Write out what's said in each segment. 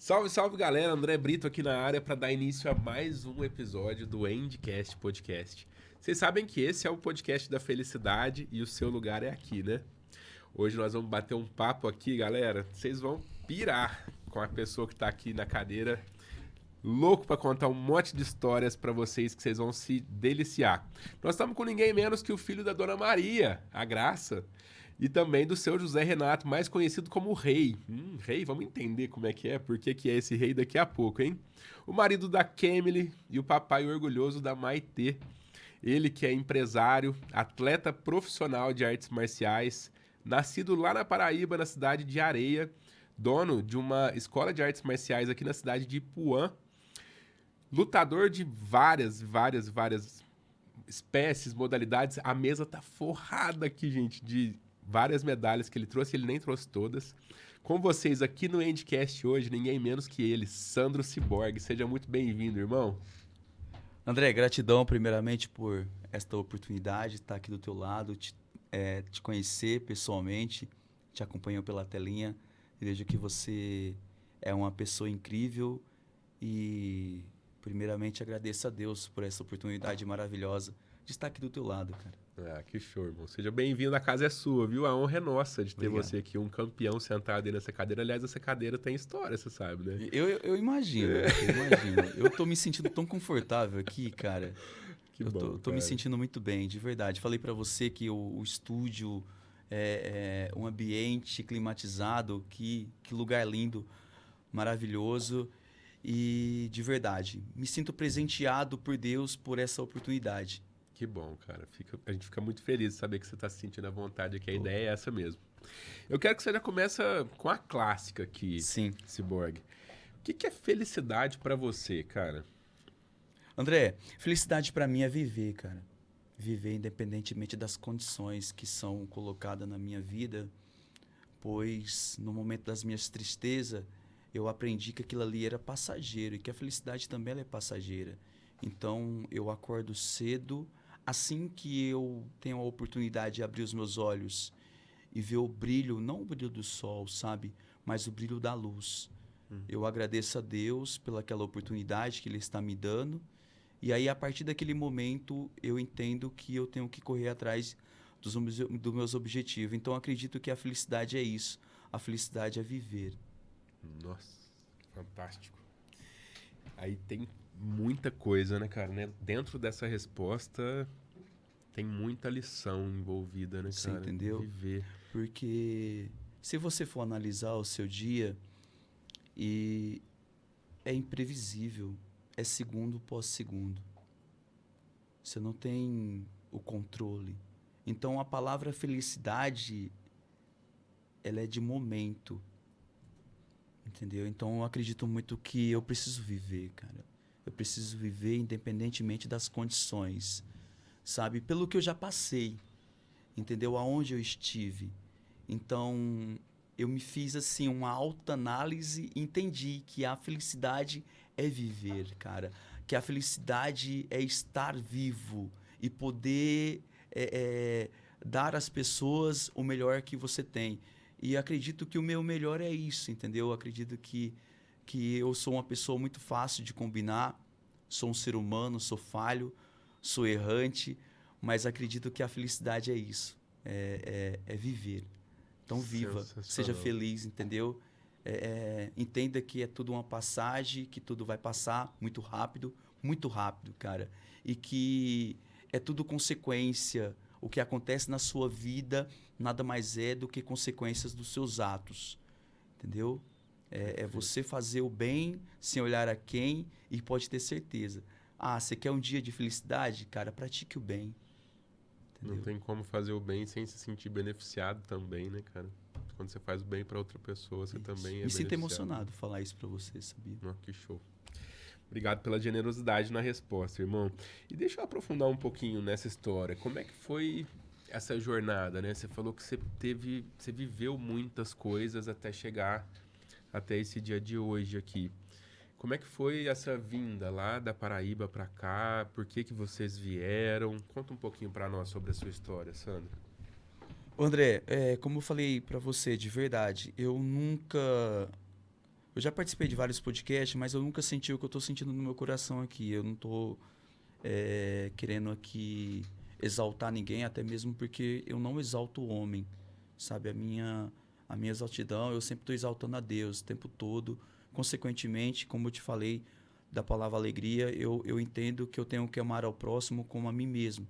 Salve, salve galera, André Brito aqui na área para dar início a mais um episódio do Endcast Podcast. Vocês sabem que esse é o podcast da felicidade e o seu lugar é aqui, né? Hoje nós vamos bater um papo aqui, galera. Vocês vão pirar com a pessoa que está aqui na cadeira, louco para contar um monte de histórias para vocês que vocês vão se deliciar. Nós estamos com ninguém menos que o filho da Dona Maria, a Graça. E também do seu José Renato, mais conhecido como Rei. Rei, vamos entender como é que é, por que é esse rei daqui a pouco, hein? O marido da Kemily e o papai orgulhoso da Maitê. Ele que é empresário, atleta profissional de artes marciais, nascido lá na Paraíba, na cidade de Areia, dono de uma escola de artes marciais aqui na cidade de Ipuã, lutador de várias espécies, modalidades. A mesa tá forrada aqui, gente, de várias medalhas que ele trouxe, ele nem trouxe todas. Com vocês aqui no Endcast hoje, ninguém menos que ele, Sandro Ciborgue. Seja muito bem-vindo, irmão. André, gratidão primeiramente por esta oportunidade de estar aqui do teu lado, te conhecer pessoalmente, te acompanho pela telinha e vejo que você é uma pessoa incrível e primeiramente agradeço a Deus por essa oportunidade maravilhosa de estar aqui do teu lado, cara. Ah, que show, irmão. Seja bem-vindo, a casa é sua, viu? A honra é nossa de ter Obrigado. você aqui, um campeão sentado aí nessa cadeira. Aliás, essa cadeira tem história, você sabe, né? Eu imagino, eu imagino. Eu tô me sentindo tão confortável aqui, cara. Que Eu bom, tô me cara. sentindo muito bem, de verdade. Falei pra você que o estúdio é um ambiente climatizado, que lugar lindo, maravilhoso. E, de verdade, me sinto presenteado por Deus por essa oportunidade. Que bom, cara. A gente fica muito feliz de saber que você está se sentindo à vontade, que a ideia é essa mesmo. Eu quero que você já comece com a clássica aqui, Sim. Ciborgue. O que é felicidade pra você, cara? André, felicidade pra mim é viver, cara. Viver independentemente das condições que são colocadas na minha vida, pois no momento das minhas tristezas, eu aprendi que aquilo ali era passageiro e que a felicidade também ela é passageira. Então, eu acordo cedo, assim que eu tenho a oportunidade de abrir os meus olhos e ver o brilho, não o brilho do sol, sabe? Mas o brilho da luz. Eu agradeço a Deus pelaquela oportunidade que Ele está me dando. E aí, a partir daquele momento, eu entendo que eu tenho que correr atrás dos meus objetivos. Então, eu acredito que a felicidade é isso. A felicidade é viver. Nossa, fantástico. Aí tem muita coisa, né, cara? Né? Dentro dessa resposta tem muita lição envolvida, né, Você cara? entendeu? Viver. Porque se você for analisar o seu dia, e é imprevisível, é segundo após segundo. Você não tem o controle. Então a palavra felicidade, ela é de momento. Entendeu? Então eu acredito muito que eu preciso viver, cara. Eu preciso viver independentemente das condições, sabe? Pelo que eu já passei, entendeu? Aonde eu estive. Então eu me fiz assim uma autoanálise e entendi que a felicidade é viver, cara. Que a felicidade é estar vivo e poder dar às pessoas o melhor que você tem. E acredito que o meu melhor é isso, entendeu? Eu acredito que eu sou uma pessoa muito fácil de combinar, sou um ser humano, sou falho, sou errante, mas acredito que a felicidade é isso, é viver. Então viva, seja feliz, entendeu? Entenda que é tudo uma passagem, que tudo vai passar muito rápido, cara. E que é tudo consequência. O que acontece na sua vida nada mais é do que consequências dos seus atos, entendeu? É você fazer o bem sem olhar a quem e pode ter certeza. Ah, você quer um dia de felicidade? Cara, pratique o bem. Entendeu? Não tem como fazer o bem sem se sentir beneficiado também, né, cara? Quando você faz o bem pra outra pessoa, você também é Me sinto beneficiado. emocionado falar isso pra você, sabia? Oh, que show. Obrigado pela generosidade na resposta, irmão. E deixa eu aprofundar um pouquinho nessa história. Como é que foi essa jornada, né? Você falou que você viveu muitas coisas até chegar até esse dia de hoje aqui. Como é que foi essa vinda lá da Paraíba pra cá? Por que vocês vieram? Conta um pouquinho pra nós sobre a sua história, Sandro. André, como eu falei pra você, de verdade, eu nunca eu já participei de vários podcasts, mas eu nunca senti o que eu estou sentindo no meu coração aqui. Eu não estou querendo aqui exaltar ninguém, até mesmo porque eu não exalto o homem, sabe? A minha exaltidão, eu sempre estou exaltando a Deus o tempo todo. Consequentemente, como eu te falei da palavra alegria, eu entendo que eu tenho que amar ao próximo como a mim mesmo.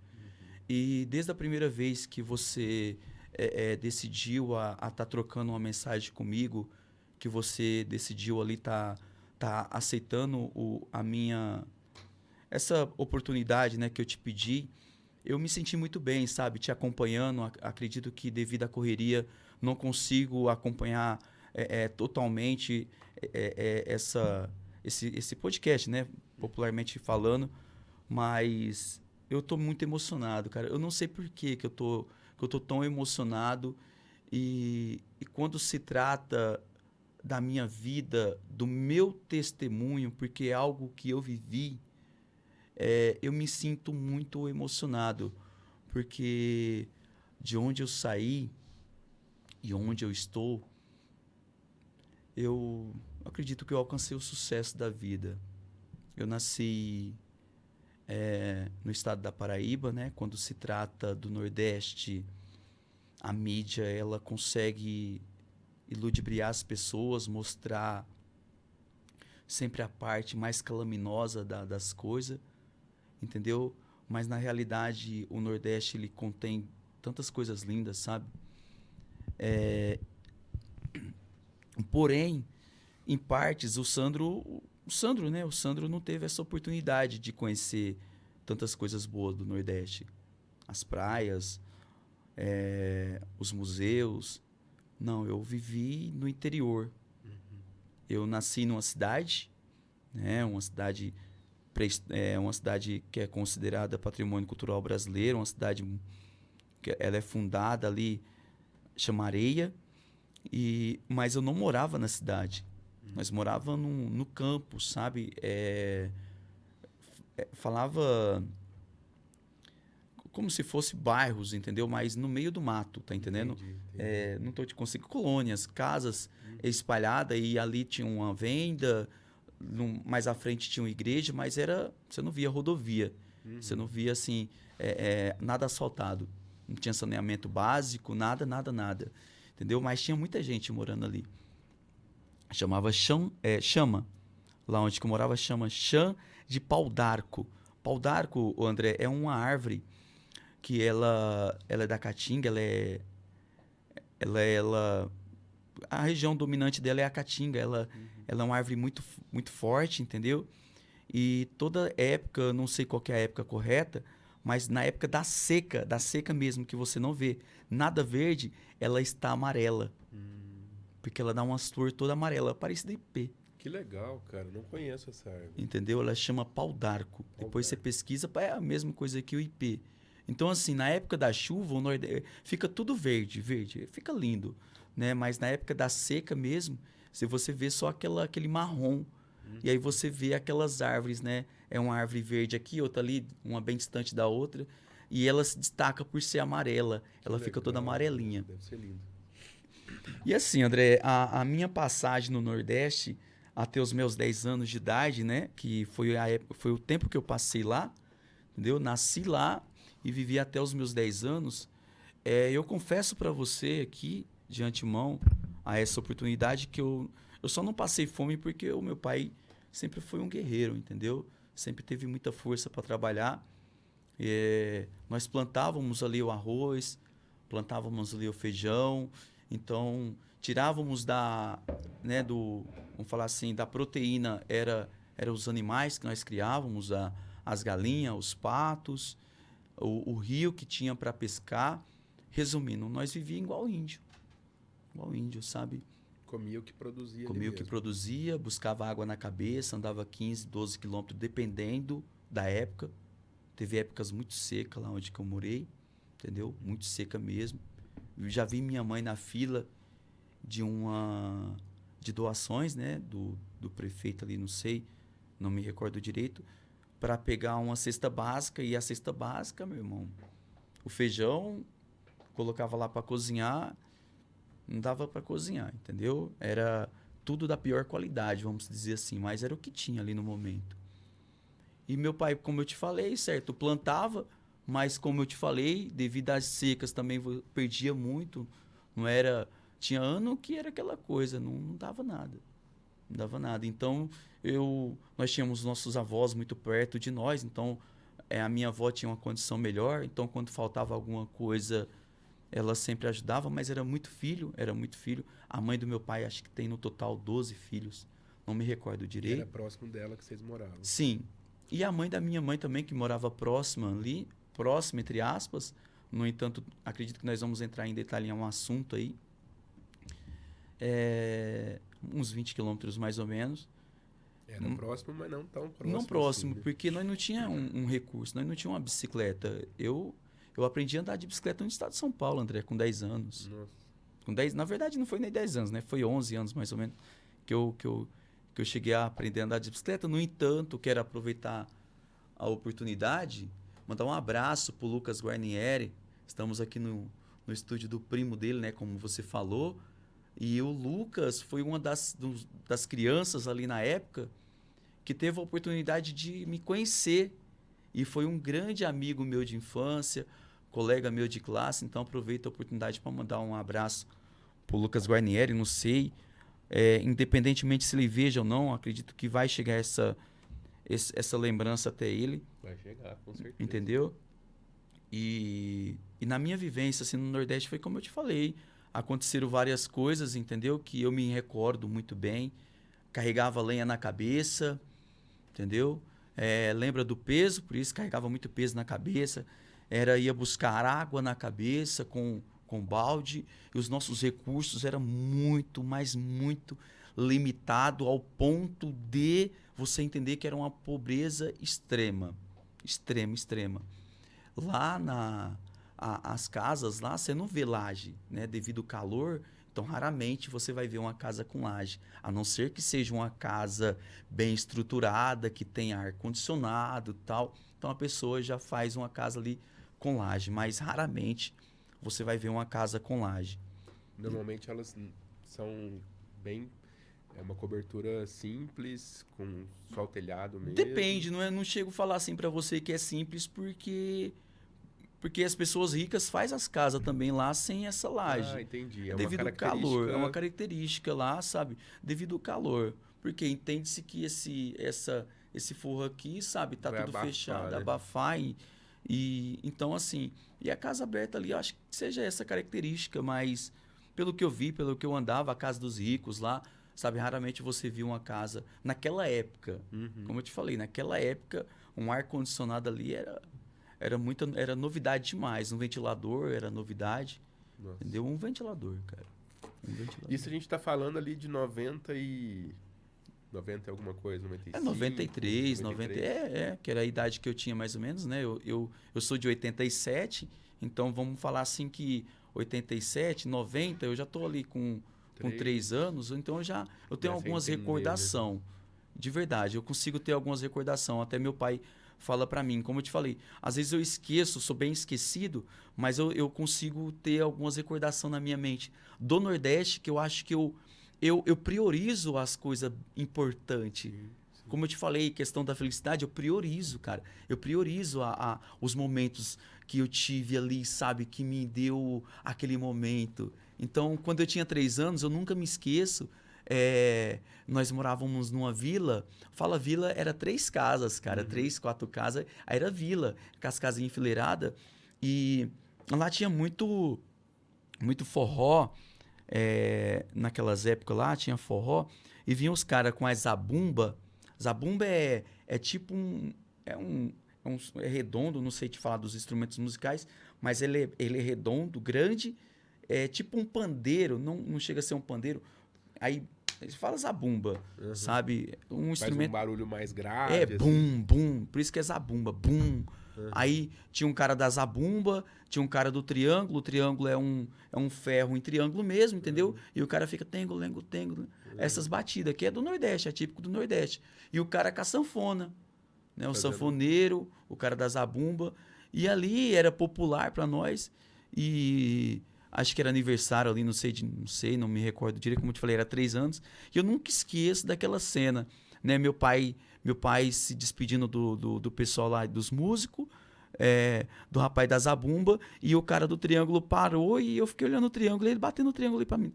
E desde a primeira vez que você decidiu a estar trocando uma mensagem comigo, que você decidiu ali tá aceitando essa oportunidade, né, que eu te pedi, eu me senti muito bem, sabe? Te acompanhando. Acredito que devido à correria não consigo acompanhar totalmente esse podcast, né? Popularmente falando, mas eu tô muito emocionado, cara. Eu não sei por que eu tô tão emocionado e quando se trata da minha vida, do meu testemunho, porque é algo que eu vivi, eu me sinto muito emocionado, porque de onde eu saí e onde eu estou, eu acredito que eu alcancei o sucesso da vida. Eu nasci no estado da Paraíba, né? Quando se trata do Nordeste, a mídia ela consegue iludibriar as pessoas, mostrar sempre a parte mais calaminosa das coisas, entendeu? Mas na realidade o Nordeste ele contém tantas coisas lindas, sabe? Porém, em partes, o Sandro, né? O Sandro não teve essa oportunidade de conhecer tantas coisas boas do Nordeste. As praias, os museus. Não, eu vivi no interior. Eu nasci numa cidade, né? Uma cidade que é considerada patrimônio cultural brasileiro, uma cidade que ela é fundada ali, chama Areia, mas eu não morava na cidade. Nós morava no campo, sabe? Falava como se fosse bairros, entendeu? Mas no meio do mato, tá entendendo? Entendi. Não tô te conseguindo. Colônias, casas espalhadas, e ali tinha uma venda, mais à frente tinha uma igreja, mas você não via rodovia. Você não via, assim, nada asfaltado. Não tinha saneamento básico, nada. Entendeu? Mas tinha muita gente morando ali. Chama. Lá onde que eu morava chama Chã de Pau d'Arco. Pau d'Arco, André, é uma árvore que ela é da Caatinga, a região dominante dela é a Caatinga, ela é uma árvore muito, muito forte, entendeu? E toda época, não sei qual que é a época correta, mas na época da seca mesmo, que você não vê nada verde, ela está amarela. Porque ela dá uma flor toda amarela, parecida ipê. Que legal, cara. Não conheço essa árvore. Entendeu? Ela chama pau d'arco. Depois você pesquisa, é a mesma coisa que o ipê. Então, assim, na época da chuva, o Nordeste fica tudo verde, fica lindo, né? Mas na época da seca mesmo, se você vê só aquele marrom. E aí você vê aquelas árvores, né? É uma árvore verde aqui, outra ali, uma bem distante da outra. E ela se destaca por ser amarela. Ela fica toda amarelinha. Deve ser lindo. E assim, André, a minha passagem no Nordeste, até os meus 10 anos de idade, né? Que foi o tempo que eu passei lá, entendeu? Nasci lá e vivi até os meus 10 anos. Eu confesso para você aqui, de antemão, a essa oportunidade que eu só não passei fome porque o meu pai sempre foi um guerreiro, entendeu? Sempre teve muita força para trabalhar. Nós plantávamos ali o arroz, plantávamos ali o feijão, então tirávamos vamos falar assim, da proteína, era os animais que nós criávamos, as galinhas, os patos, o rio que tinha para pescar. Resumindo, nós vivíamos igual índio, sabe? Comia o que produzia. Comia o que produzia, buscava água na cabeça, andava 15, 12 quilômetros, dependendo da época. Teve épocas muito secas lá onde que eu morei, entendeu? Muito seca mesmo. Eu já vi minha mãe na fila de doações, né? Do prefeito ali, não me recordo direito, para pegar uma cesta básica. E a cesta básica, meu irmão, o feijão, colocava lá para cozinhar, não dava para cozinhar, entendeu? Era tudo da pior qualidade, vamos dizer assim, mas era o que tinha ali no momento. E meu pai, como eu te falei, certo, plantava, mas como eu te falei, devido às secas também perdia muito, não era, tinha ano que era aquela coisa, não dava nada. Não dava nada. Então, nós tínhamos nossos avós muito perto de nós, então a minha avó tinha uma condição melhor, então quando faltava alguma coisa, ela sempre ajudava, mas era muito filho, era muito filho. A mãe do meu pai, acho que tem no total 12 filhos, não me recordo direito. Era próximo dela que vocês moravam. Sim. E a mãe da minha mãe também, que morava próxima ali, próxima, entre aspas. No entanto, acredito que nós vamos entrar em detalhe em um assunto aí. Uns 20 quilômetros mais ou menos. Era próximo, mas não tão próximo. Não próximo, assim, né? porque nós não tínhamos um recurso, nós não tínhamos uma bicicleta. Eu aprendi a andar de bicicleta no estado de São Paulo, André, com 10 anos. Nossa. Com 10, na verdade, não foi nem 10 anos, né? Foi 11 anos mais ou menos que eu cheguei a aprender a andar de bicicleta. No entanto, quero aproveitar a oportunidade, mandar um abraço pro Lucas Guarnieri. Estamos aqui no estúdio do primo dele, né? Como você falou. E o Lucas foi uma das crianças ali na época que teve a oportunidade de me conhecer. E foi um grande amigo meu de infância, colega meu de classe. Então, aproveito a oportunidade para mandar um abraço pro Lucas Guarnieri. Não sei, independentemente se ele veja ou não, acredito que vai chegar essa lembrança até ele. Vai chegar, com certeza. Entendeu? E na minha vivência assim, no Nordeste foi como eu te falei. Aconteceram várias coisas, entendeu? Que eu me recordo muito bem. Carregava lenha na cabeça, entendeu? Lembra do peso, por isso carregava muito peso na cabeça. Ia buscar água na cabeça com balde. E os nossos recursos eram muito, mas muito limitado ao ponto de você entender que era uma pobreza extrema. Extrema, extrema. Lá as casas lá, você não vê laje, né? Devido ao calor, então raramente você vai ver uma casa com laje. A não ser que seja uma casa bem estruturada, que tenha ar-condicionado e tal. Então a pessoa já faz uma casa ali com laje, mas raramente você vai ver uma casa com laje. Normalmente elas são bem... É uma cobertura simples, com só o telhado mesmo. Depende, não chego a falar assim para você que é simples porque as pessoas ricas fazem as casas também lá sem essa laje. Ah, entendi. Devido ao calor, é uma característica lá, sabe? Devido ao calor. Porque entende-se que esse forro aqui, sabe, tá vai tudo abafar, fechado, né? abafar e então assim, e a casa aberta ali, eu acho que seja essa característica, mas pelo que eu vi, pelo que eu andava, a casa dos ricos lá, sabe, raramente você viu uma casa naquela época. Como eu te falei, naquela época, um ar condicionado ali era novidade demais. Um ventilador era novidade. Nossa. Entendeu? Um ventilador, cara. Um ventilador. Isso a gente tá falando ali de 90 e alguma coisa, 95? 93, 90. Que era a idade que eu tinha mais ou menos, né? Eu sou de 87, então vamos falar assim que 87, 90, eu já tô ali com 3 anos, então eu tenho algumas recordações. De verdade, eu consigo ter algumas recordações. Até meu pai fala para mim, como eu te falei, às vezes eu esqueço, sou bem esquecido, mas eu consigo ter algumas recordações na minha mente do Nordeste, que eu acho que eu priorizo as coisas importantes. Sim. Como eu te falei, questão da felicidade, eu priorizo, cara. Eu priorizo os momentos que eu tive ali, sabe, que me deu aquele momento. Então, quando eu tinha 3 anos, eu nunca me esqueço. Nós morávamos numa vila. Fala vila, era 3 casas, cara. 3, 4 casas. Aí era vila, com as casinhas enfileiradas. E lá tinha muito forró. Naquelas épocas lá, tinha forró. E vinham os caras com as zabumba. Zabumba é tipo é redondo, não sei te falar dos instrumentos musicais, mas ele é redondo, grande. É tipo um pandeiro, não chega a ser um pandeiro. Aí eles falam zabumba, sabe? Um instrumento. Faz um barulho mais grave. Bum, bum. Por isso que é zabumba, bum. Aí tinha um cara da zabumba, tinha um cara do triângulo. O triângulo é um ferro em triângulo mesmo, entendeu? E o cara fica tengo, lengo, tengo. Essas batidas aqui é do Nordeste, é típico do Nordeste. E o cara com a sanfona, né? O sanfoneiro, o cara da zabumba. E ali era popular para nós. E acho que era aniversário ali, não sei, não me recordo direito, como eu te falei, era 3 anos. E eu nunca esqueço daquela cena, né? Meu pai se despedindo do pessoal lá, dos músicos, do rapaz da zabumba, e o cara do triângulo parou e eu fiquei olhando o triângulo e ele batendo o triângulo ali pra mim.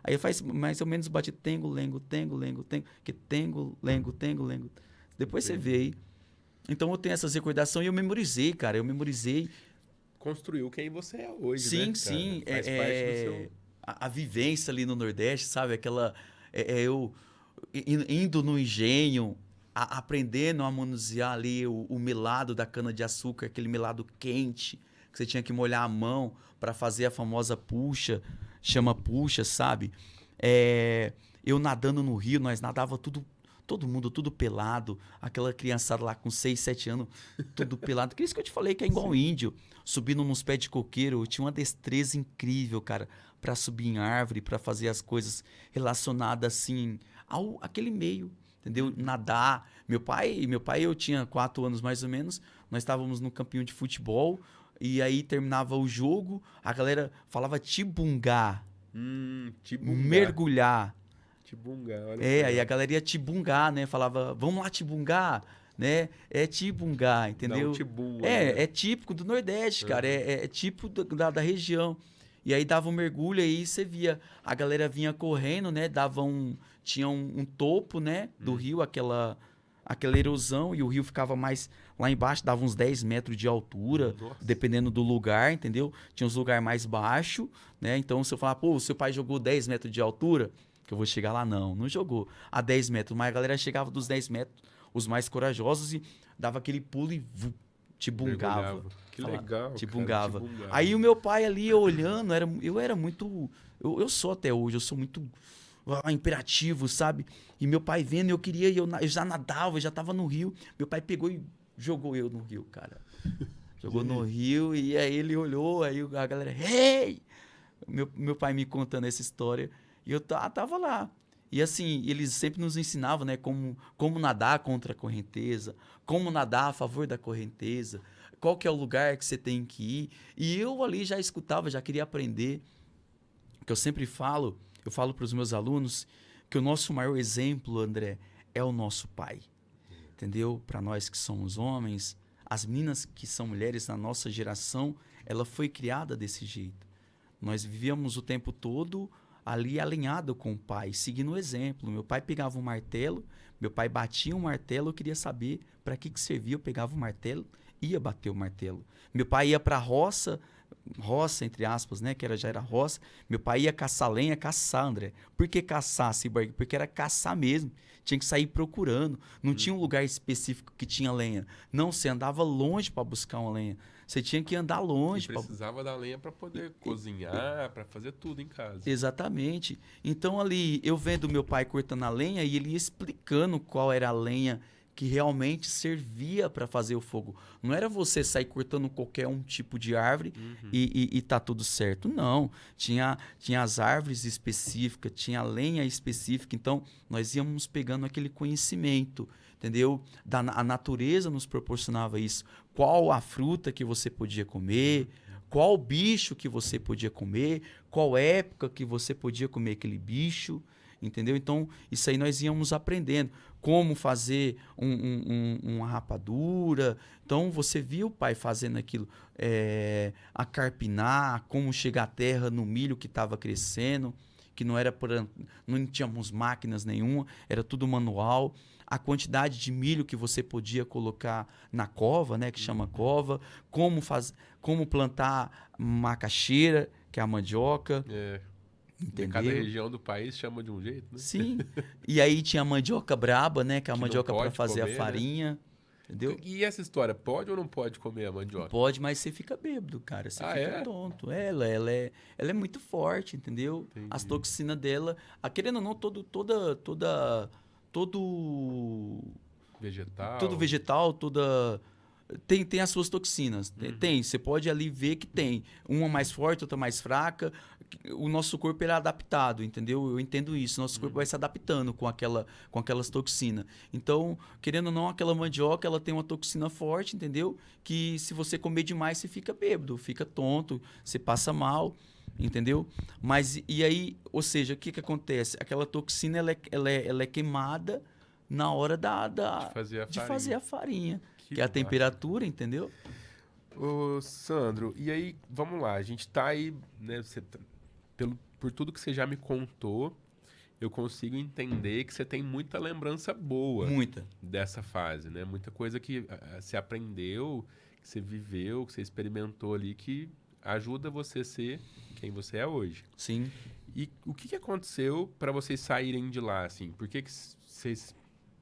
Aí faz mais ou menos bate tengo, lengo, tengo, lengo, tengo, que tengo, lengo, tengo, lengo. Depois você vê aí. Então eu tenho essas recordações e eu memorizei, cara. Eu memorizei. Construiu quem você é hoje, Sim, né, sim. cara? Faz parte do seu... A vivência ali no Nordeste, sabe? Aquela. Eu indo no engenho, aprendendo a manusear ali o melado da cana-de-açúcar, aquele melado quente, que você tinha que molhar a mão para fazer a famosa puxa, chama puxa, sabe? Eu nadando no rio, nós nadava tudo. Todo mundo, tudo pelado. Aquela criançada lá com 6, 7 anos, tudo pelado. Que isso que eu te falei, que é igual índio. Subindo nos pés de coqueiro. Eu tinha uma destreza incrível, cara, para subir em árvore, para fazer as coisas relacionadas, assim, àquele meio, entendeu? Nadar. Meu pai, eu tinha 4 anos mais ou menos. Nós estávamos no campinho de futebol. E aí terminava o jogo. A galera falava tibungar. Tibungar. Mergulhar. Tibungar, olha Aí a galera ia tibungar, né? Falava, vamos lá tibungar, né? É tibungar, entendeu? Dá um tibum, É típico do Nordeste, cara. É típico da região. E aí dava um mergulho, aí você via, a galera vinha correndo, né? Tinha um topo, né? Do rio, aquela erosão, e o rio ficava mais lá embaixo, dava uns 10 metros de altura, Nossa. dependendo do lugar, entendeu? Tinha uns lugares mais baixos, né? Então, se eu falar, pô, seu pai jogou 10 metros de altura, que eu vou chegar lá, não jogou a 10 metros, mas a galera chegava dos 10 metros, os mais corajosos, e dava aquele pulo e tibungava. Mergulhava. Que legal, Tibungava. cara, tibungava. Aí o meu pai ali olhando, eu era muito, eu sou até hoje, eu sou muito imperativo, sabe? E meu pai vendo, eu já nadava, eu já tava no rio, meu pai pegou e jogou eu no rio, cara. Jogou no rio, e aí ele olhou, aí a galera, hey! Meu pai me contando essa história, e eu tava lá. E assim, eles sempre nos ensinavam, né, como nadar contra a correnteza, como nadar a favor da correnteza, qual que é o lugar que você tem que ir. E eu ali já escutava, já queria aprender. Que eu sempre falo, eu falo para os meus alunos que o nosso maior exemplo, André, é o nosso pai. Entendeu? Para nós que somos homens, as meninas que são mulheres na nossa geração, ela foi criada desse jeito. Nós vivíamos o tempo todo ali alinhado com o pai, seguindo o exemplo. Meu pai pegava um martelo, meu pai batia um martelo, eu queria saber para que servia, eu pegava o martelo, ia bater o martelo. Meu pai ia para a roça, entre aspas, né, que já era roça, meu pai ia caçar lenha, caçar, André. Por que caçar, Ciborgue? Porque era caçar mesmo, tinha que sair procurando, não tinha um lugar específico que tinha lenha. Não, você andava longe para buscar uma lenha. Você tinha que andar longe. E precisava da lenha para poder cozinhar, para fazer tudo em casa. Exatamente. Então ali, eu vendo meu pai cortando a lenha e ele ia explicando qual era a lenha que realmente servia para fazer o fogo. Não era você sair cortando qualquer tipo de árvore e tá tudo certo. Não. Tinha as árvores específicas, tinha a lenha específica. Então, nós íamos pegando aquele conhecimento, entendeu? A natureza nos proporcionava isso. Qual a fruta que você podia comer, qual bicho que você podia comer, qual época que você podia comer aquele bicho, entendeu? Então, isso aí nós íamos aprendendo. Como fazer uma rapadura. Então, você via o pai fazendo aquilo, a carpinar, como chegar à terra no milho que estava crescendo, que não tínhamos máquinas nenhuma, era tudo manual. A quantidade de milho que você podia colocar na cova, né, que chama cova, como plantar macaxeira, que é a mandioca. Entendeu? Cada região do país chama de um jeito, né? Sim. E aí tinha a mandioca braba, né, que é a mandioca para fazer comer, a farinha. Né? Entendeu? E essa história, pode ou não pode comer a mandioca? Pode, mas você fica bêbado, cara. Você fica tonto. Ela é muito forte, entendeu? Entendi. As toxinas dela, querendo ou não, todo vegetal, tem as suas toxinas. Tem, você pode ali ver que tem. Uma mais forte, outra mais fraca. O nosso corpo ele é adaptado, entendeu? Eu entendo isso. Nosso corpo vai se adaptando com aquelas toxinas. Então, querendo ou não, aquela mandioca, ela tem uma toxina forte, entendeu? Que se você comer demais, você fica bêbado, fica tonto, você passa mal. entendeu? Mas e aí, ou seja, o que acontece? Aquela toxina ela é queimada na hora de fazer a farinha, que é a massa. temperatura, entendeu? Ô, Sandro, e aí, vamos lá, a gente tá aí, né, por tudo que você já me contou, eu consigo entender que você tem muita lembrança boa Muita. dessa fase, né? Muita coisa que você aprendeu, que você viveu, que você experimentou ali, que ajuda você a ser quem você é hoje. Sim. E o que aconteceu para vocês saírem de lá, assim? Por que vocês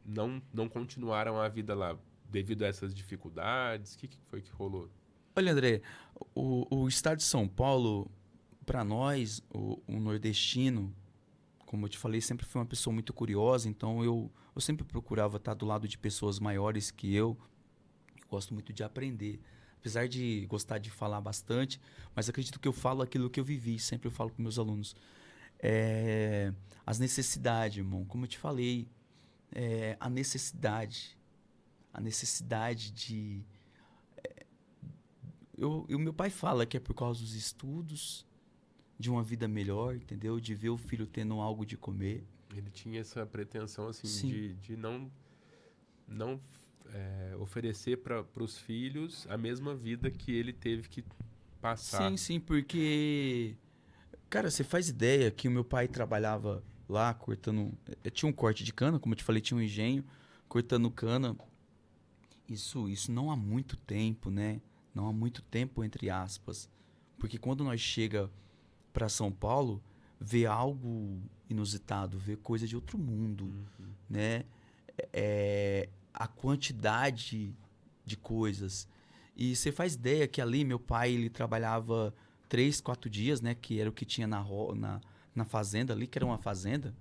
não continuaram a vida lá? Devido a essas dificuldades? O que foi que rolou? Olha, André, o estado de São Paulo, para nós, o nordestino, como eu te falei, sempre foi uma pessoa muito curiosa, então eu sempre procurava estar do lado de pessoas maiores que eu. Gosto muito de aprender. Apesar de gostar de falar bastante, mas acredito que eu falo aquilo que eu vivi, sempre eu falo com meus alunos. As necessidades, irmão, como eu te falei, a necessidade de... O meu pai fala que é por causa dos estudos, de uma vida melhor, entendeu? De ver o filho tendo algo de comer. Ele tinha essa pretensão, assim, Sim. de não oferecer para os filhos a mesma vida que ele teve que passar. Sim, sim, porque... Cara, você faz ideia que o meu pai trabalhava lá cortando... Tinha um corte de cana, como eu te falei, tinha um engenho, cortando cana. Isso não há muito tempo, né? Não há muito tempo, entre aspas. Porque quando nós chega para São Paulo, vê algo inusitado, vê coisa de outro mundo, né? A quantidade de coisas. E você faz ideia que ali meu pai ele trabalhava 3, 4 dias, né? Que era o que tinha na fazenda ali, que era uma fazenda,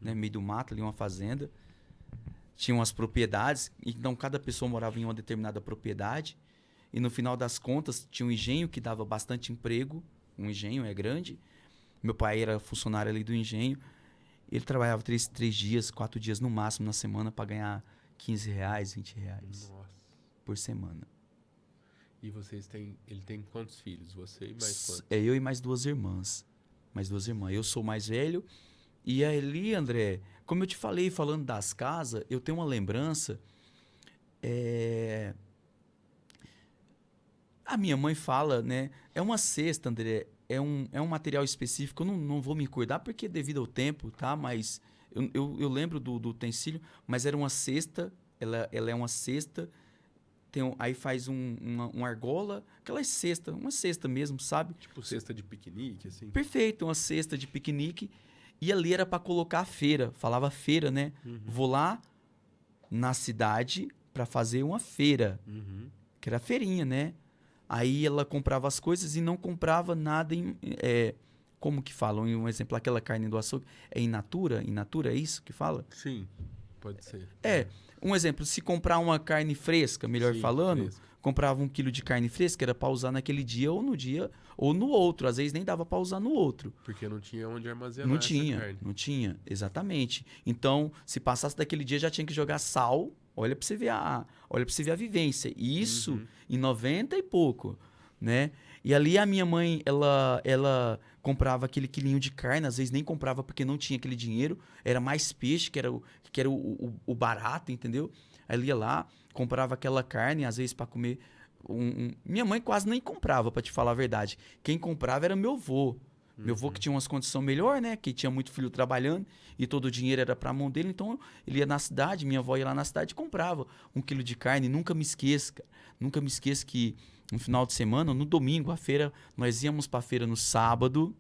né? Meio do mato ali, uma fazenda. Tinha umas propriedades, então cada pessoa morava em uma determinada propriedade. E no final das contas, tinha um engenho que dava bastante emprego. Um engenho é grande. Meu pai era funcionário ali do engenho. Ele trabalhava 3 dias, 4 dias no máximo na semana para ganhar R$15, R$20 Nossa. por semana. E ele tem quantos filhos? Você e mais quantos? Eu e mais 2 irmãs. Eu sou o mais velho. E ali, André, como eu te falei, falando das casas, eu tenho uma lembrança. A minha mãe fala, né? É uma cesta, André. É um material específico. Eu não vou me recordar porque é devido ao tempo, tá? Mas eu lembro do utensílio. Mas era uma cesta. Ela é uma cesta. Aí faz uma argola. Aquela cesta. Uma cesta mesmo, sabe? Tipo cesta de piquenique, assim? Perfeito. Uma cesta de piquenique. E ali era para colocar a feira. Falava feira, né? Vou lá na cidade para fazer uma feira. Que era a feirinha, né? Aí ela comprava as coisas e não comprava nada como que falam? Um exemplo, aquela carne do açougue é in natura? In natura é isso que fala? Sim, pode ser. Um exemplo, se comprar uma carne fresca, melhor Sim, falando, fresca. comprava 1 quilo de carne fresca, era para usar naquele dia ou no outro. Às vezes nem dava para usar no outro. Porque não tinha onde armazenar Não essa tinha, carne. não tinha, exatamente. Então, se passasse daquele dia, já tinha que jogar sal. Olha para você ver a vivência. E isso em 90 e pouco, né? E ali a minha mãe, ela comprava aquele quilinho de carne, às vezes nem comprava porque não tinha aquele dinheiro, era mais peixe, que era o barato, entendeu? Aí ela ia lá, comprava aquela carne, às vezes para comer. Minha mãe quase nem comprava, para te falar a verdade. Quem comprava era meu avô. Meu avô que tinha umas condições melhor, né? Que tinha muito filho trabalhando e todo o dinheiro era para a mão dele. Então, ele ia na cidade, minha avó ia lá na cidade e comprava 1 quilo de carne. Nunca me esqueça, cara. Nunca me esqueça que no final de semana, no domingo, a feira, nós íamos para a feira no sábado,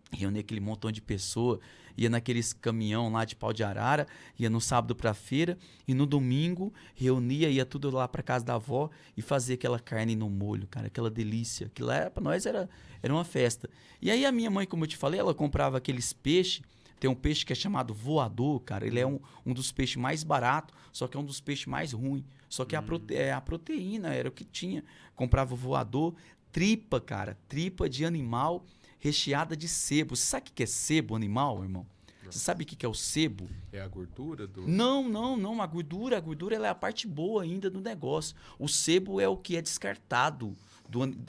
reunia aquele montão de pessoa, ia naqueles caminhão lá de pau de arara, ia no sábado para a feira e no domingo reunia, ia tudo lá para casa da avó e fazia aquela carne no molho, cara, aquela delícia. Aquilo lá para nós era uma festa. E aí a minha mãe, como eu te falei, ela comprava aqueles peixes. Tem um peixe que é chamado voador, cara. Ele é um dos peixes mais baratos, só que é um dos peixes mais ruins. Só que a proteína era o que tinha. Comprava voador, tripa, cara. Tripa de animal recheada de sebo. Você sabe o que é sebo animal, irmão? Você sabe o que é o sebo? É a gordura do... Não. A gordura ela é a parte boa ainda do negócio. O sebo é o que é descartado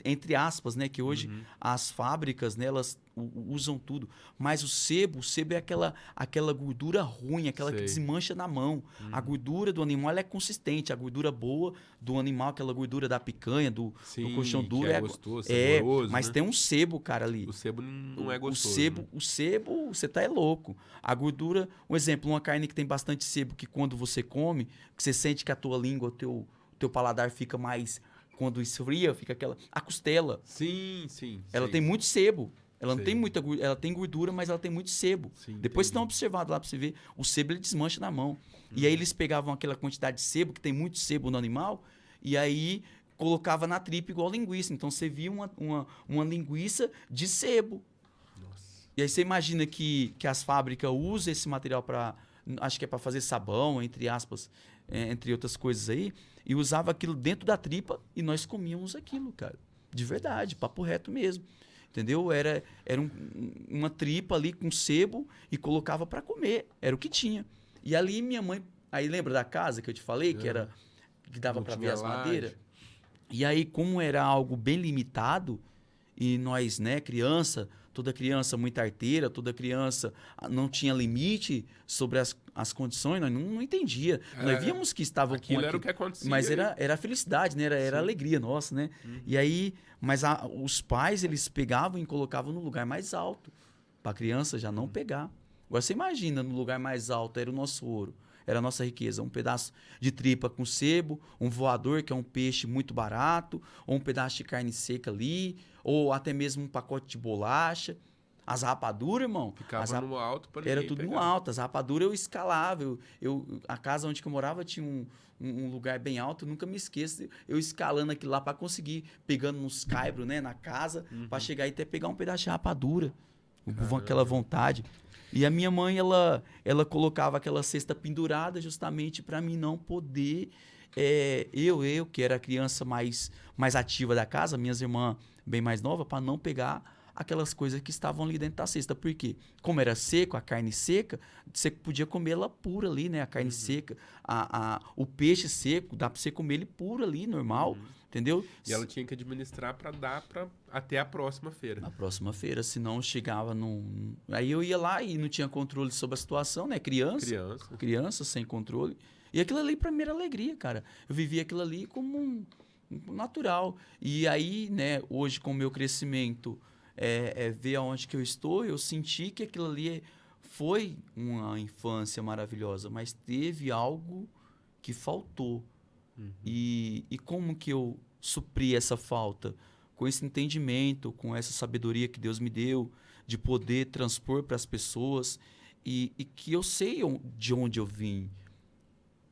entre aspas, né? Que hoje as fábricas, né, elas usam tudo. Mas o sebo é aquela gordura ruim, aquela que Sei. desmancha na mão. A gordura do animal ela é consistente. A gordura boa do animal, aquela gordura da picanha, do colchão duro. Que é gostoso, saboroso, mas né? tem um sebo, cara, ali. O sebo não é gostoso. O sebo, você tá louco. A gordura, um exemplo, uma carne que tem bastante sebo, que quando você come, que você sente que a tua língua, o teu paladar fica mais... Quando esfria, fica aquela... A costela. Sim. Ela sei. tem muito sebo. Ela não Sei. tem muita gordura, ela tem gordura, mas ela tem muito sebo. Sim, Depois entendi. você dá uma observada lá pra você ver. O sebo ele desmancha na mão. E aí eles pegavam aquela quantidade de sebo, que tem muito sebo no animal, e aí colocava na tripa igual linguiça. Então você via uma linguiça de sebo. Nossa. E aí você imagina que as fábricas usam esse material para, acho que é para fazer sabão, entre aspas, entre outras coisas aí, e usava aquilo dentro da tripa e nós comíamos aquilo, cara. De verdade, papo reto mesmo. Entendeu? Era uma tripa ali com sebo e colocava para comer. Era o que tinha. E ali minha mãe... Aí lembra da casa que eu te falei? Que dava para ver as madeiras? E aí, como era algo bem limitado, e nós, né, toda criança muito arteira, toda criança não tinha limite sobre as condições, nós não entendia. Nós víamos que estavam aquilo era o que acontecia. Mas era a felicidade, né? Era a alegria nossa, né? E aí, mas os pais, eles pegavam e colocavam no lugar mais alto, para a criança já não pegar. Agora, você imagina, no lugar mais alto era o nosso ouro. Era a nossa riqueza, um pedaço de tripa com sebo, um voador, que é um peixe muito barato, ou um pedaço de carne seca ali, ou até mesmo um pacote de bolacha. As rapaduras, irmão... Ficava no alto para Era tudo no alto. As rapaduras eu escalava. A casa onde eu morava tinha um lugar bem alto, eu nunca me esqueço. Eu escalando aquilo lá para conseguir, pegando nos caibros, né, na casa, para chegar e até pegar um pedaço de rapadura. Aquela vontade. E a minha mãe, ela colocava aquela cesta pendurada justamente para mim não poder... eu que era a criança mais ativa da casa, minhas irmãs bem mais novas, para não pegar aquelas coisas que estavam ali dentro da cesta. Por quê? Como era seco, a carne seca, você podia comer ela pura ali, né? A carne seca, o peixe seco, dá para você comer ele puro ali, normal, entendeu? E ela tinha que administrar para dar até a próxima feira. Na próxima feira, senão chegava num... Aí eu ia lá e não tinha controle sobre a situação, né? Criança sem controle. E aquilo ali para mim era alegria, cara. Eu vivia aquilo ali como um natural. E aí, né, hoje com o meu crescimento, ver aonde que eu estou, eu senti que aquilo ali foi uma infância maravilhosa, mas teve algo que faltou. E como que eu supri essa falta? Com esse entendimento, com essa sabedoria que Deus me deu, de poder transpor para as pessoas, e que eu sei de onde eu vim,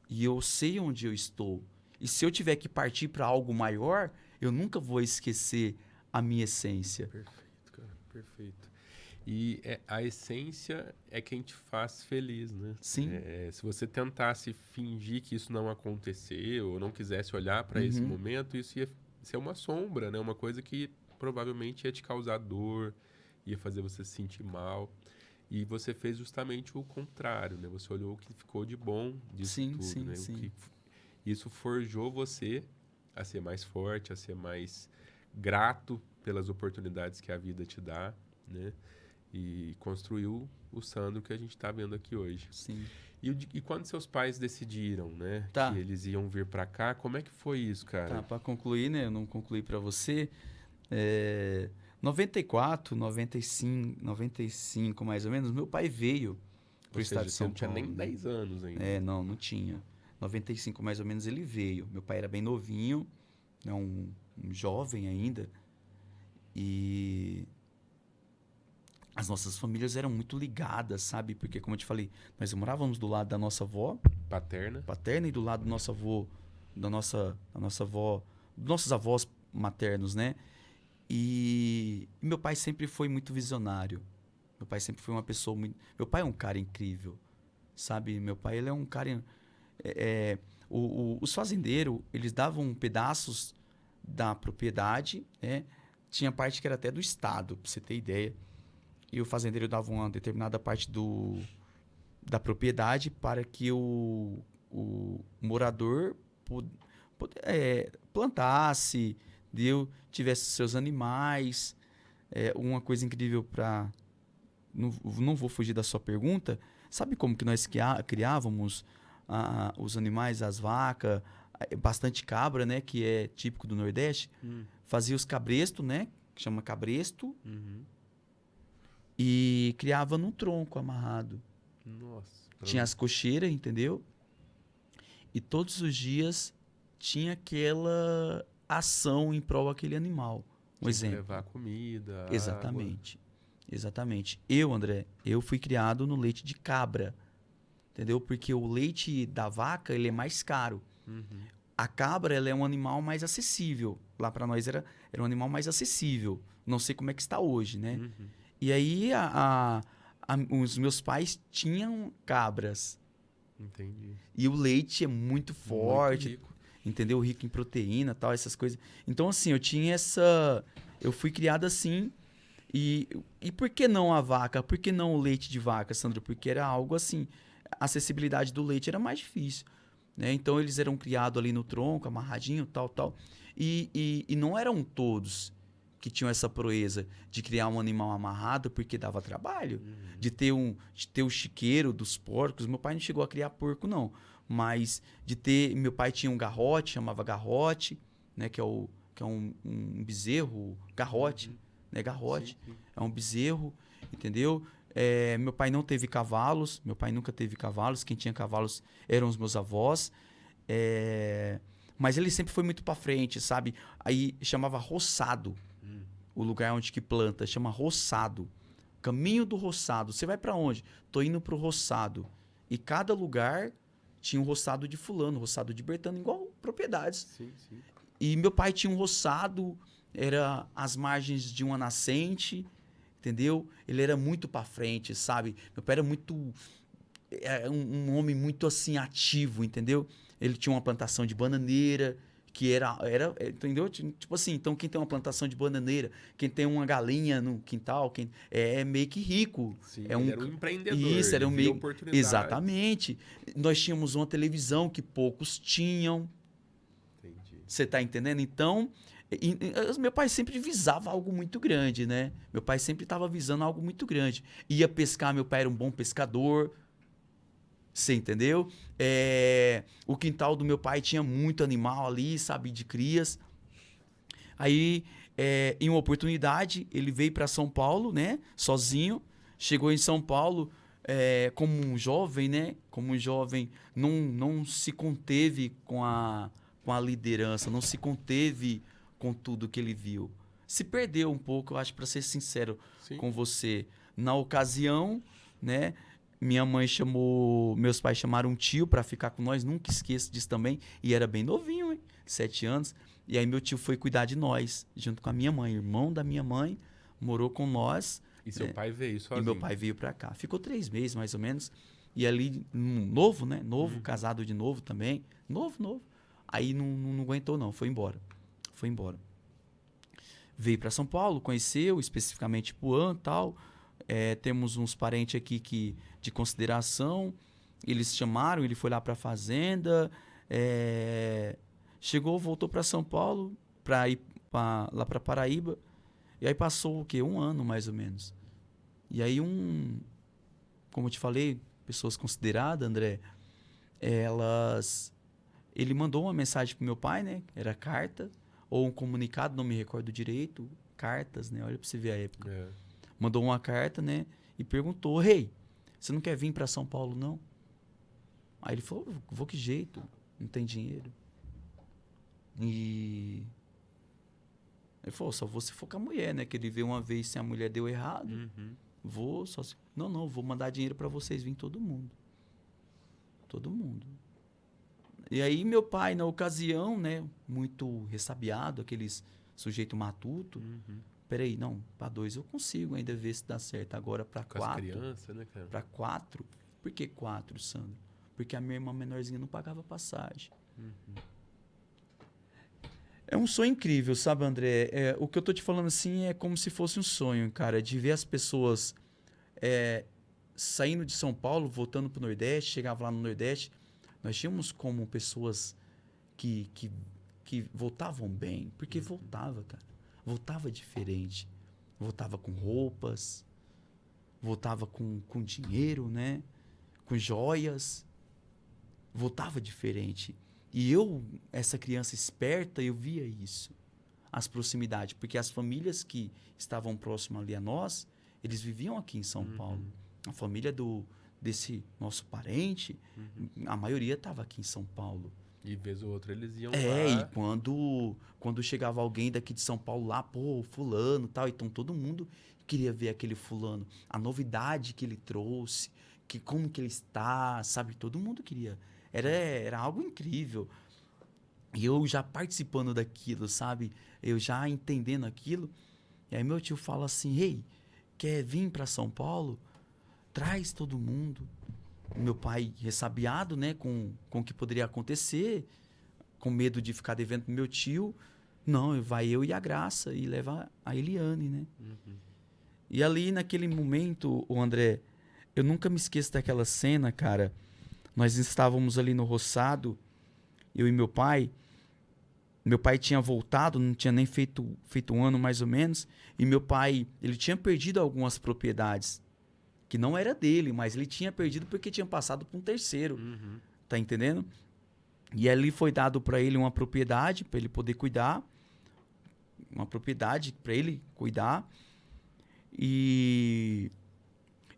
e eu sei onde eu estou. E se eu tiver que partir para algo maior, eu nunca vou esquecer a minha essência. Perfeito, cara. Perfeito. E a essência é quem te faz feliz, né? Sim. Se você tentasse fingir que isso não aconteceu, ou não quisesse olhar para esse momento, isso ia ser uma sombra, né? Uma coisa que provavelmente ia te causar dor, ia fazer você se sentir mal. E você fez justamente o contrário, né? Você olhou o que ficou de bom disso tudo, né? Sim. Isso forjou você a ser mais forte, a ser mais grato pelas oportunidades que a vida te dá, né? E construiu o Sandro que a gente está vendo aqui hoje. Sim. E quando seus pais decidiram, né? Tá. Que eles iam vir para cá, como é que foi isso, cara? Tá, para concluir, né? Eu não concluí para você. 94, 95 mais ou menos, meu pai veio para o estado de São Paulo. Você não tinha nem 10 anos ainda. Não tinha. 95 mais ou menos ele veio. Meu pai era bem novinho, né, um jovem ainda. E as nossas famílias eram muito ligadas, sabe? Porque, como eu te falei, nós morávamos do lado da nossa avó paterna e do lado do nosso avô, da nossa avó, dos nossos avós maternos, né? E meu pai sempre foi muito visionário. Meu pai sempre foi uma pessoa muito... Meu pai é um cara incrível, sabe? Meu pai, ele é um cara... Os fazendeiros, eles davam pedaços da propriedade, né? Tinha parte que era até do Estado, pra você ter ideia. E o fazendeiro dava uma determinada parte da propriedade para que o morador plantasse, entendeu? Tivesse seus animais. Uma coisa incrível para... Não vou fugir da sua pergunta. Sabe como que nós criávamos os animais, as vacas, bastante cabra, né? Que é típico do Nordeste. Fazia os cabrestos, né? Que chama cabresto. E criava num tronco amarrado. Nossa. Tinha as cocheiras, entendeu? E todos os dias tinha aquela ação em prol daquele animal. Um exemplo. Levar comida, Exatamente. Água. Exatamente. Eu, André, eu fui criado no leite de cabra. Entendeu? Porque o leite da vaca, ele é mais caro. A cabra, ela é um animal mais acessível. Lá para nós era um animal mais acessível. Não sei como é que está hoje, né? E aí, os meus pais tinham cabras. Entendi. E o leite é muito forte. Muito rico. Entendeu? Rico em proteína, tal, essas coisas. Então, assim, eu fui criado assim. E por que não a vaca? Por que não o leite de vaca, Sandro? Porque era algo assim, a acessibilidade do leite era mais difícil, né? Então, eles eram criados ali no tronco, amarradinho, tal. E não eram todos que tinham essa proeza de criar um animal amarrado porque dava trabalho. De ter o chiqueiro dos porcos. Meu pai não chegou a criar porco, não. Mas meu pai tinha um garrote, chamava garrote, né? Que é um bezerro, garrote, né? Garrote. Sim. É um bezerro, entendeu? Meu pai não teve cavalos, meu pai nunca teve cavalos. Quem tinha cavalos eram os meus avós. Mas ele sempre foi muito para frente, sabe? Aí chamava roçado. O lugar onde que planta, chama roçado. Caminho do roçado. Você vai para onde? Tô indo pro roçado. E cada lugar tinha um roçado de fulano, roçado de Bertano, igual propriedades. Sim. E meu pai tinha um roçado, era às margens de uma nascente, entendeu? Ele era muito para frente, sabe? Meu pai era um homem muito assim ativo, entendeu? Ele tinha uma plantação de bananeira, que era, entendeu? Tipo assim, então quem tem uma plantação de bananeira, quem tem uma galinha no quintal, quem é meio que rico. Sim, ele era um empreendedor. Isso, era um meio... oportunidade. Exatamente. Nós tínhamos uma televisão que poucos tinham. Entendi. Você tá entendendo? Então, meu pai sempre visava algo muito grande, né? Meu pai sempre estava visando algo muito grande. Ia pescar, meu pai era um bom pescador. Você entendeu? O quintal do meu pai tinha muito animal ali, sabe? De crias. Aí, em uma oportunidade, ele veio para São Paulo, né? Sozinho. Chegou em São Paulo como um jovem, né? Como um jovem, não se conteve com a liderança, não se conteve com tudo que ele viu. Se perdeu um pouco, eu acho, para ser sincero com você. Na ocasião, né? Meus pais chamaram um tio para ficar com nós, nunca esqueço disso também. E era bem novinho, hein? 7 anos. E aí meu tio foi cuidar de nós, junto com a minha mãe. Irmão da minha mãe, morou com nós. E seu pai veio sozinho? E meu pai veio para cá. Ficou 3 meses, mais ou menos. E ali, novo, né? Novo, casado de novo também. Novo. Aí não aguentou, não. Foi embora. Veio para São Paulo, conheceu, especificamente Puan e tal. Temos uns parentes aqui de consideração. Eles chamaram, ele foi lá para a fazenda. Voltou para São Paulo, para ir lá para Paraíba. E aí passou o quê? 1 ano, mais ou menos. E aí como eu te falei, pessoas consideradas, André, ele mandou uma mensagem pro meu pai, né? Era carta, ou um comunicado, não me recordo direito. Cartas, né? Olha para você ver a época. Mandou uma carta, né? E perguntou, rei, você não quer vir para São Paulo, não? Aí ele falou, vou que jeito, não tem dinheiro. E ele falou, só vou se for com a mulher, né? Que ele veio uma vez se a mulher deu errado. Vou só se... Não, vou mandar dinheiro para vocês vir todo mundo. E aí meu pai, na ocasião, né? Muito ressabiado, aqueles sujeito matuto. Peraí, não, para 2 eu consigo ainda ver se dá certo. Agora para 4. Com as crianças, né, cara? Para 4? Por que 4, Sandro? Porque a minha irmã menorzinha não pagava passagem. É um sonho incrível, sabe, André? O que eu tô te falando assim é como se fosse um sonho, cara, de ver as pessoas saindo de São Paulo, voltando pro Nordeste, chegava lá no Nordeste, nós tínhamos como pessoas que que voltavam bem, porque voltava, cara. Voltava diferente. Voltava com roupas, voltava com dinheiro, né? Com joias. Voltava diferente. E eu, essa criança esperta, eu via isso. As proximidades. Porque as famílias que estavam próximas ali a nós, eles viviam aqui em São Paulo. A família desse nosso parente, a maioria estava aqui em São Paulo. E vez ou outra eles iam E lá. quando chegava alguém daqui de São Paulo lá, pô, fulano e tal, então todo mundo queria ver aquele fulano. A novidade que ele trouxe, que como que ele está, sabe? Todo mundo queria. Era algo incrível. E eu já participando daquilo, sabe? Eu já entendendo aquilo. E aí meu tio fala assim, ei, quer vir para São Paulo? Traz todo mundo. Meu pai ressabiado, né, com o que poderia acontecer, com medo de ficar devendo pro meu tio. Não, vai eu e a Graça e leva a Eliane, né? E ali naquele momento, o André, eu nunca me esqueço daquela cena, cara. Nós estávamos ali no roçado, eu e meu pai. Meu pai tinha voltado, não tinha nem feito um ano mais ou menos. E meu pai, ele tinha perdido algumas propriedades. Que não era dele, mas ele tinha perdido porque tinha passado para um terceiro. Tá entendendo? E ali foi dado para ele uma propriedade para ele poder cuidar. Uma propriedade para ele cuidar. E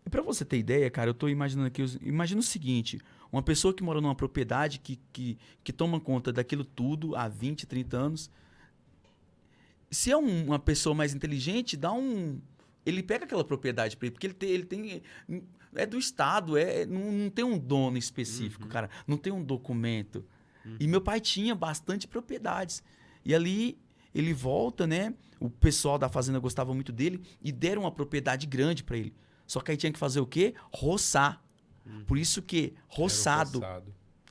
para você ter ideia, cara, eu tô imaginando aqui, imagina o seguinte, uma pessoa que mora numa propriedade que toma conta daquilo tudo há 20, 30 anos, se é uma pessoa mais inteligente, ele pega aquela propriedade para ele, porque ele tem é do Estado, não tem um dono específico, cara, não tem um documento. E meu pai tinha bastante propriedades. E ali ele volta, né? O pessoal da fazenda gostava muito dele e deram uma propriedade grande para ele. Só que aí tinha que fazer o quê? Roçar. Por isso que roçado,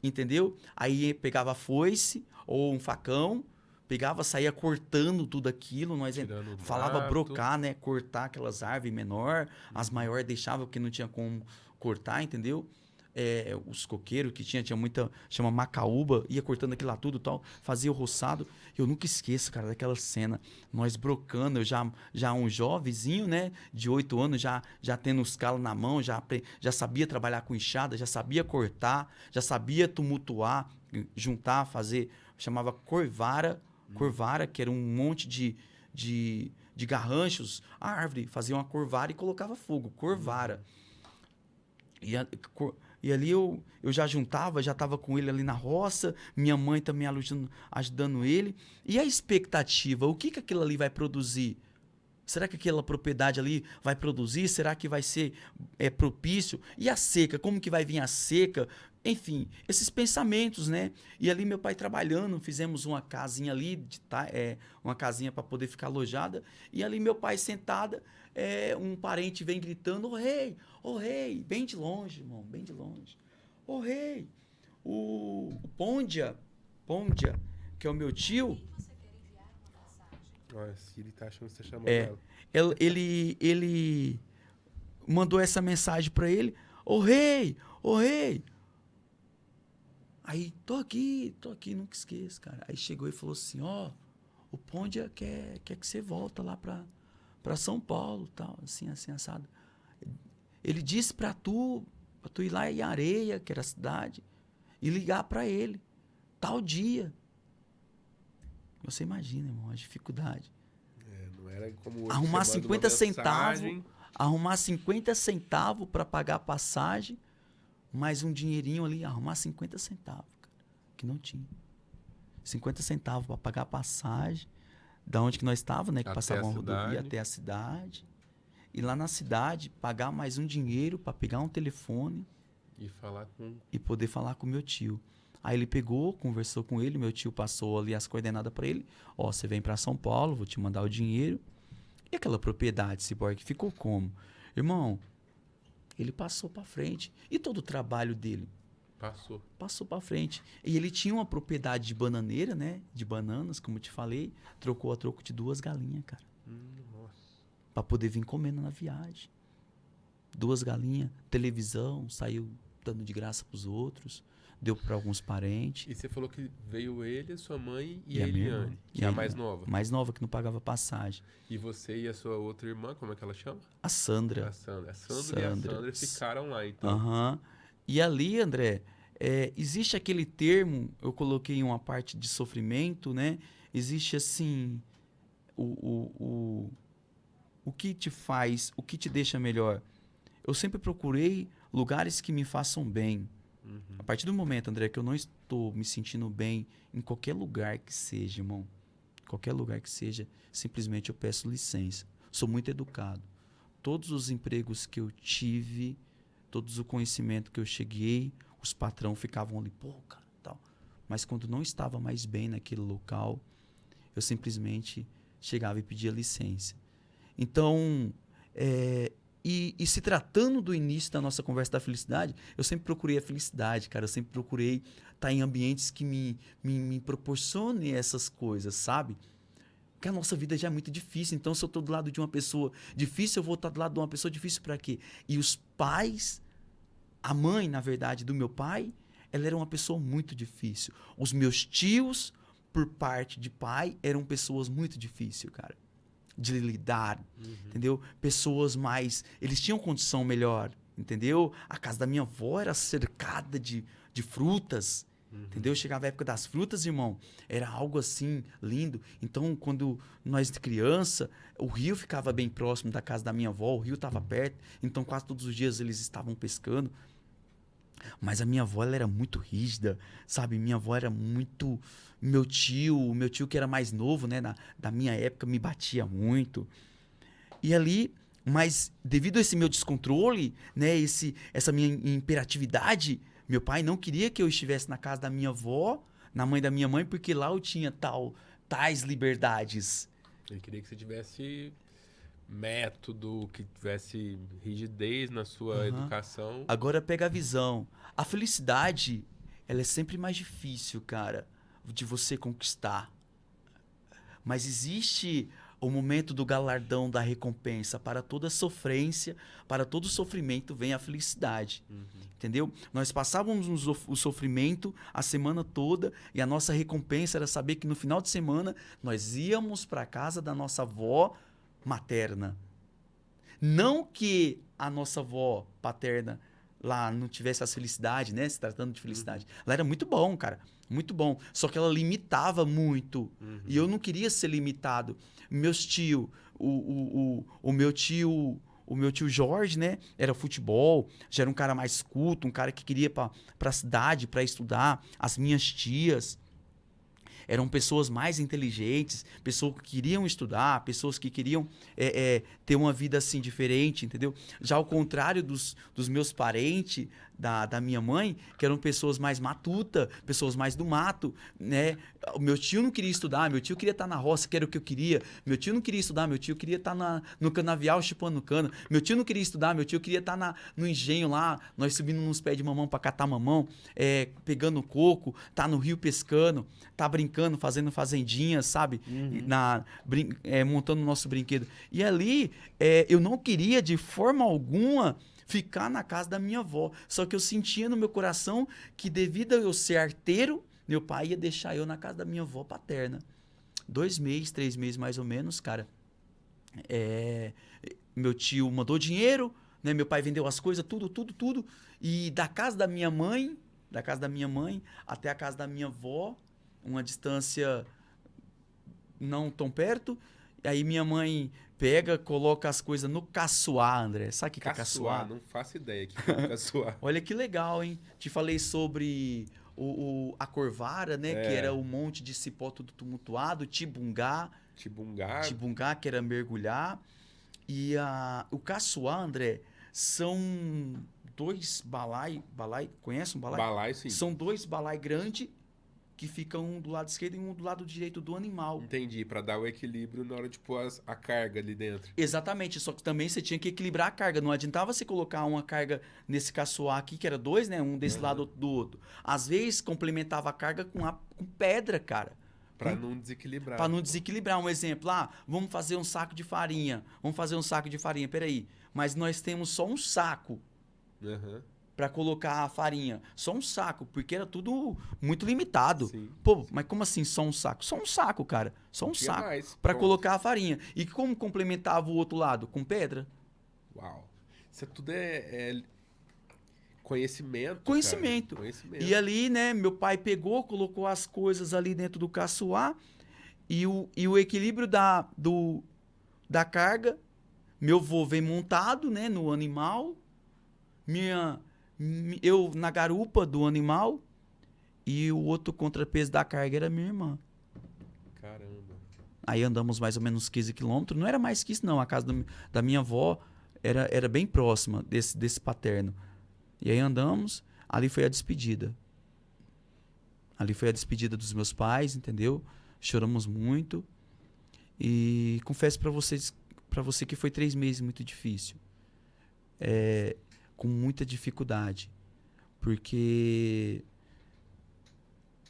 entendeu? Aí pegava a foice ou um facão, pegava, saía cortando tudo aquilo, nós falava brocar, né? Cortar aquelas árvores menor, as maiores deixava porque não tinha como cortar, entendeu? Os coqueiros que tinha muita, chama macaúba, ia cortando aquilo lá tudo e tal, fazia o roçado. Eu nunca esqueço, cara, daquela cena, nós brocando, eu já um jovenzinho, né, de 8 anos, já tendo os calos na mão, já sabia trabalhar com enxada, já sabia cortar, já sabia tumultuar, juntar, fazer, chamava corvara, que era um monte de garranchos, a árvore, fazia uma corvara e colocava fogo, corvara. E ali eu já juntava, já estava com ele ali na roça, minha mãe também ajudando ele. E a expectativa, o que aquilo ali vai produzir? Será que aquela propriedade ali vai produzir? Será que vai ser propício? E a seca, como que vai vir a seca? Enfim, esses pensamentos, né? E ali meu pai trabalhando, fizemos uma casinha ali, uma casinha para poder ficar alojada. E ali meu pai sentada, um parente vem gritando, ô rei, bem de longe, irmão, bem de longe. Ô rei, o Pondia, que é o meu tio... Olha, se ele tá achando que você tá chamando ela. Ele mandou essa mensagem para ele, ô rei. Aí, tô aqui, nunca esqueço, cara. Aí chegou e falou assim, o Pondia quer que você volta lá pra São Paulo, tal, assim, assado. Ele disse pra tu ir lá em Areia, que era a cidade, e ligar pra ele, tal dia. Você imagina, irmão, a dificuldade. Não era como hoje, arrumar 50 centavos para pagar a passagem, mais um dinheirinho ali, arrumar 50 centavos, cara, que não tinha. 50 centavos para pagar a passagem, da onde que nós estávamos, né, que passava uma rodovia até a cidade. E lá na cidade, pagar mais um dinheiro para pegar um telefone e poder falar com meu tio. Aí ele pegou, conversou com ele, meu tio passou ali as coordenadas para ele. Você vem para São Paulo, vou te mandar o dinheiro. E aquela propriedade, Cyborg, ficou como? Irmão, ele passou para frente. E todo o trabalho dele? Passou para frente. E ele tinha uma propriedade de bananeira, né? De bananas, como eu te falei. Trocou a troco de 2 galinhas, cara. Para poder vir comendo na viagem. 2 galinhas, televisão, saiu dando de graça para os outros. deu para alguns parentes. E você falou que veio ele, sua mãe e a a minha irmã. Eliane, que E é a a mais nova. Mais nova, que não pagava passagem. E você e a sua outra irmã, como é que ela chama? A Sandra. A Sandra. A Sandra e a Sandra ficaram lá, então. Aham. E ali, André, existe aquele termo, eu coloquei uma parte de sofrimento, né? Existe assim, o que te faz, o que te deixa melhor. Eu sempre procurei lugares que me façam bem. A partir do momento, André, que eu não estou me sentindo bem em qualquer lugar que seja, irmão, qualquer lugar que seja, simplesmente eu peço licença. Sou muito educado. Todos os empregos que eu tive, todos o conhecimento que eu cheguei, os patrão ficavam ali, pô, cara, tal. Mas quando não estava mais bem naquele local, eu simplesmente chegava e pedia licença. Então, e se tratando do início da nossa conversa da felicidade, eu sempre procurei a felicidade, cara. Eu sempre procurei estar em ambientes que me proporcionem essas coisas, sabe? Porque a nossa vida já é muito difícil. Então, se eu estou do lado de uma pessoa difícil, eu vou estar do lado de uma pessoa difícil para quê? E os pais, a mãe, na verdade, do meu pai, ela era uma pessoa muito difícil. Os meus tios, por parte de pai, eram pessoas muito difíceis, cara, de lidar, entendeu? Pessoas mais... Eles tinham condição melhor, entendeu? A casa da minha avó era cercada de frutas, entendeu? Chegava a época das frutas, irmão, era algo assim, lindo. Então, quando nós de criança, o rio ficava bem próximo da casa da minha avó, o rio estava perto, então quase todos os dias eles estavam pescando. Mas a minha avó, ela era muito rígida, sabe? Minha avó era muito... o meu tio que era mais novo, né? Da minha época, me batia muito. E ali, mas devido a esse meu descontrole, né? Essa minha imperatividade, meu pai não queria que eu estivesse na casa da minha avó, na mãe da minha mãe, porque lá eu tinha tais liberdades. Ele queria que você tivesse método, que tivesse rigidez na sua educação. Agora pega a visão. A felicidade, ela é sempre mais difícil, cara, de você conquistar. Mas existe o momento do galardão, da recompensa. Para toda sofrência, para todo sofrimento vem a felicidade. Entendeu? Nós passávamos o sofrimento a semana toda e a nossa recompensa era saber que no final de semana nós íamos para a casa da nossa avó materna. Não que a nossa avó paterna lá não tivesse essa felicidade, né? Se tratando de felicidade. Ela era muito bom, cara. Muito bom. Só que ela limitava muito. E eu não queria ser limitado. Meus tios, o meu tio Jorge, né? Era futebol, já era um cara mais culto, um cara que queria para a cidade, para estudar. As minhas tias eram pessoas mais inteligentes, pessoas que queriam estudar, pessoas que queriam ter uma vida assim diferente, entendeu? Já ao contrário dos meus parentes, da minha mãe, que eram pessoas mais matutas, pessoas mais do mato, né? O meu tio não queria estudar, meu tio queria estar na roça, que era o que eu queria. Meu tio não queria estudar, meu tio queria estar no canavial chupando cana. Meu tio não queria estudar, meu tio queria estar no engenho lá, nós subindo nos pés de mamão para catar mamão, pegando coco, tá no rio pescando, tá brincando, fazendo fazendinhas, sabe? Montando o nosso brinquedo. E ali, eu não queria de forma alguma ficar na casa da minha avó. Só que eu sentia no meu coração que, devido a eu ser arteiro, meu pai ia deixar eu na casa da minha avó paterna. 2 meses, 3 meses mais ou menos, cara. Meu tio mandou dinheiro, né? Meu pai vendeu as coisas, tudo. E da casa da minha mãe até a casa da minha avó, uma distância não tão perto. Aí minha mãe pega, coloca as coisas no caçoar, André. Sabe o que é caçoar? Não faço ideia que é caçoar. Olha que legal, hein? Te falei sobre a Corvara, né? Que era o monte de cipó tudo tumultuado. Tibungá, que era mergulhar. E o caçoar, André, são 2 balai. Conhece um balai? Balai, sim. São 2 balai grandes que ficam um do lado esquerdo e um do lado direito do animal. Entendi, para dar o equilíbrio na hora de pôr a carga ali dentro. Exatamente, só que também você tinha que equilibrar a carga. Não adiantava você colocar uma carga nesse caçoar aqui, que era 2, né? Um desse lado do outro. Às vezes, complementava a carga com pedra, cara. Para não desequilibrar. Para não desequilibrar. Um exemplo, vamos fazer um saco de farinha. Peraí, mas nós temos só um saco. pra colocar a farinha? Só um saco, porque era tudo muito limitado. Sim. Pô, mas como assim só um saco? Só um saco, cara. Só um Tinha saco mais, pra pronto. colocar a farinha. E como complementava o outro lado? Com pedra? Uau. Isso tudo é conhecimento, Conhecimento. cara. Conhecimento. E ali, né, meu pai pegou, colocou as coisas ali dentro do caçoar e o equilíbrio da carga. Meu vô vem montado, né, no animal. Eu na garupa do animal. E o outro contrapeso da carga era minha irmã. Caramba. Aí andamos mais ou menos 15 quilômetros. Não era mais que isso, não. A casa da minha avó era bem próxima desse paterno. E aí andamos. Ali foi a despedida. Ali foi a despedida dos meus pais, entendeu? Choramos muito. E confesso para você que foi 3 meses muito difícil. Com muita dificuldade. Porque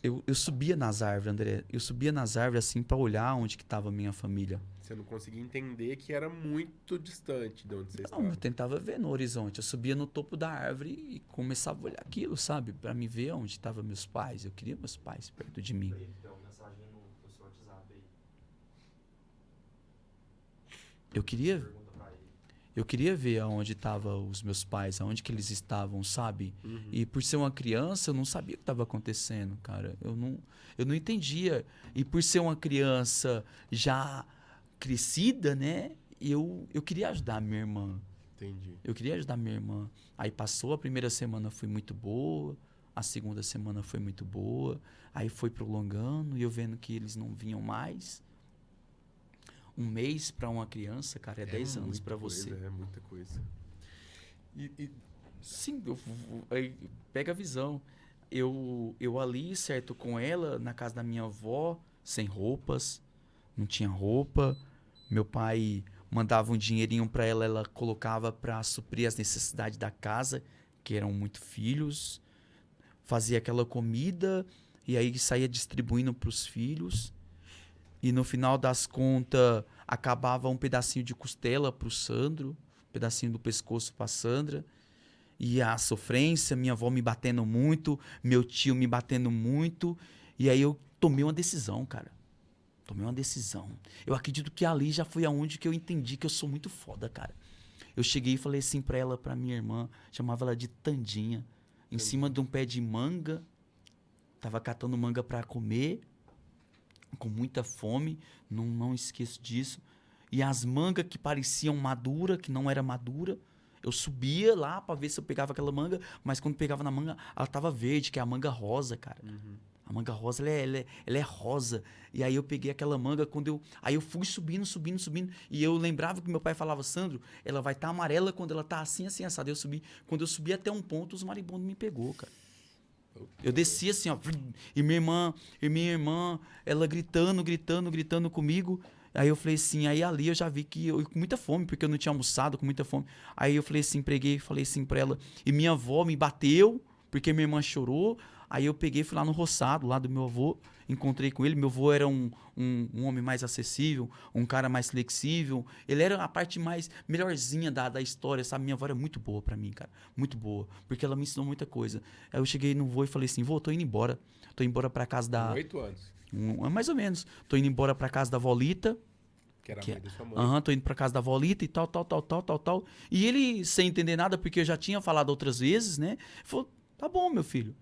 eu subia nas árvores, André. Eu subia nas árvores assim para olhar onde que estava a minha família. Você não conseguia entender que era muito distante de onde você Não, estava. eu tentava ver no horizonte. Eu subia no topo da árvore e começava a olhar aquilo, sabe? Para me ver onde estavam meus pais. Eu queria meus pais perto de mim. Tem uma mensagem no seu WhatsApp aí. Pergunta pra ele. Eu queria ver aonde estavam os meus pais, aonde que eles estavam, sabe? Uhum. E por ser uma criança, eu não sabia o que estava acontecendo, cara. Eu não entendia. E por ser uma criança já crescida, né? Eu queria ajudar minha irmã. Entendi. Eu queria ajudar minha irmã. Aí passou, a primeira semana foi muito boa, a segunda semana foi muito boa, aí foi prolongando e eu vendo que eles não vinham mais. 1 mês para uma criança, cara, é 10 anos muita para coisa, você. É muita coisa. Sim, aí pega a visão. Eu ali, certo, com ela, na casa da minha avó, sem roupas, não tinha roupa. Meu pai mandava um dinheirinho para ela, ela colocava para suprir as necessidades da casa, que eram muito filhos. Fazia aquela comida e aí saía distribuindo para os filhos. E no final das contas, acabava um pedacinho de costela para o Sandro, um pedacinho do pescoço para a Sandra. E a sofrência, minha avó me batendo muito, meu tio me batendo muito. E aí eu tomei uma decisão, cara. Tomei uma decisão. Eu acredito que ali já foi aonde que eu entendi que eu sou muito foda, cara. Eu cheguei e falei assim pra ela, pra minha irmã, chamava ela de Tandinha, em cima de um pé de manga. Tava catando manga pra comer, com muita fome, não esqueço disso. E as mangas que pareciam madura, que não era madura, eu subia lá pra ver se eu pegava aquela manga, mas quando pegava na manga, ela tava verde, que é a manga rosa, cara. Uhum. A manga rosa, ela é rosa. E aí eu peguei aquela manga, aí eu fui subindo. E eu lembrava que meu pai falava, Sandro, ela vai estar amarela quando ela tá assim, assada. Quando eu subi até um ponto, os maribondos me pegou, cara. Eu desci assim, ó. E minha irmã, ela gritando comigo. Aí eu falei assim, aí ali eu já vi que eu com muita fome, porque eu não tinha almoçado, com muita fome. Aí eu falei assim, falei assim pra ela. E minha avó me bateu, porque minha irmã chorou. Aí eu peguei, fui lá no roçado, lá do meu avô, encontrei com ele. Meu avô era um homem mais acessível, um cara mais flexível. Ele era a parte mais melhorzinha da história, sabe? Minha avó era muito boa pra mim, cara. Muito boa, porque ela me ensinou muita coisa. Aí eu cheguei no vô e falei assim, vô, tô indo embora. Tô indo embora pra casa da... 8 anos. mais ou menos. Tô indo embora pra casa da Volita. Que era a mãe da sua mãe. Aham, tô indo pra casa da Volita e tal. E ele, sem entender nada, porque eu já tinha falado outras vezes, né? Falou, tá bom, meu filho.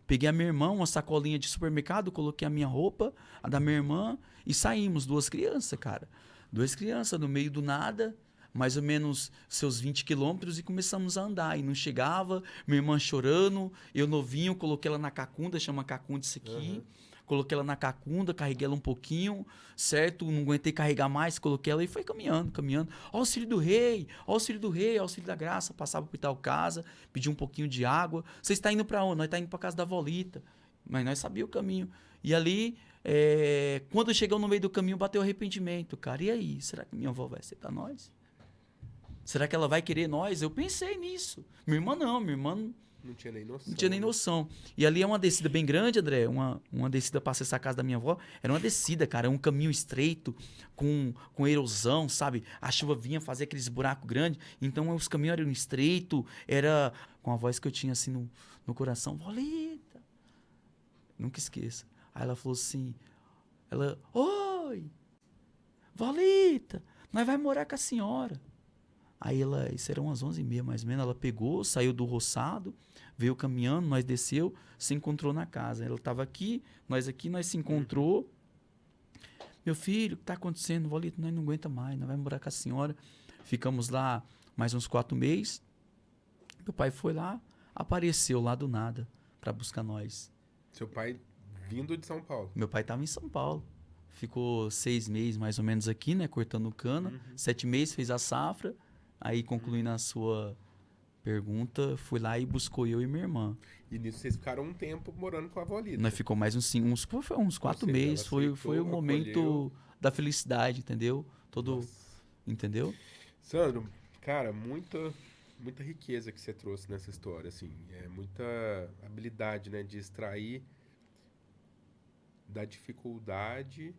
Peguei a minha irmã, uma sacolinha de supermercado, coloquei a minha roupa, a da minha irmã, e saímos, 2 crianças, cara. 2 crianças no meio do nada, mais ou menos seus 20 quilômetros, e começamos a andar. E não chegava, minha irmã chorando, eu novinho, coloquei ela na cacunda, chama cacunda isso aqui. Uhum. Coloquei ela na cacunda, carreguei ela um pouquinho, certo? Não aguentei carregar mais, coloquei ela e foi caminhando. Ó, auxílio do rei, auxílio da graça. Passava por tal casa, pedi um pouquinho de água. Você está indo para onde? Nós está indo para casa da Volita. Mas nós sabíamos o caminho. E ali, quando chegamos no meio do caminho, bateu arrependimento, cara. E aí, será que minha avó vai aceitar nós? Será que ela vai querer nós? Eu pensei nisso. Minha irmã não, Não tinha nem noção. Não tinha nem noção. E ali é uma descida bem grande, André. Uma descida para acessar a casa da minha avó. Era uma descida, cara. Um caminho estreito, com erosão, sabe? A chuva vinha fazer aqueles buracos grandes. Então os caminhos eram estreitos. Era com a voz que eu tinha assim no coração. Volita! Nunca esqueça. Aí ela falou assim... Oi! Volita! Nós vai morar com a senhora. Aí isso era umas 11h30 mais ou menos, ela pegou, saiu do roçado, veio caminhando, nós desceu, se encontrou na casa. Ela estava aqui, nós se encontrou. Meu filho, o que está acontecendo? Volito, nós não aguenta mais, nós vamos morar com a senhora. Ficamos lá mais uns 4 meses. Meu pai foi lá, apareceu lá do nada para buscar nós. Seu pai vindo de São Paulo? Meu pai estava em São Paulo. Ficou 6 meses mais ou menos aqui, né, cortando cana. 7 meses, fez a safra. Aí, concluindo a sua pergunta, fui lá e buscou eu e minha irmã. E nisso vocês ficaram um tempo morando com a avó Lita. Nós ficou mais uns 4 meses. Foi o momento da felicidade, entendeu? Entendeu? Sandro, cara, muita riqueza que você trouxe nessa história, assim. É muita habilidade, né, de extrair da dificuldade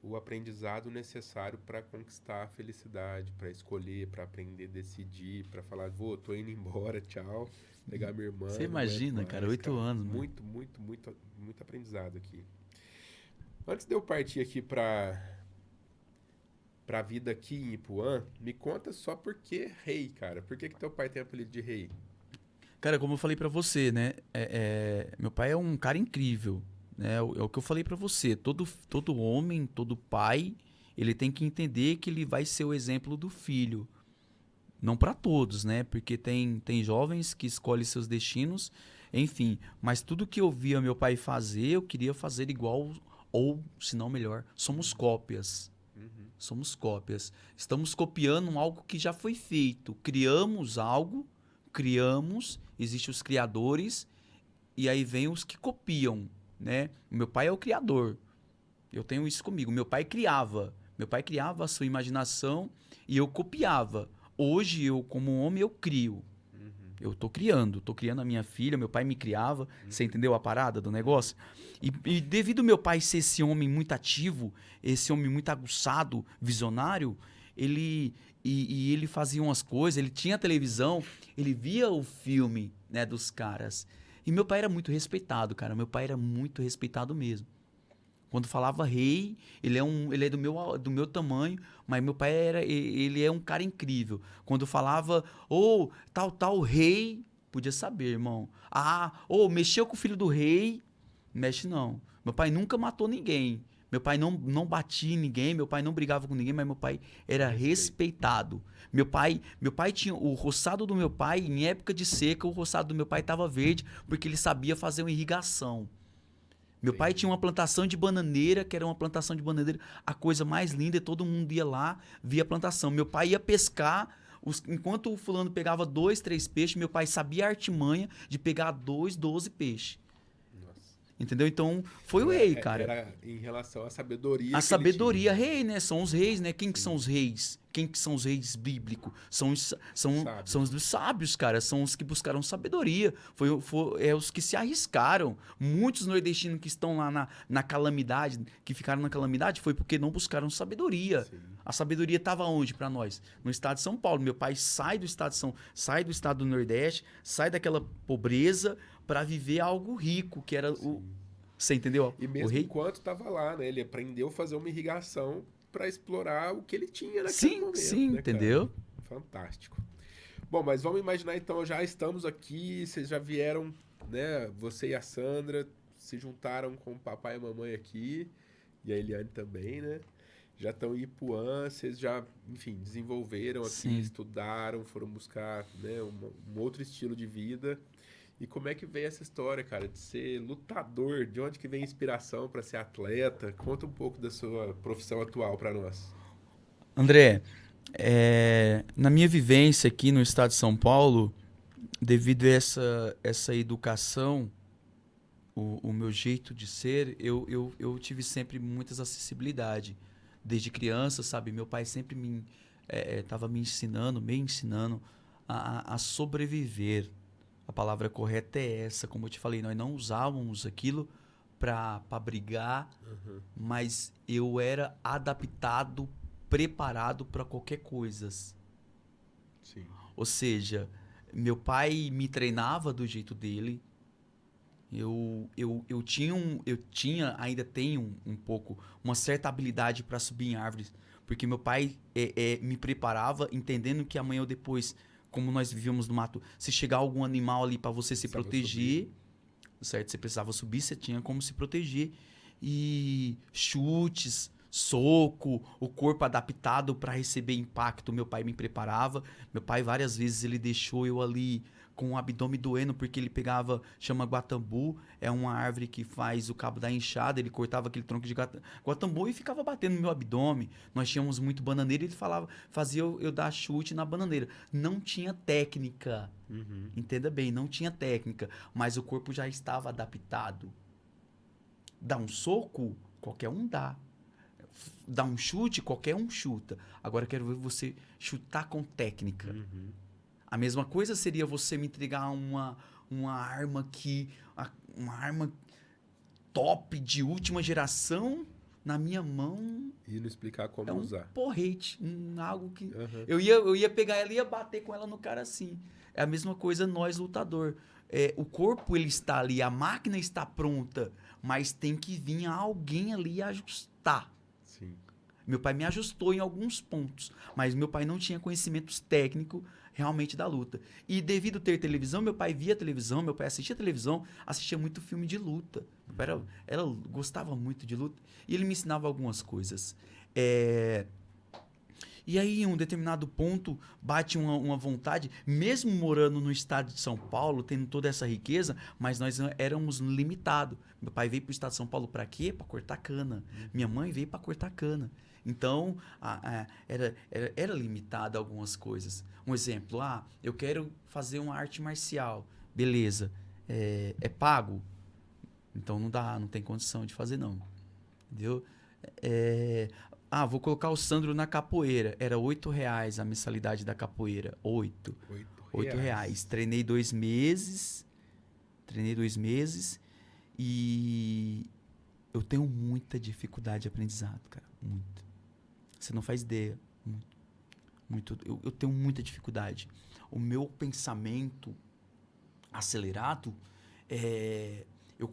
o aprendizado necessário para conquistar a felicidade, para escolher, para aprender, decidir, para falar, tô indo embora, tchau, pegar minha irmã. Você imagina, cara, 8 anos, né? Muito aprendizado aqui. Antes de eu partir aqui para a vida aqui em Ipuã, me conta só por que rei, cara. Por que teu pai tem apelido de rei? Cara, como eu falei para você, né? Meu pai é um cara incrível. É o que eu falei pra você, todo homem, todo pai, ele tem que entender que ele vai ser o exemplo do filho. Não para todos, né? Porque tem jovens que escolhem seus destinos, enfim. Mas tudo que eu via meu pai fazer, eu queria fazer igual, ou, se não melhor, somos cópias. Somos cópias. Estamos copiando algo que já foi feito. Criamos algo, existem os criadores, e aí vem os que copiam. Né? Meu pai é o criador. Eu tenho isso comigo. Meu pai criava a sua imaginação e eu copiava. Hoje, eu, como homem, eu crio. Eu tô criando a minha filha, meu pai me criava. Você entendeu a parada do negócio? E devido ao meu pai ser esse homem muito ativo, esse homem muito aguçado, visionário, ele fazia umas coisas, ele tinha televisão, ele via o filme, né, dos caras. E meu pai era muito respeitado, cara. Meu pai era muito respeitado mesmo. Quando falava rei, ele é do meu tamanho, mas meu pai ele é um cara incrível. Quando falava, tal rei, podia saber, irmão. Mexeu com o filho do rei, mexe não. Meu pai nunca matou ninguém. Meu pai não batia em ninguém, meu pai não brigava com ninguém, mas meu pai era respeitado. Meu pai tinha o roçado do meu pai, em época de seca, o roçado do meu pai estava verde, porque ele sabia fazer uma irrigação. Meu pai tinha uma plantação de bananeira, que era uma plantação de bananeira, a coisa mais linda, e todo mundo ia lá, via a plantação. Meu pai ia pescar, enquanto o fulano pegava 2, 3 peixes, meu pai sabia a artimanha de pegar 12 peixes. Entendeu? Então, foi o rei, cara. Era em relação à sabedoria. A sabedoria, rei, né? São os reis, né? Quem que são os reis? Quem que são os reis bíblicos? São os dos sábios, cara. São os que buscaram sabedoria. É os que se arriscaram. Muitos nordestinos que estão lá na calamidade, que ficaram na calamidade, foi porque não buscaram sabedoria. Sim. A sabedoria estava onde para nós? No estado de São Paulo. Meu pai sai do estado do Nordeste, sai daquela pobreza para viver algo rico, que era o... Você entendeu? E mesmo enquanto estava lá, né? Ele aprendeu a fazer uma irrigação para explorar o que ele tinha naquele momento. Sim, né, entendeu? Cara? Fantástico. Bom, mas vamos imaginar então, já estamos aqui, vocês já vieram, né? Você e a Sandra se juntaram com o papai e a mamãe aqui, e a Eliane também, né? Já estão em Ipuã, vocês já, enfim, desenvolveram aqui, estudaram, foram buscar, né, um outro estilo de vida. E como é que veio essa história, cara, de ser lutador? De onde que vem a inspiração para ser atleta? Conta um pouco da sua profissão atual para nós. André, na minha vivência aqui no estado de São Paulo, devido a essa educação, o meu jeito de ser, eu tive sempre muitas acessibilidade. Desde criança, sabe? Meu pai sempre estava me ensinando a sobreviver. A palavra correta é essa. Como eu te falei, nós não usávamos aquilo para brigar, mas eu era adaptado, preparado para qualquer coisa. Sim. Ou seja, meu pai me treinava do jeito dele. Eu tinha, ainda tenho um pouco, uma certa habilidade para subir em árvores. Porque meu pai me preparava, entendendo que amanhã ou depois, como nós vivíamos no mato, se chegar algum animal ali para você se Precisava proteger, certo? Você precisava subir, você tinha como se proteger. E chutes, soco, o corpo adaptado para receber impacto, meu pai me preparava. Meu pai várias vezes ele deixou eu ali com o abdômen doendo porque ele pegava, chama guatambu, é uma árvore que faz o cabo da enxada, ele cortava aquele tronco de guatambu e ficava batendo no meu abdômen. Nós tínhamos muito bananeira e ele falava, fazia eu dar chute na bananeira. Não tinha técnica. Entenda bem, não tinha técnica, mas o corpo já estava adaptado. Dar um soco, qualquer um dá. Dar um chute, qualquer um chuta. Agora eu quero ver você chutar com técnica. A mesma coisa seria você me entregar uma arma uma arma top de última geração na minha mão. E não explicar como É um usar. porrete, algo que eu ia pegar ela e ia bater com ela no cara assim. É a mesma coisa nós lutador. O corpo ele está ali, a máquina está pronta, mas tem que vir alguém ali ajustar. Sim. Meu pai me ajustou em alguns pontos, mas meu pai não tinha conhecimentos técnicos realmente da luta. E devido ter televisão, meu pai via televisão, meu pai assistia televisão, assistia muito filme de luta. Meu pai gostava muito de luta e ele me ensinava algumas coisas. E aí, em um determinado ponto, bate uma vontade, mesmo morando no estado de São Paulo, tendo toda essa riqueza, mas nós éramos limitados. Meu pai veio para o estado de São Paulo para quê? Para cortar cana. Minha mãe veio para cortar cana. Então, era limitado algumas coisas. Um exemplo, eu quero fazer uma arte marcial. Beleza. É pago? Então não dá, não tem condição de fazer não. Entendeu? Vou colocar o Sandro na capoeira. Era R$8 a mensalidade da capoeira. R$8. Treinei 2 meses. E eu tenho muita dificuldade de aprendizado, cara. Muita. Você não faz ideia. Muito. Eu tenho muita dificuldade. O meu pensamento acelerado eu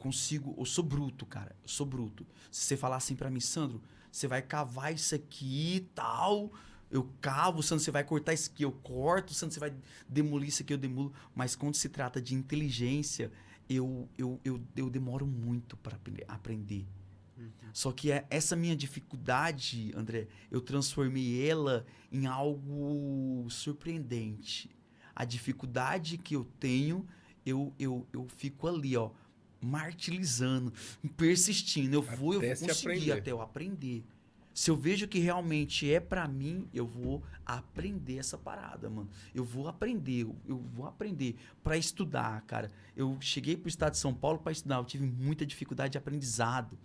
sou bruto, cara. Eu sou bruto. Se você falar assim pra mim, Sandro, você vai cavar isso aqui e tal, eu cavo. Sandro, você vai cortar isso aqui, eu corto. Sandro, você vai demolir isso aqui, eu demulo. Mas quando se trata de inteligência, eu demoro muito para aprender. Só que essa minha dificuldade, André, eu transformei ela em algo surpreendente. A dificuldade que eu tenho, eu fico ali, martirizando, persistindo. Eu vou conseguir até eu aprender. Se eu vejo que realmente é pra mim, eu vou aprender essa parada, mano. Eu vou aprender pra estudar, cara. Eu cheguei pro estado de São Paulo pra estudar, eu tive muita dificuldade de aprendizado.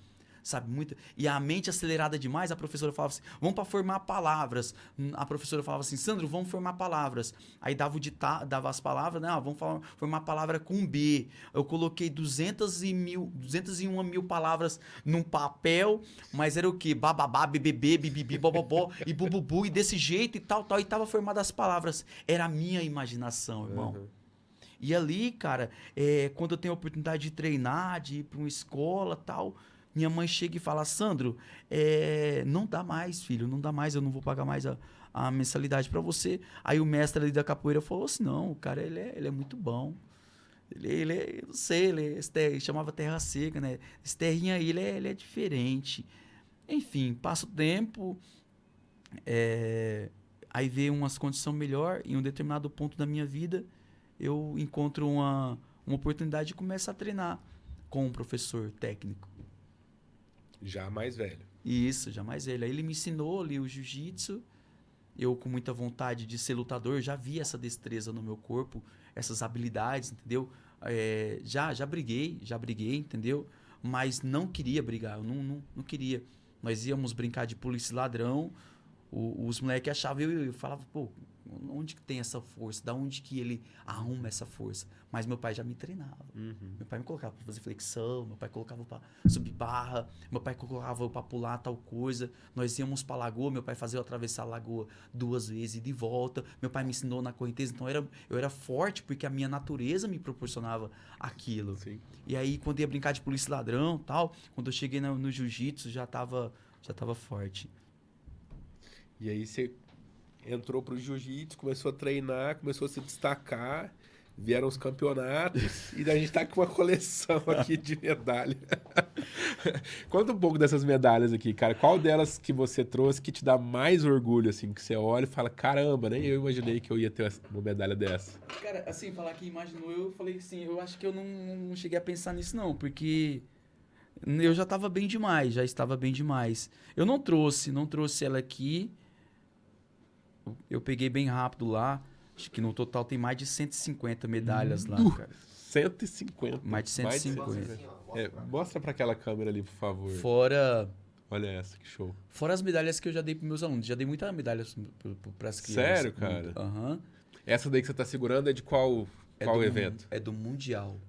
Sabe, muito. E a mente acelerada demais, a professora falava assim, vamos para formar palavras. A professora falava assim, Sandro, vamos formar palavras. Aí dava as palavras, né? Vamos formar palavra com B. Eu coloquei 201 mil palavras num papel, mas era o quê? Bababá, bebê, bibibi, bobobó, e bububu, e desse jeito e tal, e tava formada as palavras. Era a minha imaginação, irmão. E ali, cara, quando eu tenho a oportunidade de treinar, de ir para uma escola e tal, minha mãe chega e fala, Sandro, não dá mais, filho, não dá mais, eu não vou pagar mais a mensalidade para você. Aí o mestre ali da capoeira falou assim, não, o cara, ele é muito bom. Eu não sei, ele chamava terra seca, né? Esse terrinho aí, ele é diferente. Enfim, passa o tempo, aí vê umas condições melhor, em um determinado ponto da minha vida, eu encontro uma oportunidade e começo a treinar com um professor técnico. Já mais velho. Isso, já mais velho. Aí ele me ensinou ali o jiu-jitsu. Eu, com muita vontade de ser lutador, já vi essa destreza no meu corpo, essas habilidades, entendeu? Já briguei, entendeu? Mas não queria brigar, eu não queria. Nós íamos brincar de polícia e ladrão, Os moleques achavam, eu falava, pô, onde que tem essa força? Da onde que ele arruma essa força? Mas meu pai já me treinava. Meu pai me colocava para fazer flexão, meu pai colocava para subir barra, meu pai colocava para pular tal coisa. Nós íamos para a lagoa, meu pai fazia eu atravessar a lagoa 2 vezes e de volta. Meu pai me ensinou na correnteza, então eu era forte porque a minha natureza me proporcionava aquilo. Sim. E aí, quando ia brincar de polícia e ladrão tal, quando eu cheguei no jiu-jitsu, já tava forte. E aí você entrou pro jiu-jitsu, começou a treinar, começou a se destacar, vieram os campeonatos e a gente tá com uma coleção aqui de medalha. Conta um pouco dessas medalhas aqui, cara. Qual delas que você trouxe que te dá mais orgulho, assim, que você olha e fala, caramba, nem eu imaginei que eu ia ter uma medalha dessa. Cara, assim, falar que imaginou, eu falei assim, eu acho que eu não cheguei a pensar nisso não, porque eu já estava bem demais, já estava bem demais. Eu não trouxe ela aqui, eu peguei bem rápido lá, acho que no total tem mais de 150 medalhas lá, cara. 150. Mais de 150. Mostra pra aquela câmera ali, por favor. Fora Olha essa, que show. as medalhas que eu já dei pros meus alunos, já dei muita medalha para as crianças. Sério, cara? Aham. Essa daí que você tá segurando é de qual evento? É do Mundial.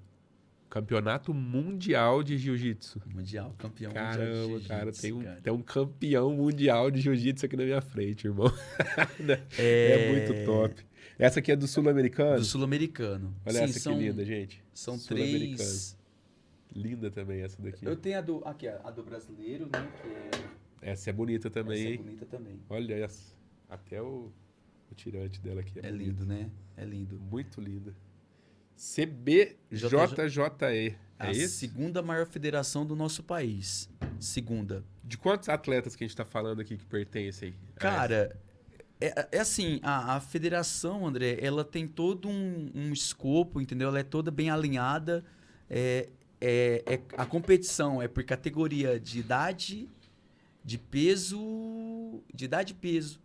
Campeonato Mundial de Jiu-Jitsu. Mundial, campeão mundial de Caramba, jiu-jitsu, cara, cara. tem um campeão mundial de jiu-jitsu aqui na minha frente, irmão. É muito top. Essa aqui é do Sul-Americano? Do Sul-Americano. Olha essa que linda, gente. São Sul-Americano. 3... Linda também essa daqui. Eu tenho a do brasileiro, né? Que Essa é bonita também, essa é hein? bonita também. Olha essa. Até o tirante dela aqui é bonito. Lindo, né? É lindo. Muito linda. CBJJE. É a isso? segunda maior federação do nosso país. Segunda. De quantos atletas que a gente tá falando aqui que pertencem? Cara, é assim, a federação, André, ela tem todo um escopo, entendeu? Ela é toda bem alinhada. A competição é por categoria de idade, de peso. De idade e peso.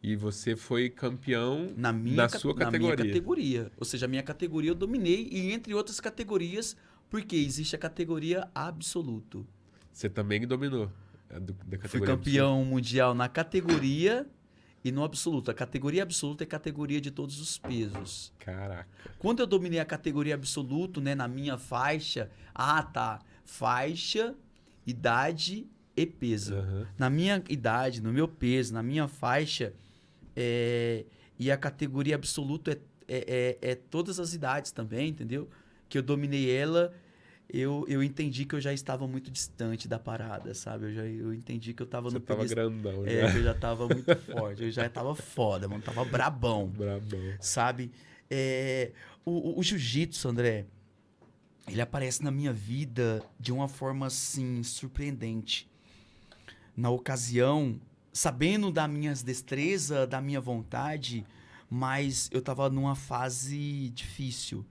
E você foi campeão na sua categoria. Na minha categoria. Ou seja, a minha categoria eu dominei, e entre outras categorias, porque existe a categoria absoluto. Você também dominou da categoria Fui campeão mundial na categoria e no absoluto. A categoria absoluta é a categoria de todos os pesos. Caraca. Quando eu dominei a categoria absoluto, né, na minha faixa, faixa, idade e peso. Uhum. Na minha idade, no meu peso, na minha faixa, e a categoria absoluta é todas as idades também, entendeu? Que eu dominei ela, eu entendi que eu já estava muito distante da parada, sabe? Eu entendi que eu estava no pedestal. Você tava grandão, já. Que eu já estava muito forte, eu já estava foda, mano, tava brabão. Sabe? O jiu-jitsu, André, ele aparece na minha vida de uma forma, assim, surpreendente. Na ocasião, sabendo das minhas destrezas, da minha vontade, mas eu tava numa fase difícil,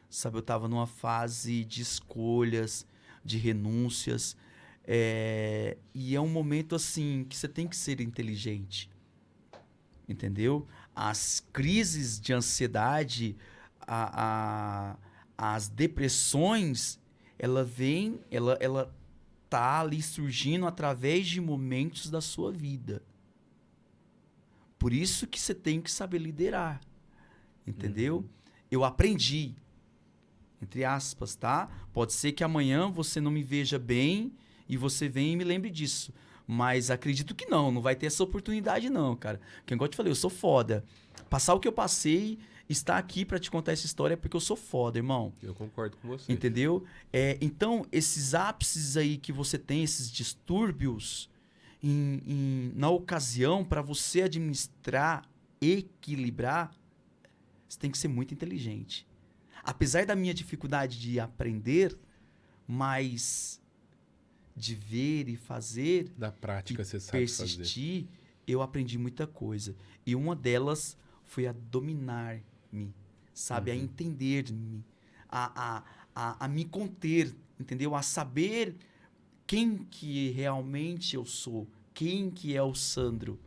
sabe? Eu tava numa fase de escolhas, de renúncias, e é um momento, assim, que você tem que ser inteligente, entendeu? As crises de ansiedade, as depressões, ela tá ali surgindo através de momentos da sua vida. Por isso que você tem que saber liderar, entendeu? Uhum. Eu aprendi, entre aspas, tá? Pode ser que amanhã você não me veja bem e você venha e me lembre disso. Mas acredito que não vai ter essa oportunidade não, cara. Porque igual eu te falei, eu sou foda. Passar o que eu passei, estar aqui pra te contar essa história é porque eu sou foda, irmão. Eu concordo com você. Entendeu? Então, esses ápices aí que você tem, esses distúrbios, na ocasião, para você administrar, equilibrar, você tem que ser muito inteligente. Apesar da minha dificuldade de aprender, mas de ver e fazer, na prática você sabe persistir, eu aprendi muita coisa. E uma delas foi a dominar-me, sabe? A entender-me, a me conter, entendeu? A saber quem que realmente eu sou, quem que é o Sandro,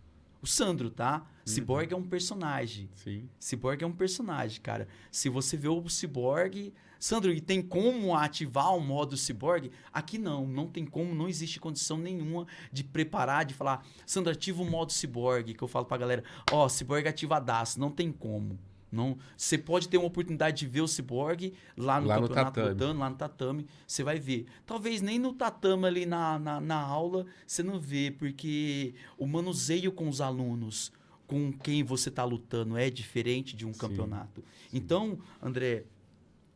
O Sandro, tá? Cyborg é um personagem. Sim. Cyborg é um personagem, cara. Se você vê o Cyborg... Sandro, e tem como ativar o modo Cyborg? Aqui não tem como, não existe condição nenhuma de preparar, de falar, Sandro, ativa o modo Cyborg, que eu falo pra galera, Cyborg ativadaço, não tem como. Não, você pode ter uma oportunidade de ver o Cyborg lá no campeonato lutando, lá no tatame, você vai ver. Talvez nem no tatame ali na aula você não vê, porque o manuseio com os alunos, com quem você tá lutando, é diferente de um campeonato. Então, André,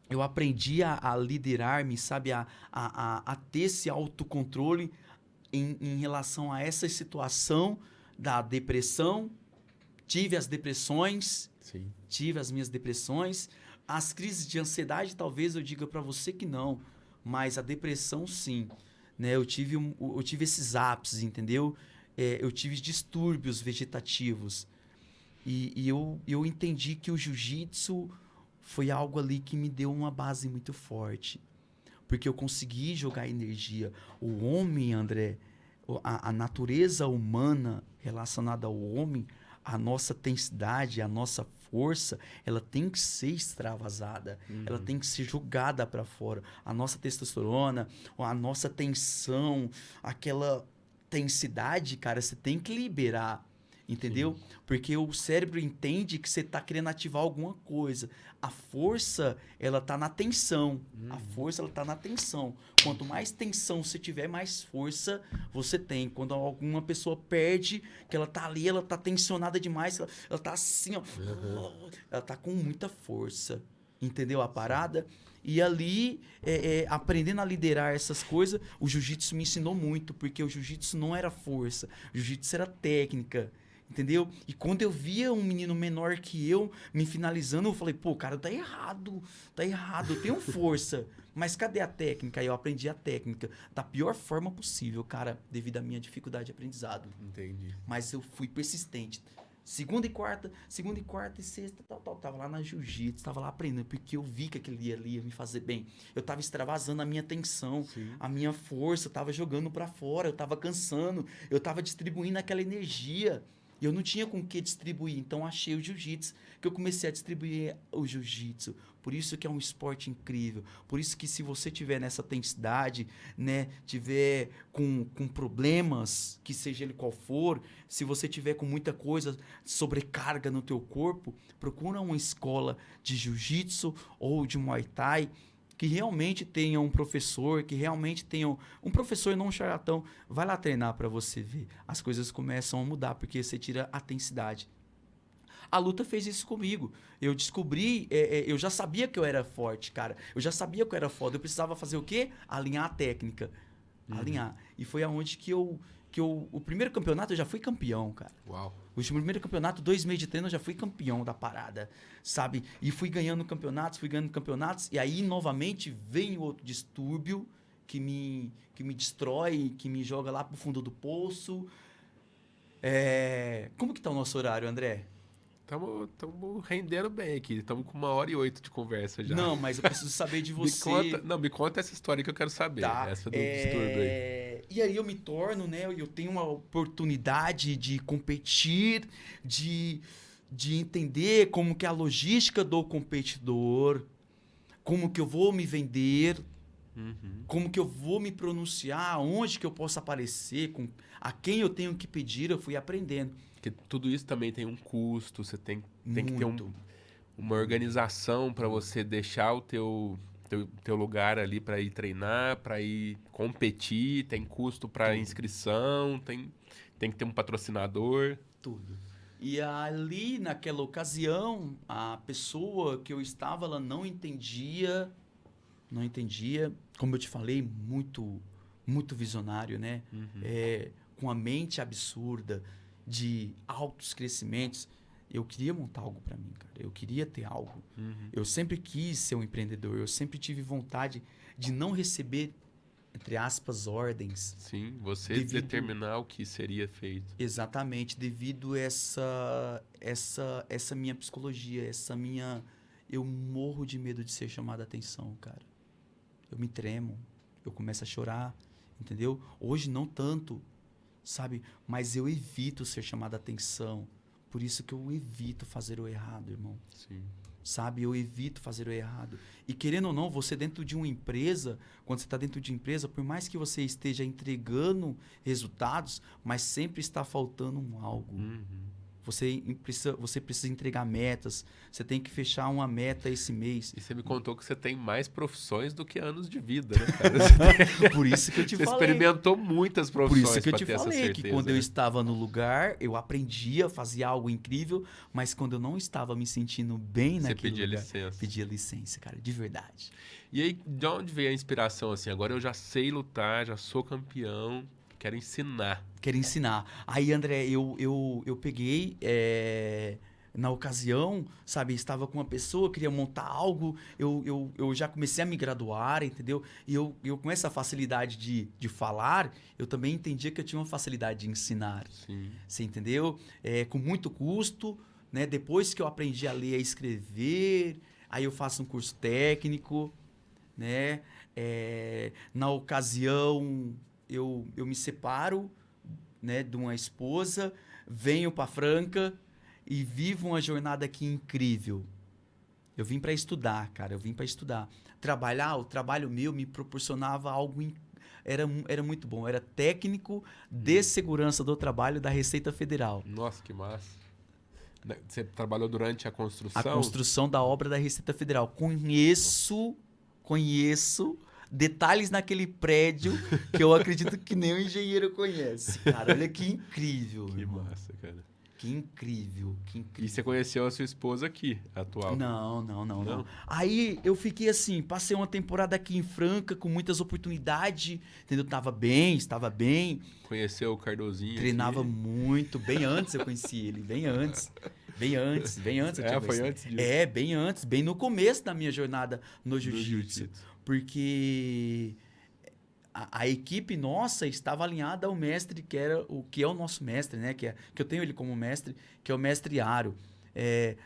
eu aprendi a liderar-me, sabe? A ter esse autocontrole em relação a essa situação da depressão. Tive as depressões, Sim. tive as minhas depressões. As crises de ansiedade, talvez eu diga para você que não, mas a depressão, sim. Né? Eu tive esses ápices, entendeu? Eu tive distúrbios vegetativos. E eu entendi que o jiu-jitsu foi algo ali que me deu uma base muito forte. Porque eu consegui jogar energia. O homem, André, a natureza humana relacionada ao homem, a nossa densidade, a nossa força, ela tem que ser extravasada. Ela tem que ser jogada para fora. A nossa testosterona, a nossa tensão, aquela densidade, cara, você tem que liberar. Entendeu? Sim. Porque o cérebro entende que você está querendo ativar alguma coisa. A força, ela tá na tensão. A força, ela tá na tensão. Quanto mais tensão você tiver, mais força você tem. Quando alguma pessoa perde, que ela tá ali, ela tá tensionada demais, ela tá assim, ó. Ela tá com muita força. Entendeu a parada? E ali, aprendendo a liderar essas coisas, o jiu-jitsu me ensinou muito, porque o jiu-jitsu não era força, o jiu-jitsu era técnica. Entendeu? E quando eu via um menino menor que eu me finalizando, eu falei, pô, cara, tá errado, eu tenho força. Mas cadê a técnica? Aí eu aprendi a técnica da pior forma possível, cara, devido à minha dificuldade de aprendizado. Entendi. Mas eu fui persistente. Segunda e quarta e sexta, tal. Tava lá na jiu-jitsu, tava lá aprendendo, porque eu vi que aquele ali ia me fazer bem. Eu tava extravasando a minha tensão, a minha força, eu tava jogando pra fora, eu tava cansando, eu tava distribuindo aquela energia. E eu não tinha com o que distribuir, então achei o jiu-jitsu, que eu comecei a distribuir o jiu-jitsu. Por isso que é um esporte incrível. Por isso que se você tiver nessa intensidade, né, tiver com problemas, que seja ele qual for, se você tiver com muita coisa, sobrecarga no teu corpo, procura uma escola de jiu-jitsu ou de muay thai, que realmente tenha um professor, que realmente tenha um professor, não um charlatão. Vai lá treinar para você ver. As coisas começam a mudar, porque você tira a densidade. A luta fez isso comigo. Eu descobri, eu já sabia que eu era forte, cara. Eu já sabia que eu era foda. Eu precisava fazer o quê? Alinhar a técnica. Alinhar. E foi aonde que o primeiro campeonato eu já fui campeão, cara. Uau. O primeiro campeonato, 2 meses de treino, eu já fui campeão da parada, sabe? E fui ganhando campeonatos. E aí, novamente, vem outro distúrbio que me destrói, que me joga lá pro fundo do poço. Como que tá o nosso horário, André? Estamos rendendo bem aqui. Estamos com 1h08 de conversa já. Não, mas eu preciso saber de você. Me conta essa história que eu quero saber. Tá. Essa do distúrbio aí. E aí eu me torno, né? Eu tenho uma oportunidade de competir, de entender como que é a logística do competidor, como que eu vou me vender, como que eu vou me pronunciar, onde que eu posso aparecer, a quem eu tenho que pedir, eu fui aprendendo. Porque tudo isso também tem um custo, você tem que ter uma organização para você deixar o teu lugar ali para ir treinar, para ir competir, tem custo para inscrição, tem que ter um patrocinador. Tudo. E ali, naquela ocasião, a pessoa que eu estava, ela não entendia. Como eu te falei, muito, muito visionário, né? Com a mente absurda, de altos crescimentos. Eu queria montar algo para mim, cara. Eu queria ter algo. Eu sempre quis ser um empreendedor. Eu sempre tive vontade de não receber, entre aspas, ordens. Sim, você determinar o que seria feito. Exatamente, devido a essa minha psicologia, eu morro de medo de ser chamado a atenção, cara. Eu me tremo, eu começo a chorar, entendeu? Hoje não tanto. sabe? Mas eu evito ser chamado a atenção. Por isso que eu evito fazer o errado, irmão. Sim. Sabe? Eu evito fazer o errado. E querendo ou não, você dentro de uma empresa, quando você está dentro de empresa, por mais que você esteja entregando resultados, mas sempre está faltando um algo. Você precisa entregar metas. Você tem que fechar uma meta esse mês. E você me contou que você tem mais profissões do que anos de vida, né, cara? Por isso que eu te Você falei. experimentou muitas Por profissões isso que eu pra te ter essa falei certeza, que quando eu né? estava no lugar, eu aprendia, fazia algo incrível, mas quando eu não estava me sentindo bem Você naquele pedia lugar, licença. pedia licença, cara, de verdade. E aí, de onde veio a inspiração, assim? Agora eu já sei lutar, já sou campeão, quero ensinar. Quero ensinar. Aí, André, eu peguei, na ocasião, sabe, estava com uma pessoa, queria montar algo, eu já comecei a me graduar, entendeu? E eu com essa facilidade de falar, eu também entendia que eu tinha uma facilidade de ensinar. Sim. Você entendeu? Com muito custo, né? Depois que eu aprendi a ler e a escrever, aí eu faço um curso técnico, né? Na ocasião, eu me separo, né, de uma esposa, venho para Franca e vivo uma jornada aqui incrível. Eu vim para estudar, cara, eu vim para estudar. O trabalho meu me proporcionava algo era muito bom. Era técnico de segurança do trabalho da Receita Federal. Nossa, que massa. Você trabalhou durante a construção? A construção da obra da Receita Federal. Conheço detalhes naquele prédio que eu acredito que nem o engenheiro conhece. Cara, olha que incrível, Que irmão. massa, cara. Que incrível, que incrível. E você conheceu a sua esposa aqui, atual? Não. Aí eu fiquei assim, passei uma temporada aqui em Franca com muitas oportunidades, entendeu? Estava bem. Conheceu o Cardozinho Treinava aqui? muito, bem antes eu conheci ele, bem antes. Bem antes eu tinha foi conhecido. antes disso? Bem antes, bem no começo da minha jornada no jiu-jitsu. Porque a equipe nossa estava alinhada ao mestre, que é o nosso mestre, né? Que eu tenho ele como mestre, que é o mestre Aro.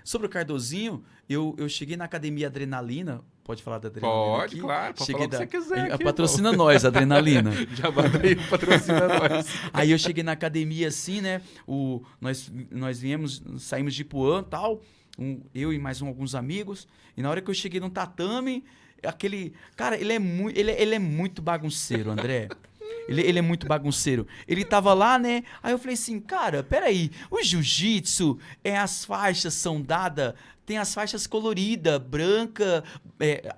Sobre o Cardozinho, eu cheguei na academia Adrenalina. Pode falar da Adrenalina? Pode, aqui? claro. Pode falar o que você quiser aqui, patrocina nós, Adrenalina. Já manda aí, patrocina nós. Aí eu cheguei na academia assim, né? Nós saímos de Ipuã e tal, eu e mais alguns amigos. E na hora que eu cheguei no tatame, cara, ele é muito bagunceiro, André. Ele é muito bagunceiro. Ele tava lá, né? Aí eu falei assim, cara, peraí. O jiu-jitsu, as faixas são dadas... Tem as faixas coloridas, branca,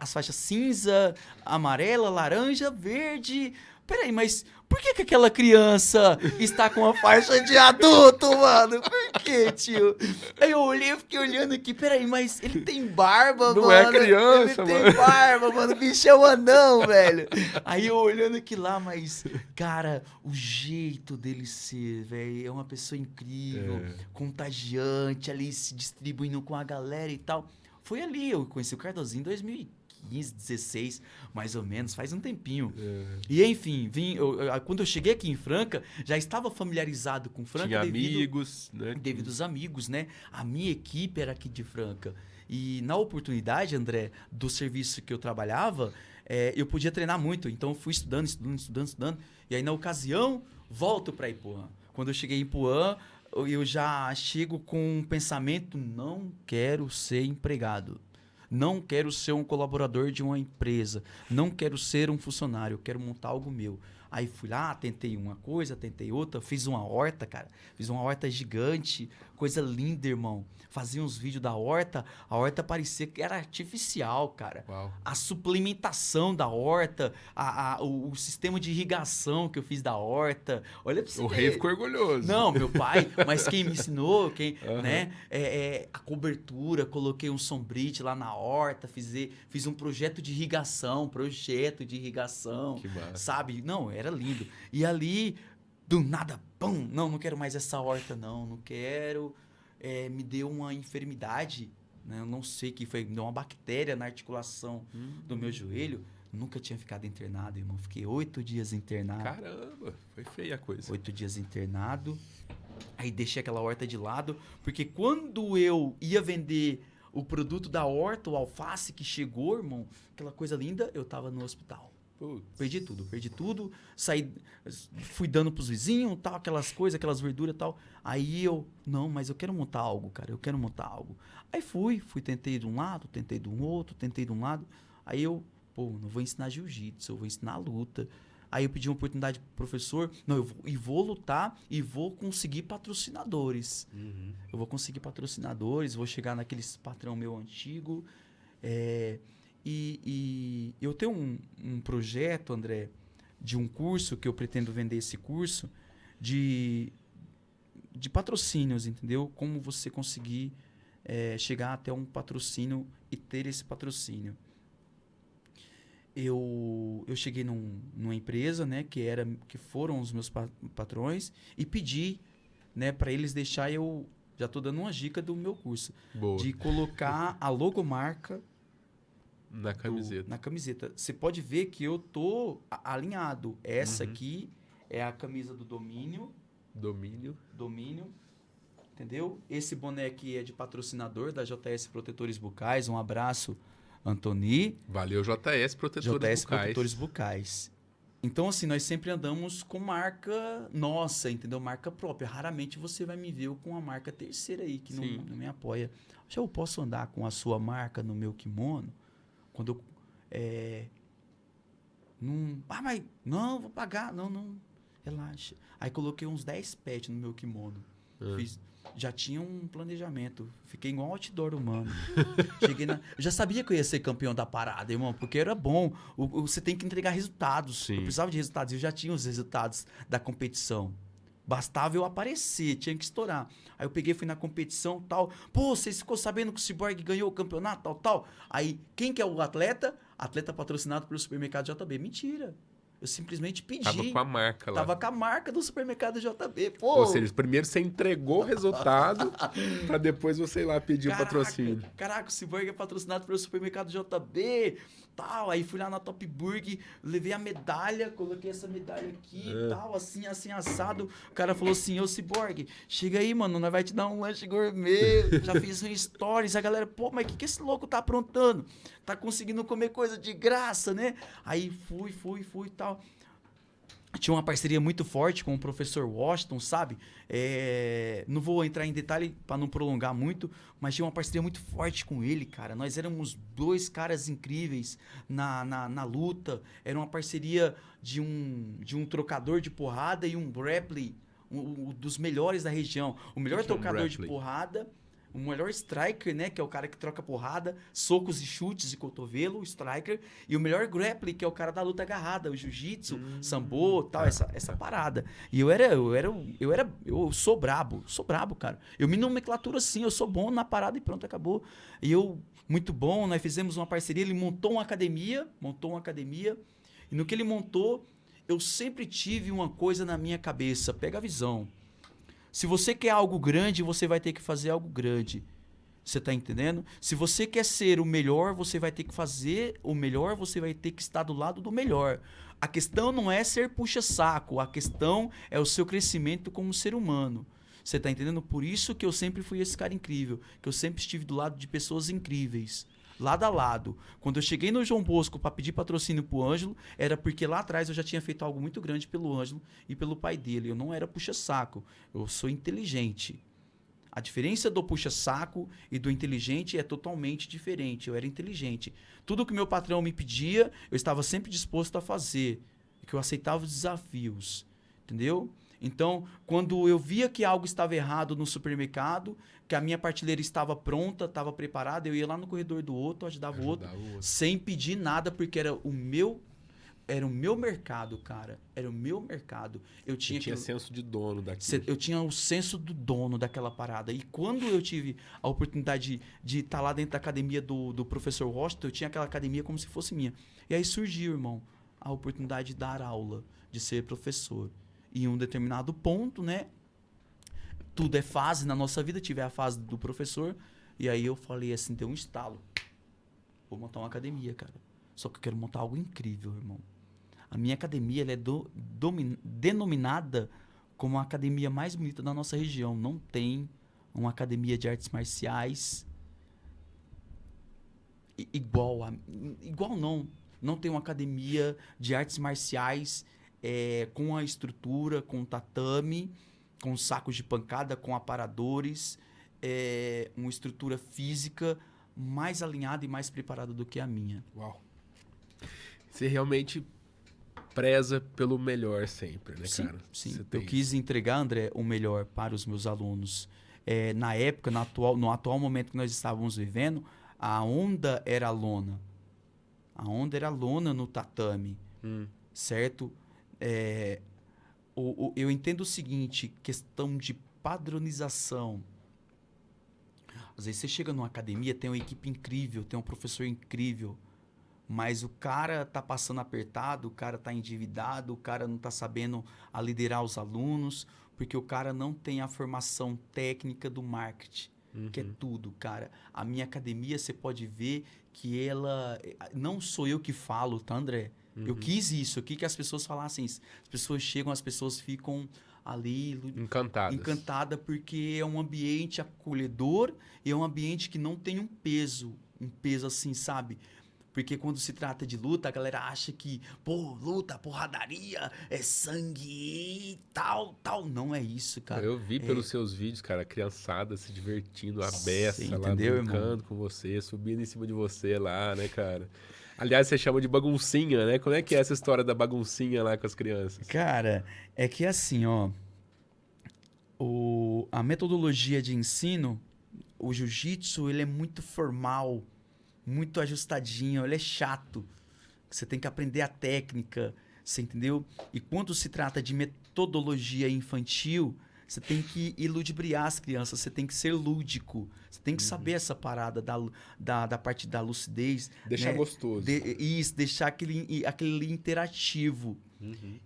as faixas cinza, amarela, laranja, verde. Peraí, mas por que aquela criança está com a faixa de adulto, mano? Por que, tio? Aí eu fiquei olhando aqui, peraí, mas ele tem barba, Não mano. é criança, ele mano. tem barba, mano. O bicho é um anão, velho. Aí eu olhando aqui lá, mas, cara, o jeito dele ser, velho, é uma pessoa incrível, contagiante, ali se distribuindo com a galera e tal. Foi ali, eu conheci o Cardozinho em 2015, 16, mais ou menos, faz um tempinho. E enfim, quando eu cheguei aqui em Franca, já estava familiarizado com Franca. Tinha amigos, né? Devido aos amigos, né? A minha equipe era aqui de Franca. E na oportunidade, André, do serviço que eu trabalhava, eu podia treinar muito. Então eu fui estudando. E aí na ocasião, volto para Ipuã. Quando eu cheguei em Ipuã, eu já chego com um pensamento, não quero ser empregado. Não quero ser um colaborador de uma empresa. Não quero ser um funcionário. Eu quero montar algo meu. Aí fui lá, tentei uma coisa, tentei outra. Fiz uma horta, cara. Fiz uma horta gigante. Coisa linda, irmão. Fazia uns vídeos da horta. A horta parecia que era artificial, cara. Uau. A suplementação da horta. O sistema de irrigação que eu fiz da horta. Olha pra você O ver. rei ficou orgulhoso. Não, meu pai, mas quem me ensinou, né? A cobertura, coloquei um sombrite lá na horta, fiz um projeto de irrigação, Que massa. sabe? Não, era lindo. E ali, do nada, pum, não quero mais essa horta, não quero. Me deu uma enfermidade, né? Eu não sei o que foi, me deu uma bactéria na articulação do meu joelho. Nunca tinha ficado internado, irmão. Fiquei 8 dias internado. Caramba, foi feia a coisa. 8 dias internado. Aí deixei aquela horta de lado, porque quando eu ia vender o produto da horta, o alface que chegou, irmão, aquela coisa linda, eu tava no hospital. Putz. Perdi tudo, saí, fui dando pros vizinhos, tal, aquelas coisas, aquelas verduras e tal. Aí não, mas eu quero montar algo, cara, eu quero montar algo. Aí fui, tentei de um lado, tentei de um outro, tentei de um lado. Aí não vou ensinar jiu-jitsu, eu vou ensinar luta. Aí eu pedi uma oportunidade pro professor, não, vou lutar e vou conseguir patrocinadores. Uhum. Eu vou conseguir patrocinadores, vou chegar naqueles patrão meu antigo. E eu tenho um projeto, André, de um curso que eu pretendo vender esse curso de patrocínios, entendeu? Como você conseguir chegar até um patrocínio e ter esse patrocínio. Eu cheguei numa empresa, né, que foram os meus patrões e pedi, né, para eles deixar já estou dando uma dica do meu curso. Boa. De colocar a logomarca na camiseta. Na camiseta. Você pode ver que eu tô alinhado. Essa aqui é a camisa do Domínio. Domínio. Entendeu? Esse boné aqui é de patrocinador da JS Protetores Bucais. Um abraço, Antoni. Valeu, JS Protetores Bucais. Então, assim, nós sempre andamos com marca nossa, entendeu? Marca própria. Raramente você vai me ver com uma marca terceira aí, que não me apoia. Já eu posso andar com a sua marca no meu kimono? Quando eu... mas não, vou pagar. Não, relaxa. Aí coloquei uns 10 pets no meu kimono. Já tinha um planejamento. Fiquei igual um outdoor humano. Cheguei eu já sabia que eu ia ser campeão da parada, irmão, porque era bom. Você tem que entregar resultados. Sim. Eu precisava de resultados. Eu já tinha os resultados da competição. Bastava eu aparecer, tinha que estourar. Aí eu peguei, fui na competição, tal. Pô, você ficou sabendo que o Cyborg ganhou o campeonato, tal. Aí, quem que é o atleta? Atleta patrocinado pelo supermercado JB. Mentira. Eu simplesmente pedi. Tava com a marca lá. Tava com a marca do supermercado JB. Pô. Ou seja, primeiro você entregou o resultado pra depois você ir lá pedir o patrocínio. Caraca, o Cyborg é patrocinado pelo supermercado JB. Tal. Aí fui lá na Top Burg, levei a medalha, coloquei essa medalha aqui, tal, assim, assado. O cara falou assim, ô Cyborg, chega aí, mano, nós vai te dar um lanche gourmet. Já fiz um stories. A galera, pô, mas o que esse louco tá aprontando? Tá conseguindo comer coisa de graça, né? Aí fui, tal. Tinha uma parceria muito forte com o professor Washington, sabe? Não vou entrar em detalhe para não prolongar muito, mas tinha uma parceria muito forte com ele, cara. Nós éramos dois caras incríveis na luta. Era uma parceria de um trocador de porrada e um grappling, um dos melhores da região. O melhor trocador de porrada... O melhor striker, né? Que é o cara que troca porrada, socos e chutes de cotovelo, o striker. E o melhor grappling, que é o cara da luta agarrada, o jiu-jitsu, sambo, tal, essa parada. E eu sou brabo, cara. Eu me nomenclaturo assim, eu sou bom na parada e pronto, acabou. E muito bom, nós fizemos uma parceria, ele montou uma academia. E no que ele montou, eu sempre tive uma coisa na minha cabeça, pega a visão. Se você quer algo grande, você vai ter que fazer algo grande. Você tá entendendo? Se você quer ser o melhor, você vai ter que fazer o melhor, você vai ter que estar do lado do melhor. A questão não é ser puxa-saco, a questão é o seu crescimento como ser humano. Você tá entendendo? Por isso que eu sempre fui esse cara incrível, que eu sempre estive do lado de pessoas incríveis. Lado a lado. Quando eu cheguei no João Bosco para pedir patrocínio pro Ângelo, era porque lá atrás eu já tinha feito algo muito grande pelo Ângelo e pelo pai dele. Eu não era puxa-saco, eu sou inteligente. A diferença do puxa-saco e do inteligente é totalmente diferente. Eu era inteligente. Tudo que meu patrão me pedia, eu estava sempre disposto a fazer. Que eu aceitava os desafios. Entendeu? Então, quando eu via que algo estava errado no supermercado, que a minha prateleira estava pronta, estava preparada, eu ia lá no corredor do outro, ajudava o outro, sem pedir nada, porque era o meu mercado, cara. Era o meu mercado. Eu tinha senso de dono daquilo. Eu tinha o senso do dono daquela parada. E quando eu tive a oportunidade de estar lá dentro da academia do professor Washington, eu tinha aquela academia como se fosse minha. E aí surgiu, irmão, a oportunidade de dar aula, de ser professor. E em um determinado ponto, né? Tudo é fase na nossa vida. Tive a fase do professor. E aí eu falei assim, deu um estalo. Vou montar uma academia, cara. Só que eu quero montar algo incrível, irmão. A minha academia ela é denominada como a academia mais bonita da nossa região. Não tem uma academia de artes marciais igual não. Não tem uma academia de artes marciais com a estrutura, com tatame, com sacos de pancada, com aparadores, uma estrutura física mais alinhada e mais preparada do que a minha. Uau. Você realmente preza pelo melhor sempre, né, Sim, cara? sim. Você Eu tem quis entregar, André, o melhor para os meus alunos. Na época, no atual momento que nós estávamos vivendo, a onda era a lona. A onda era a lona no tatame, certo? Eu entendo o seguinte, questão de padronização. Às vezes você chega numa academia, tem uma equipe incrível, tem um professor incrível, mas o cara tá passando apertado, o cara tá endividado, o cara não tá sabendo liderar os alunos, porque o cara não tem a formação técnica do marketing, que é tudo, cara. A minha academia, você pode ver que ela... Não sou eu que falo, tá, André? Eu quis isso, eu quis que as pessoas falassem isso. As pessoas chegam, as pessoas ficam ali... Encantada, porque é um ambiente acolhedor e é um ambiente que não tem um peso assim, sabe? Porque quando se trata de luta, a galera acha que, pô, luta, porradaria, é sangue e tal. Não é isso, cara. Eu vi pelos seus vídeos, cara, a criançada se divertindo, a beça lá, entendeu, brincando irmão? com você, subindo em cima de você lá, né, cara? Aliás, você chama de baguncinha, né? Como é que é essa história da baguncinha lá com as crianças? Cara, é que assim, ó, a metodologia de ensino, o jiu-jitsu, ele é muito formal, muito ajustadinho, ele é chato. Você tem que aprender a técnica, você entendeu? E quando se trata de metodologia infantil, você tem que iludibriar as crianças, você tem que ser lúdico, você tem que saber essa parada da parte da lucidez. Deixar né? gostoso. Isso, deixar aquele interativo.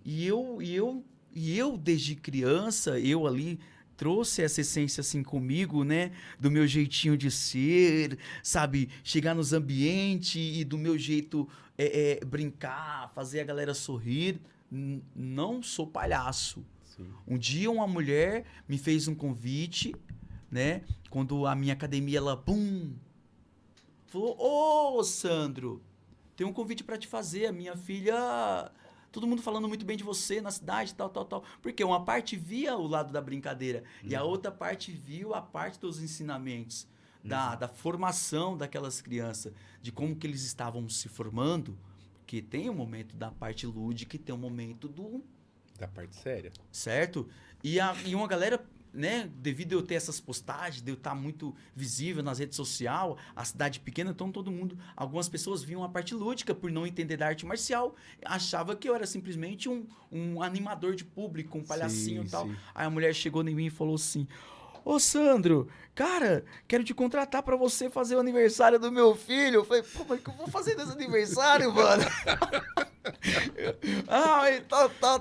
E eu, desde criança, eu ali trouxe essa essência assim comigo, né? Do meu jeitinho de ser, sabe? Chegar nos ambientes e do meu jeito brincar, fazer a galera sorrir. Não sou palhaço. Sim. Um dia uma mulher me fez um convite, né? Quando a minha academia, ela, pum, falou, ô, Sandro, tem um convite para te fazer, a minha filha... Todo mundo falando muito bem de você na cidade, tal. Porque uma parte via o lado da brincadeira e a outra parte viu a parte dos ensinamentos, da formação daquelas crianças, de como que eles estavam se formando. Porque tem um momento da parte lúdica e tem um momento Da parte séria. certo? E uma galera, né, devido a eu ter essas postagens, de eu estar muito visível nas redes sociais, a cidade pequena, então algumas pessoas viam a parte lúdica por não entender da arte marcial, achava que eu era simplesmente um animador de público, um palhacinho e tal. Sim. Aí a mulher chegou em mim e falou assim: ô Sandro, cara, quero te contratar pra você fazer o aniversário do meu filho. Eu falei, pô, mas o que eu vou fazer nesse aniversário, mano?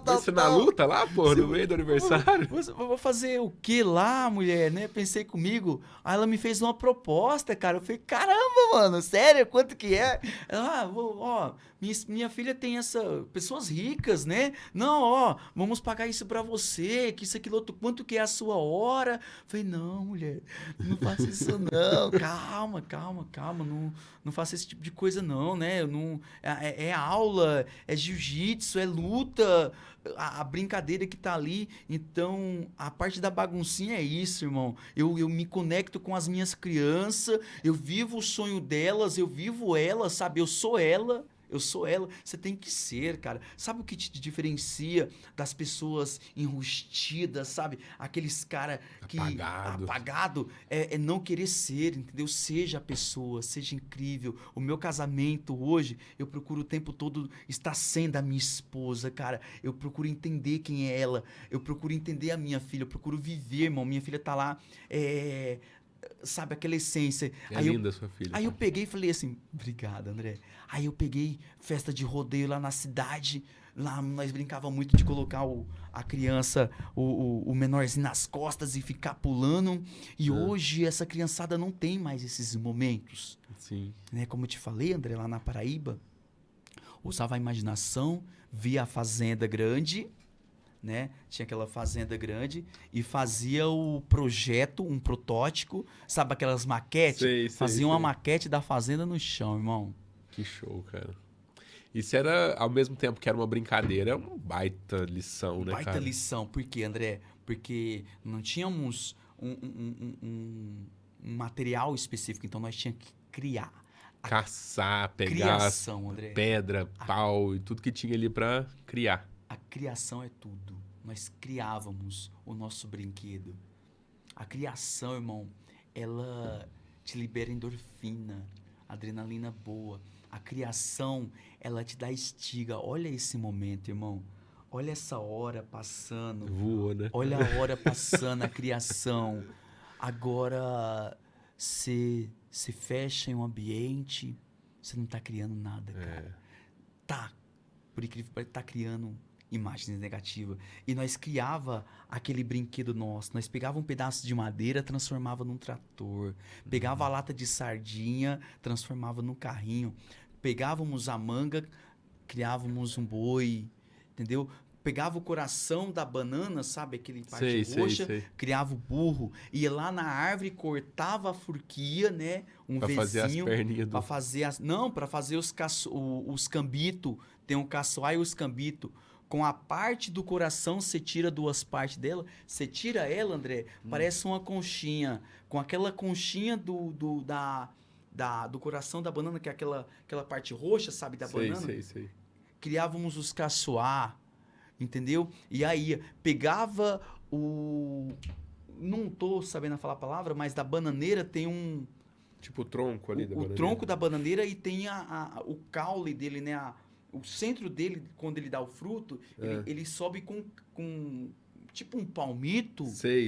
Você na luta lá, pô, no meio do aniversário? Vou fazer o que lá, mulher, né? Pensei comigo. Aí ela me fez uma proposta, cara. Eu falei, caramba, mano, sério? Quanto que é? Ela, minha filha tem pessoas ricas, né? Não, vamos pagar isso pra você, que isso, aquilo, outro. Quanto que é a sua hora? Eu falei, não, mulher, não faça isso não. Calma. Não faça esse tipo de coisa não, né? É aula, é jiu-jitsu, é luta, a brincadeira que tá ali. Então, a parte da baguncinha é isso, irmão. Eu me conecto com as minhas crianças, eu vivo o sonho delas, eu vivo elas, sabe? Eu sou ela. Você tem que ser, cara. Sabe o que te diferencia das pessoas enrustidas, sabe? Aqueles cara que... Apagado. É não querer ser, entendeu? Seja a pessoa, seja incrível. O meu casamento hoje, eu procuro o tempo todo estar sendo a minha esposa, cara. Eu procuro entender quem é ela. Eu procuro entender a minha filha. Eu procuro viver, irmão. Minha filha tá lá... sabe, aquela essência. É linda a sua filha. Aí eu peguei e falei assim, obrigado, André. Aí eu peguei festa de rodeio lá na cidade, lá nós brincava muito de colocar a criança, o menorzinho nas costas e ficar pulando. E hoje essa criançada não tem mais esses momentos. Sim. Né? Como eu te falei, André, lá na Paraíba, usava a imaginação, via a fazenda grande, né? Tinha aquela fazenda grande e fazia o projeto, um protótipo, sabe aquelas maquetes? Fazia uma maquete da fazenda no chão, irmão. Que show, cara. Isso era, ao mesmo tempo que era uma brincadeira, uma baita lição, né, Baita cara? lição. Por quê, André? Porque não tínhamos um material específico, então nós tínhamos que criar. A Caçar, pegar criação, André. pedra, pau e tudo que tinha ali pra criar. A criação é tudo. Nós criávamos o nosso brinquedo. A criação, irmão, ela te libera endorfina, adrenalina boa. A criação, ela te dá estiga. Olha esse momento, irmão. Olha essa hora passando. Voou, né? Olha a hora passando, a criação. Agora, você fecha em um ambiente, você não tá criando nada, cara. Tá, por incrível que pareça, tá criando imagens negativas. E nós criava aquele brinquedo nosso. Nós pegava um pedaço de madeira, transformava num trator. Pegava a lata de sardinha, transformava num carrinho. Pegávamos a manga, criávamos um boi, entendeu? Pegava o coração da banana, sabe? Aquele parte roxa, sei. criava o burro, ia lá na árvore, cortava a forquilha, né? Um Pra fazer as vezinho, perninhas do... para fazer não, para fazer os cambitos. Tem um caçoar e os cambitos. Com a parte do coração, você tira duas partes dela. Você tira ela, André, parece uma conchinha. Com aquela conchinha do coração da banana, que é aquela parte roxa, sabe, da banana. Sei. Criávamos os caçoar, entendeu? E aí, pegava o... Não tô sabendo falar a palavra, mas da bananeira tem um... Tipo o tronco ali da O bananeira. tronco da bananeira e tem o caule dele, né? O centro dele, quando ele dá o fruto, ele sobe com tipo um palmito. Sei.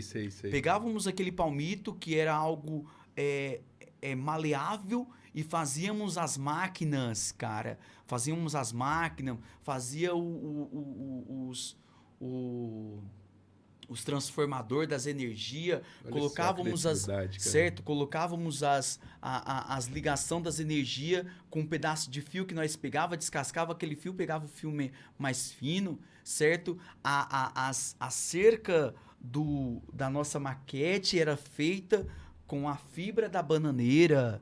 Pegávamos aquele palmito, que era algo maleável, e fazíamos as máquinas, cara. Fazíamos as máquinas, fazia os transformadores das energias, Olha colocávamos só a criatividade, cara. certo? Colocávamos as ligação das energias com um pedaço de fio que nós pegava, descascava aquele fio, pegava o fio mais fino, certo? A cerca da nossa maquete era feita com a fibra da bananeira.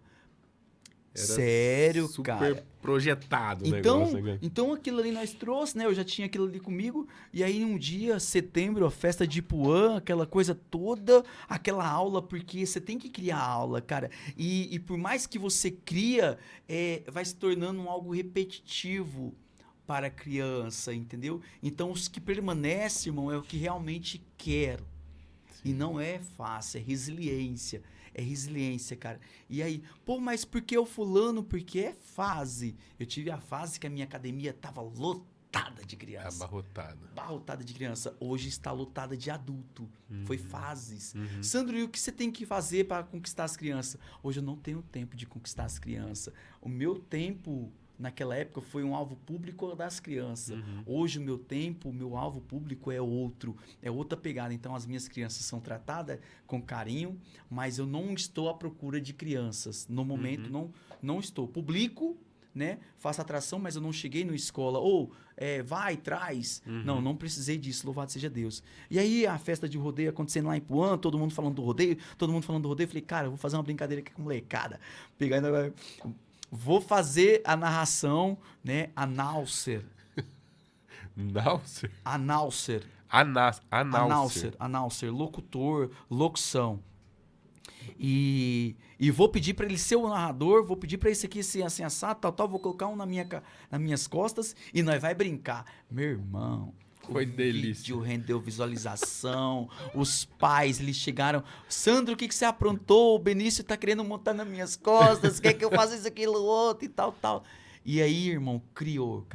Era Sério, super cara. projetado o Então, negócio, né? então aquilo ali nós trouxe, né? Eu já tinha aquilo ali comigo. E aí um dia, setembro, a festa de Ipuã, aquela coisa toda, aquela aula, porque você tem que criar aula, cara. E por mais que você cria, vai se tornando algo repetitivo para a criança, entendeu? Então os que permanecem, irmão, é o que realmente quero. E não é fácil, é resiliência. É resiliência, cara. E aí, pô, mas por que o fulano? Porque é fase. Eu tive a fase que a minha academia tava lotada de criança. Abarrotada de criança. Hoje está lotada de adulto. Foi fases. Sandro, e o que você tem que fazer para conquistar as crianças? Hoje eu não tenho tempo de conquistar as crianças. O meu tempo... Naquela época foi um alvo público das crianças. Hoje o meu tempo, o meu alvo público é outro. É outra pegada. Então as minhas crianças são tratadas com carinho, mas eu não estou à procura de crianças. No momento não estou. Publico, né? Faço atração, mas eu não cheguei na escola. Vai, traz. Não precisei disso, louvado seja Deus. E aí a festa de rodeio acontecendo lá em Ipuã, todo mundo falando do rodeio. Falei, cara, eu vou fazer uma brincadeira aqui com a molecada. Pegar ainda... Vou fazer a narração, né? Announcer. Announcer, locutor, locução. E vou pedir para ele ser o narrador, vou pedir para esse aqui ser assim, assado, tal, vou colocar um nas minhas costas e nós vai brincar. Meu irmão... Foi delícia. O vídeo rendeu visualização, os pais, eles chegaram, Sandro, o que você aprontou? O Benício tá querendo montar nas minhas costas, quer que eu faça isso, aquilo, outro e tal. E aí, irmão, criou.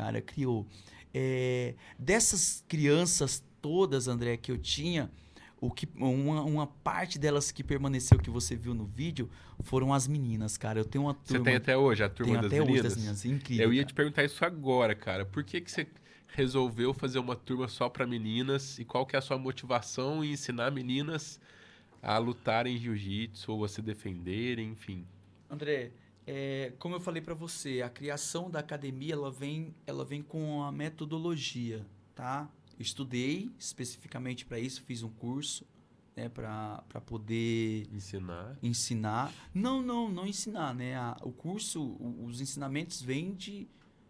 Dessas crianças todas, André, que eu tinha, uma parte delas que permaneceu, que você viu no vídeo, foram as meninas, cara. Eu tenho uma turma... Você tem até hoje a turma das meninas? Tenho até hoje das meninas, incrível. Eu ia te perguntar isso agora, cara. Por que você resolveu fazer uma turma só para meninas e qual que é a sua motivação em ensinar meninas a lutarem jiu-jitsu ou a se defenderem, enfim? André, como eu falei para você, a criação da academia ela vem com a metodologia, tá? Estudei especificamente para isso, fiz um curso, né, para poder ensinar. Não ensinar, né? O curso, os ensinamentos vêm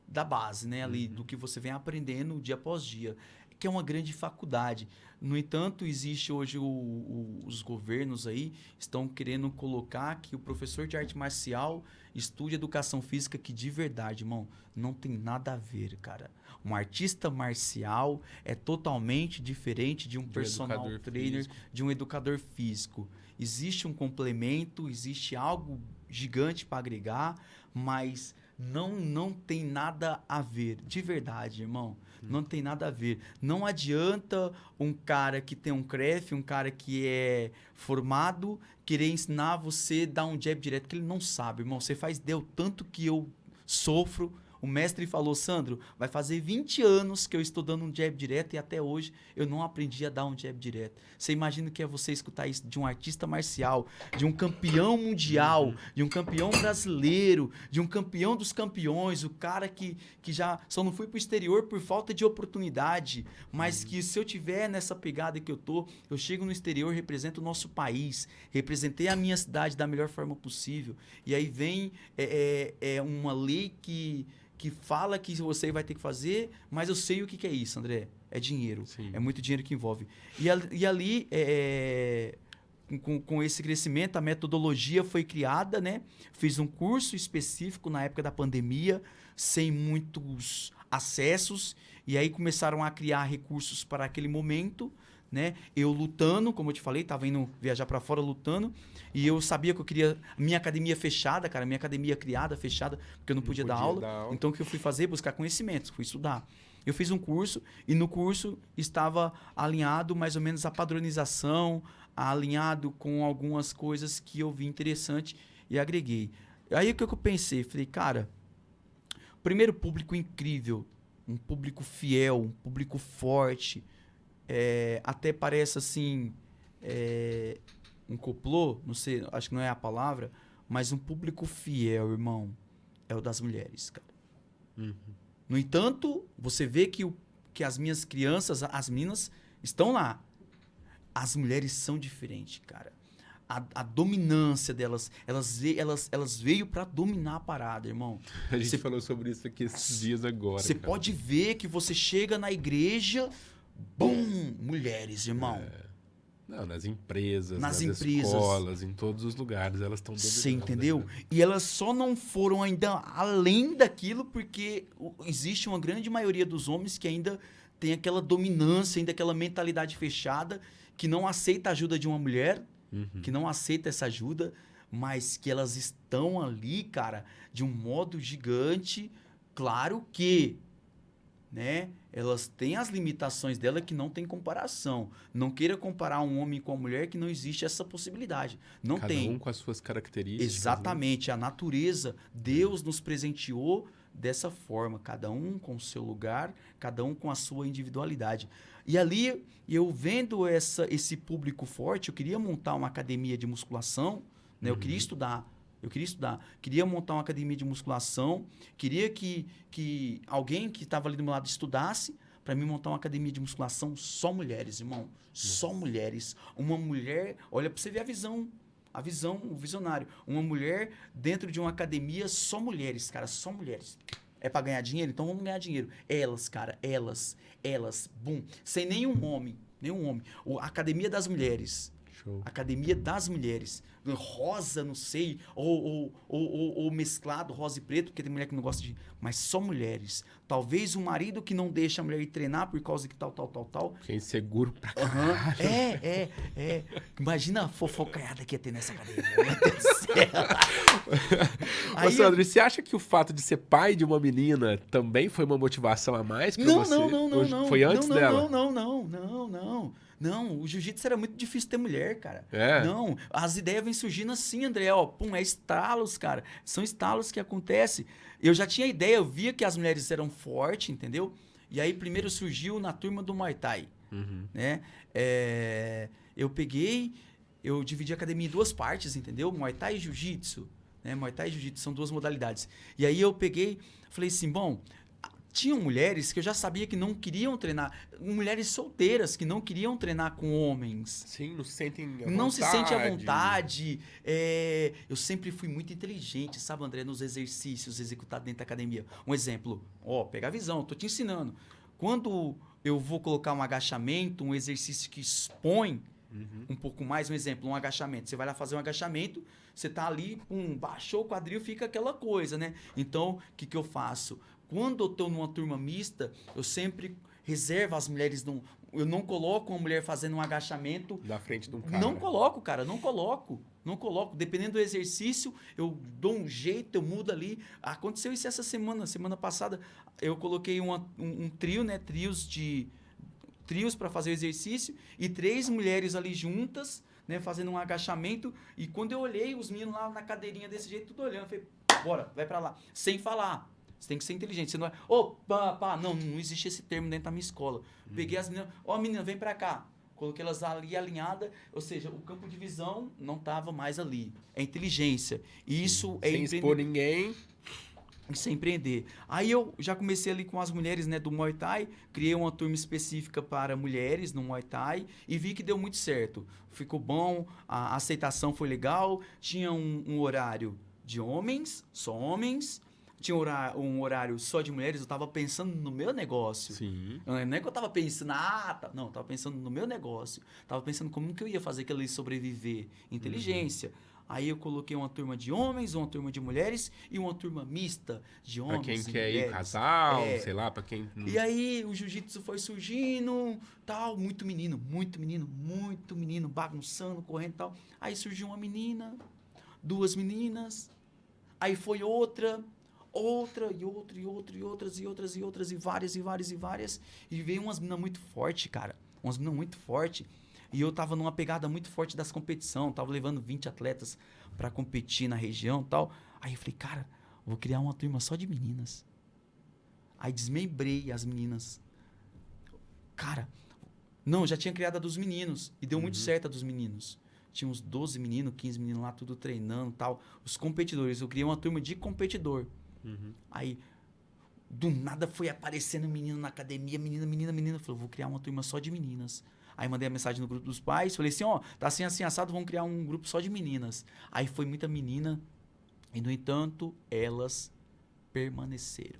da base, né? Ali, do que você vem aprendendo dia após dia, que é uma grande faculdade. No entanto, existe hoje os governos aí estão querendo colocar que o professor de arte marcial estude educação física, que de verdade, irmão, não tem nada a ver, cara. Um artista marcial é totalmente diferente de um personal trainer, de um educador físico. Existe um complemento, existe algo gigante para agregar, mas não tem nada a ver. De verdade, irmão. Não tem nada a ver. Não adianta um cara que tem um CREF, um cara que é formado, querer ensinar você a dar um jab direto, que ele não sabe, irmão. Você faz ideia o tanto que eu sofro. O mestre falou, Sandro, vai fazer 20 anos que eu estou dando um jab direto e até hoje eu não aprendi a dar um jab direto. Você imagina que é você escutar isso de um artista marcial, de um campeão mundial, de um campeão brasileiro, de um campeão dos campeões, o cara que já só não foi pro exterior por falta de oportunidade, mas que se eu tiver nessa pegada que eu chego no exterior, represento o nosso país, representei a minha cidade da melhor forma possível. E aí vem uma lei que fala que você vai ter que fazer, mas eu sei o que é isso, André. É dinheiro. Sim. É muito dinheiro que envolve. E ali, com esse crescimento, a metodologia foi criada, né? Fiz um curso específico na época da pandemia, sem muitos acessos, e aí começaram a criar recursos para aquele momento, né? Eu lutando, como eu te falei, estava indo viajar para fora lutando, e eu sabia que eu queria minha academia fechada, cara, minha academia criada, fechada, porque eu não podia dar aula. Então o que eu fui fazer? Buscar conhecimentos, fui estudar. Eu fiz um curso e no curso estava alinhado mais ou menos a padronização, alinhado com algumas coisas que eu vi interessante e agreguei. Aí o que eu pensei? Falei, cara, primeiro público incrível, um público fiel, um público forte, até parece assim, um complô, não sei, acho que não é a palavra, mas um público fiel, irmão, é o das mulheres, cara. No entanto, você vê que as minhas crianças, as meninas, estão lá. As mulheres são diferentes, cara. A dominância delas, elas veio para dominar a parada, irmão. A gente falou sobre isso aqui esses dias agora. Você pode ver que você chega na igreja, bum, mulheres, irmão. Não, nas empresas, nas escolas, em todos os lugares, elas estão dominando. Você entendeu? Né? E elas só não foram ainda além daquilo porque existe uma grande maioria dos homens que ainda tem aquela dominância, ainda aquela mentalidade fechada, que não aceita a ajuda de uma mulher, que não aceita essa ajuda, mas que elas estão ali, cara, de um modo gigante. Claro que, né, elas têm as limitações dela que não tem comparação. Não queira comparar um homem com a mulher, que não existe essa possibilidade. Não tem. Cada um com as suas características. Exatamente. Né? A natureza, Deus nos presenteou dessa forma. Cada um com o seu lugar, cada um com a sua individualidade. E ali, eu vendo esse público forte, eu queria montar uma academia de musculação, né? Eu queria estudar. Queria montar uma academia de musculação, queria que alguém que estava ali do meu lado estudasse para mim montar uma academia de musculação só mulheres, irmão. Só mulheres. Uma mulher, olha para você ver a visão, o visionário. Uma mulher dentro de uma academia só mulheres, cara, só mulheres. É para ganhar dinheiro? Então vamos ganhar dinheiro. Elas, cara, elas, bum. Sem nenhum homem. A academia das mulheres. Show. Academia das mulheres. Rosa, não sei, ou mesclado, rosa e preto, porque tem mulher que não gosta de... Mas só mulheres. Talvez o marido que não deixa a mulher ir treinar por causa que tal. Que é inseguro pra caralho. Imagina a fofocaiada que ia ter nessa academia. Meu Deus do céu. Ô, Sandro, e você acha que o fato de ser pai de uma menina também foi uma motivação a mais pra você? Não. Foi antes dela? Não, o jiu-jitsu era muito difícil ter mulher, cara. Não, as ideias vêm surgindo assim, André, é estalos, cara. São estalos que acontecem. Eu já tinha ideia, eu via que as mulheres eram fortes, entendeu? E aí primeiro surgiu na turma do Muay Thai, né? Eu dividi a academia em duas partes, entendeu? Muay Thai e Jiu-Jitsu, né? Muay Thai e Jiu-Jitsu são duas modalidades. E aí eu falei assim, bom, Tinham mulheres que eu já sabia que não queriam treinar. Mulheres solteiras que não queriam treinar com homens. Sim, não se sentem à Não se sente à vontade. vontade. Eu sempre fui muito inteligente, sabe, André, nos exercícios executados dentro da academia. Um exemplo, pega a visão, tô te ensinando. Quando eu vou colocar um agachamento, um exercício que expõe um pouco mais, um exemplo, um agachamento. Você vai lá fazer um agachamento, você tá ali, baixou o quadril, fica aquela coisa, né? Então, o que eu faço? Quando eu tô numa turma mista, eu sempre reservo as mulheres. Eu não coloco uma mulher fazendo um agachamento. Na frente de um cara. Não coloco, cara, não coloco. Não coloco. Dependendo do exercício, eu dou um jeito, eu mudo ali. Aconteceu isso essa semana. Semana passada, eu coloquei um trio, né? Trios para fazer o exercício e 3 mulheres ali juntas, né, fazendo um agachamento. E quando eu olhei, os meninos lá na cadeirinha desse jeito, tudo olhando, eu falei, bora, vai para lá. Sem falar. Você tem que ser inteligente. Você não é, não existe esse termo dentro da minha escola. Peguei as meninas, menina, vem para cá. Coloquei elas ali alinhadas, ou seja, o campo de visão não estava mais ali. É inteligência. E isso é sem expor ninguém. Isso é empreender. Aí eu já comecei ali com as mulheres, né, do Muay Thai, criei uma turma específica para mulheres no Muay Thai e vi que deu muito certo. Ficou bom, a aceitação foi legal, tinha um horário de homens, só homens, tinha um horário só de mulheres, eu estava pensando no meu negócio. Sim. Não é que eu estava pensando, não, eu estava pensando no meu negócio. Estava pensando como que eu ia fazer aquilo sobreviver. Inteligência. Aí eu coloquei uma turma de homens, uma turma de mulheres e uma turma mista de homens pra quem e quer mulheres. ir casal, sei lá, pra quem... E aí o jiu-jitsu foi surgindo, tal, muito menino, bagunçando, correndo e tal. Aí surgiu uma menina, 2 meninas, aí foi outra, e outras, e várias. E veio umas meninas muito fortes, cara. Umas meninas muito fortes. E eu tava numa pegada muito forte das competições. Tava levando 20 atletas pra competir na região e tal. Aí eu falei, cara, vou criar uma turma só de meninas. Aí desmembrei as meninas. Cara, não, já tinha criado a dos meninos. E deu muito certo a dos meninos. Tinha uns 12 meninos, 15 meninos lá, tudo treinando e tal. Os competidores. Eu criei uma turma de competidor. Aí, do nada foi aparecendo menino na academia, menina. Eu falei, vou criar uma turma só de meninas. Aí mandei a mensagem no grupo dos pais, falei assim, tá assim assado, vamos criar um grupo só de meninas. Aí foi muita menina e, no entanto, elas permaneceram.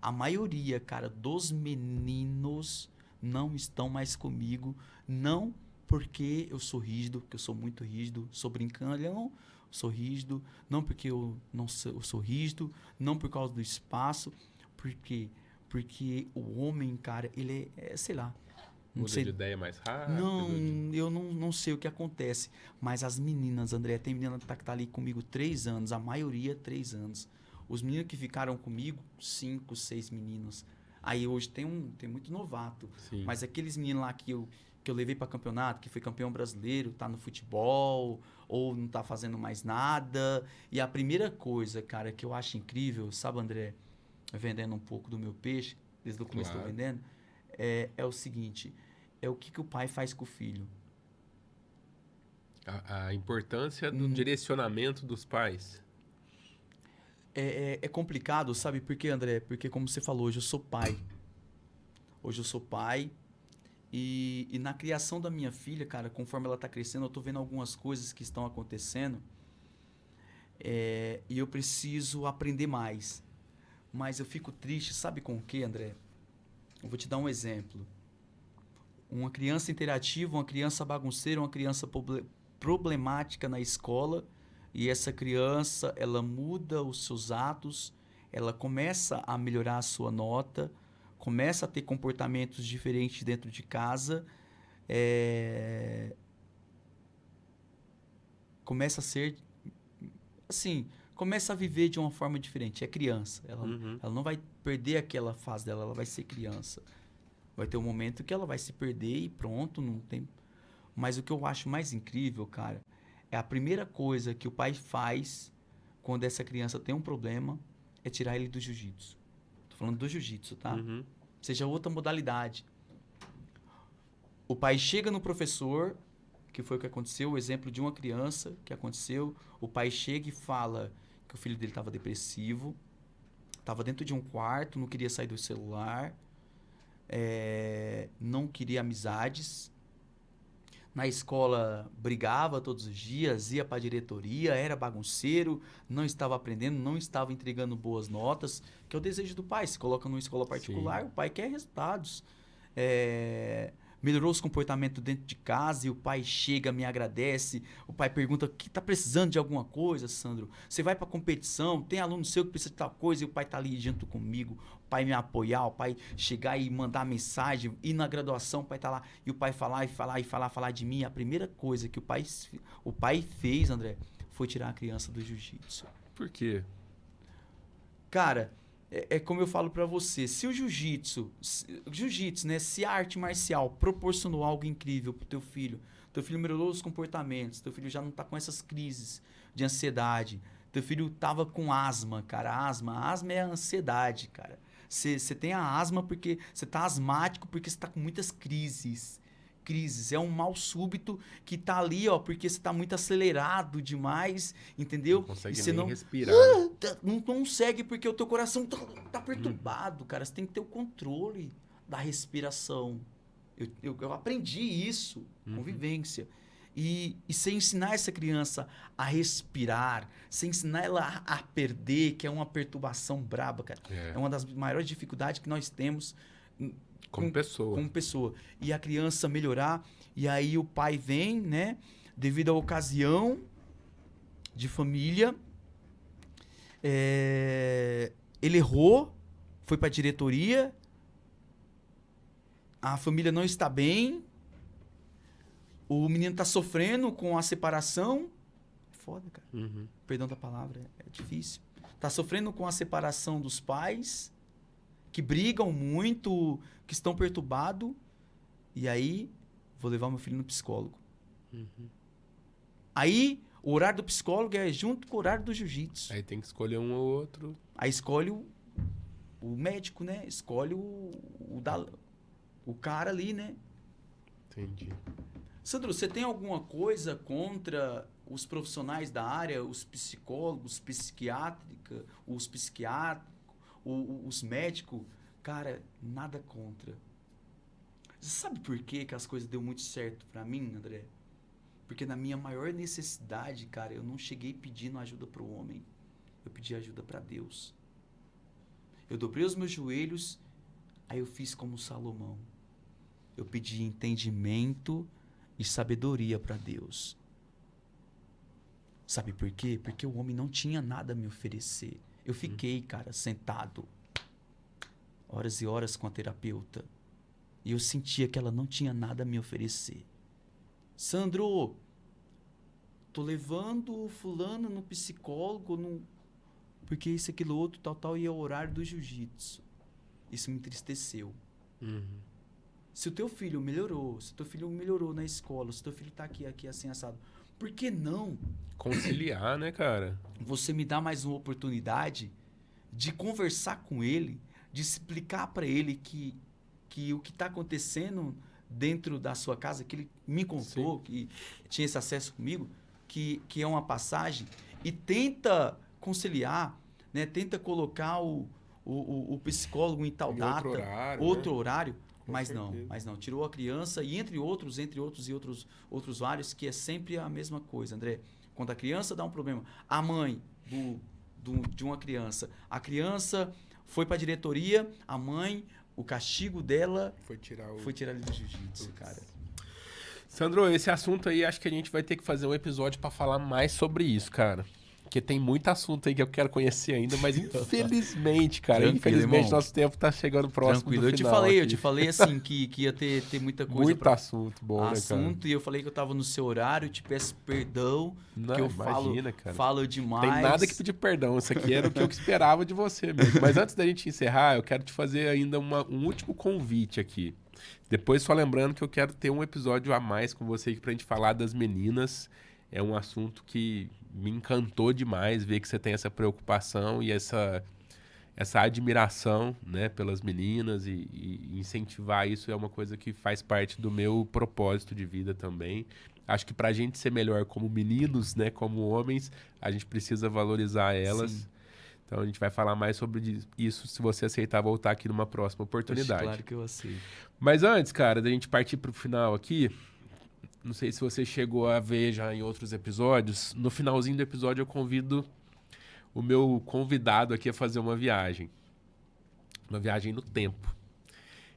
A maioria, cara, dos meninos não estão mais comigo, não porque eu sou rígido, porque eu sou muito rígido, sou brincalhão, sou rígido, não porque eu sou rígido, não por causa do espaço, porque o homem, cara, ele sei lá, Muda de ideia mais rápido? Eu não sei o que acontece. Mas as meninas, André, tem menina que tá ali comigo 3 anos, a maioria 3 anos. Os meninos que ficaram comigo, 5, 6 meninos. Aí hoje tem muito novato. Sim. Mas aqueles meninos lá que eu levei para campeonato, que foi campeão brasileiro, tá no futebol, ou não tá fazendo mais nada. E a primeira coisa, cara, que eu acho incrível, sabe, André, vendendo um pouco do meu peixe, desde o começo estou vendendo, é o seguinte, é o que o pai faz com o filho. A importância do direcionamento dos pais. É complicado, sabe por quê, André? Porque, como você falou, hoje eu sou pai. E na criação da minha filha, cara, conforme ela está crescendo, eu estou vendo algumas coisas que estão acontecendo e eu preciso aprender mais. Mas eu fico triste, sabe com o quê, André? Eu vou te dar um exemplo. Uma criança interativa, uma criança bagunceira, uma criança problemática na escola, e essa criança, ela muda os seus atos, ela começa a melhorar a sua nota, começa a ter comportamentos diferentes dentro de casa, começa a ser, assim, começa a viver de uma forma diferente. É criança, ela não vai perder aquela fase dela, ela vai ser criança. Vai ter um momento que ela vai se perder e pronto, não tem... Mas o que eu acho mais incrível, cara, é a primeira coisa que o pai faz quando essa criança tem um problema é tirar ele do jiu-jitsu. Tô falando do jiu-jitsu, tá? Seja outra modalidade. O pai chega no professor, que foi o que aconteceu, o exemplo de uma criança que aconteceu, o pai chega e fala que o filho dele estava depressivo, Tava dentro de um quarto, não queria sair do celular, não queria amizades. Na escola brigava todos os dias, ia para a diretoria, era bagunceiro, não estava aprendendo, não estava entregando boas notas, que é o desejo do pai. Se coloca numa escola particular, Sim. o pai quer resultados. Melhorou os comportamentos dentro de casa e o pai chega, me agradece. O pai pergunta: que tá precisando de alguma coisa, Sandro? Você vai pra competição, tem aluno seu que precisa de tal coisa e o pai tá ali junto comigo. O pai me apoiar, o pai chegar e mandar mensagem, ir na graduação, o pai tá lá e o pai falar de mim. A primeira coisa que o pai fez, André, foi tirar a criança do jiu-jitsu. Por quê? Cara, é como eu falo pra você, se o jiu-jitsu, né, se a arte marcial proporcionou algo incrível pro teu filho melhorou os comportamentos, teu filho já não tá com essas crises de ansiedade, teu filho tava com asma, cara, asma é a ansiedade, cara. Você tem a asma porque você tá asmático, porque você tá com muitas crises. É um mal súbito que tá ali, ó, porque você tá muito acelerado demais, entendeu? Não consegue E você nem não respirar. não consegue porque o teu coração tá perturbado, cara. Você tem que ter o controle da respiração. Eu aprendi isso, convivência. E você ensinar essa criança a respirar, você ensinar ela a perder, que é uma perturbação braba, cara. É uma das maiores dificuldades que nós temos Como pessoa. como pessoa. E a criança melhorar, e aí o pai vem, né? Devido à ocasião de família, ele errou, foi para a diretoria, a família não está bem, o menino está sofrendo com a separação. Foda, cara. Perdão da palavra, é difícil. Está sofrendo com a separação dos pais, que brigam muito, que estão perturbados. E aí, vou levar meu filho no psicólogo. Aí, o horário do psicólogo é junto com o horário do jiu-jitsu. Aí tem que escolher um ou outro. Aí escolhe o médico, né? Escolhe o cara ali, né? Entendi. Sandro, você tem alguma coisa contra os profissionais da área, os psicólogos, os psiquiatras, os médicos? Cara, nada contra. Você sabe por quê que as coisas deu muito certo pra mim, André? Porque na minha maior necessidade, cara, eu não cheguei pedindo ajuda pro homem. Eu pedi ajuda pra Deus. Eu dobrei os meus joelhos, aí eu fiz como Salomão. Eu pedi entendimento e sabedoria pra Deus. Sabe por quê? Porque o homem não tinha nada a me oferecer. Eu fiquei, cara, sentado horas e horas com a terapeuta. E eu sentia que ela não tinha nada a me oferecer. Sandro, tô levando o fulano no psicólogo, porque isso, aquilo, outro, tal, e é o horário do jiu-jitsu. Isso me entristeceu. Se o teu filho melhorou, na escola, se o teu filho tá aqui assim, assado, por que não Conciliar, né, cara? você me dá mais uma oportunidade de conversar com ele, de explicar para ele que o que está acontecendo dentro da sua casa, que ele me contou, que tinha esse acesso comigo, que é uma passagem, e tenta conciliar, né? Tenta colocar o psicólogo em tal data, outro horário, mas não, tirou a criança, e entre outros vários, que é sempre a mesma coisa, André. Quando a criança dá um problema, a mãe de uma criança, a criança foi para a diretoria, a mãe, o castigo dela foi tirar ele do jiu-jitsu, cara. Sandro, esse assunto aí, acho que a gente vai ter que fazer um episódio pra falar mais sobre isso, cara. Porque tem muito assunto aí que eu quero conhecer ainda, mas infelizmente, cara, Tranquilo, infelizmente irmão. nosso tempo tá chegando próximo Tranquilo, do eu final te falei assim que ia ter muita coisa muito assunto bom, né, cara? E eu falei que eu tava no seu horário, te peço perdão, Não, que eu imagina, cara. falo demais. Tem nada que pedir perdão, isso aqui era o que eu esperava de você mesmo. Mas antes da gente encerrar, eu quero te fazer ainda um último convite aqui. Depois só lembrando que eu quero ter um episódio a mais com você aqui pra gente falar das meninas. É um assunto que me encantou demais ver que você tem essa preocupação e essa admiração, né, pelas meninas e incentivar isso é uma coisa que faz parte do meu propósito de vida também. Acho que pra gente ser melhor como meninos, né, como homens, a gente precisa valorizar elas. Sim. Então a gente vai falar mais sobre isso se você aceitar voltar aqui numa próxima oportunidade. Claro que eu aceito. Mas antes, cara, da gente partir pro final aqui, não sei se você chegou a ver já em outros episódios, no finalzinho do episódio eu convido o meu convidado aqui a fazer uma viagem no tempo.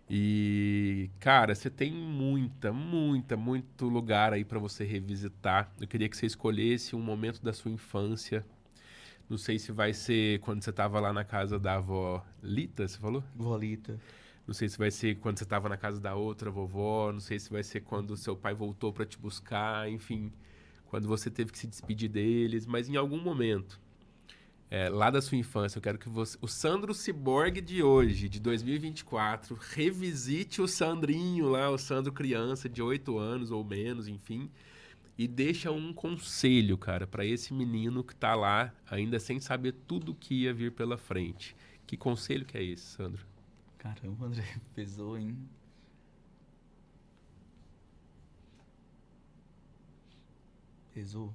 E, cara, você tem muito lugar aí pra você revisitar. Eu queria que você escolhesse um momento da sua infância. Não sei se vai ser quando você tava lá na casa da avó Lita, você falou? Volita. Não sei se vai ser quando você tava na casa da outra vovó. Não sei se vai ser quando seu pai voltou pra te buscar. Enfim, quando você teve que se despedir deles. Mas em algum momento, lá da sua infância, eu quero que você... O Sandro Ciborgue de hoje, de 2024, revisite o Sandrinho lá, o Sandro criança de 8 anos ou menos, enfim... E deixa um conselho, cara, pra esse menino que tá lá, ainda sem saber tudo que ia vir pela frente. Que conselho que é esse, Sandro? Caramba, André, pesou, hein? Pesou.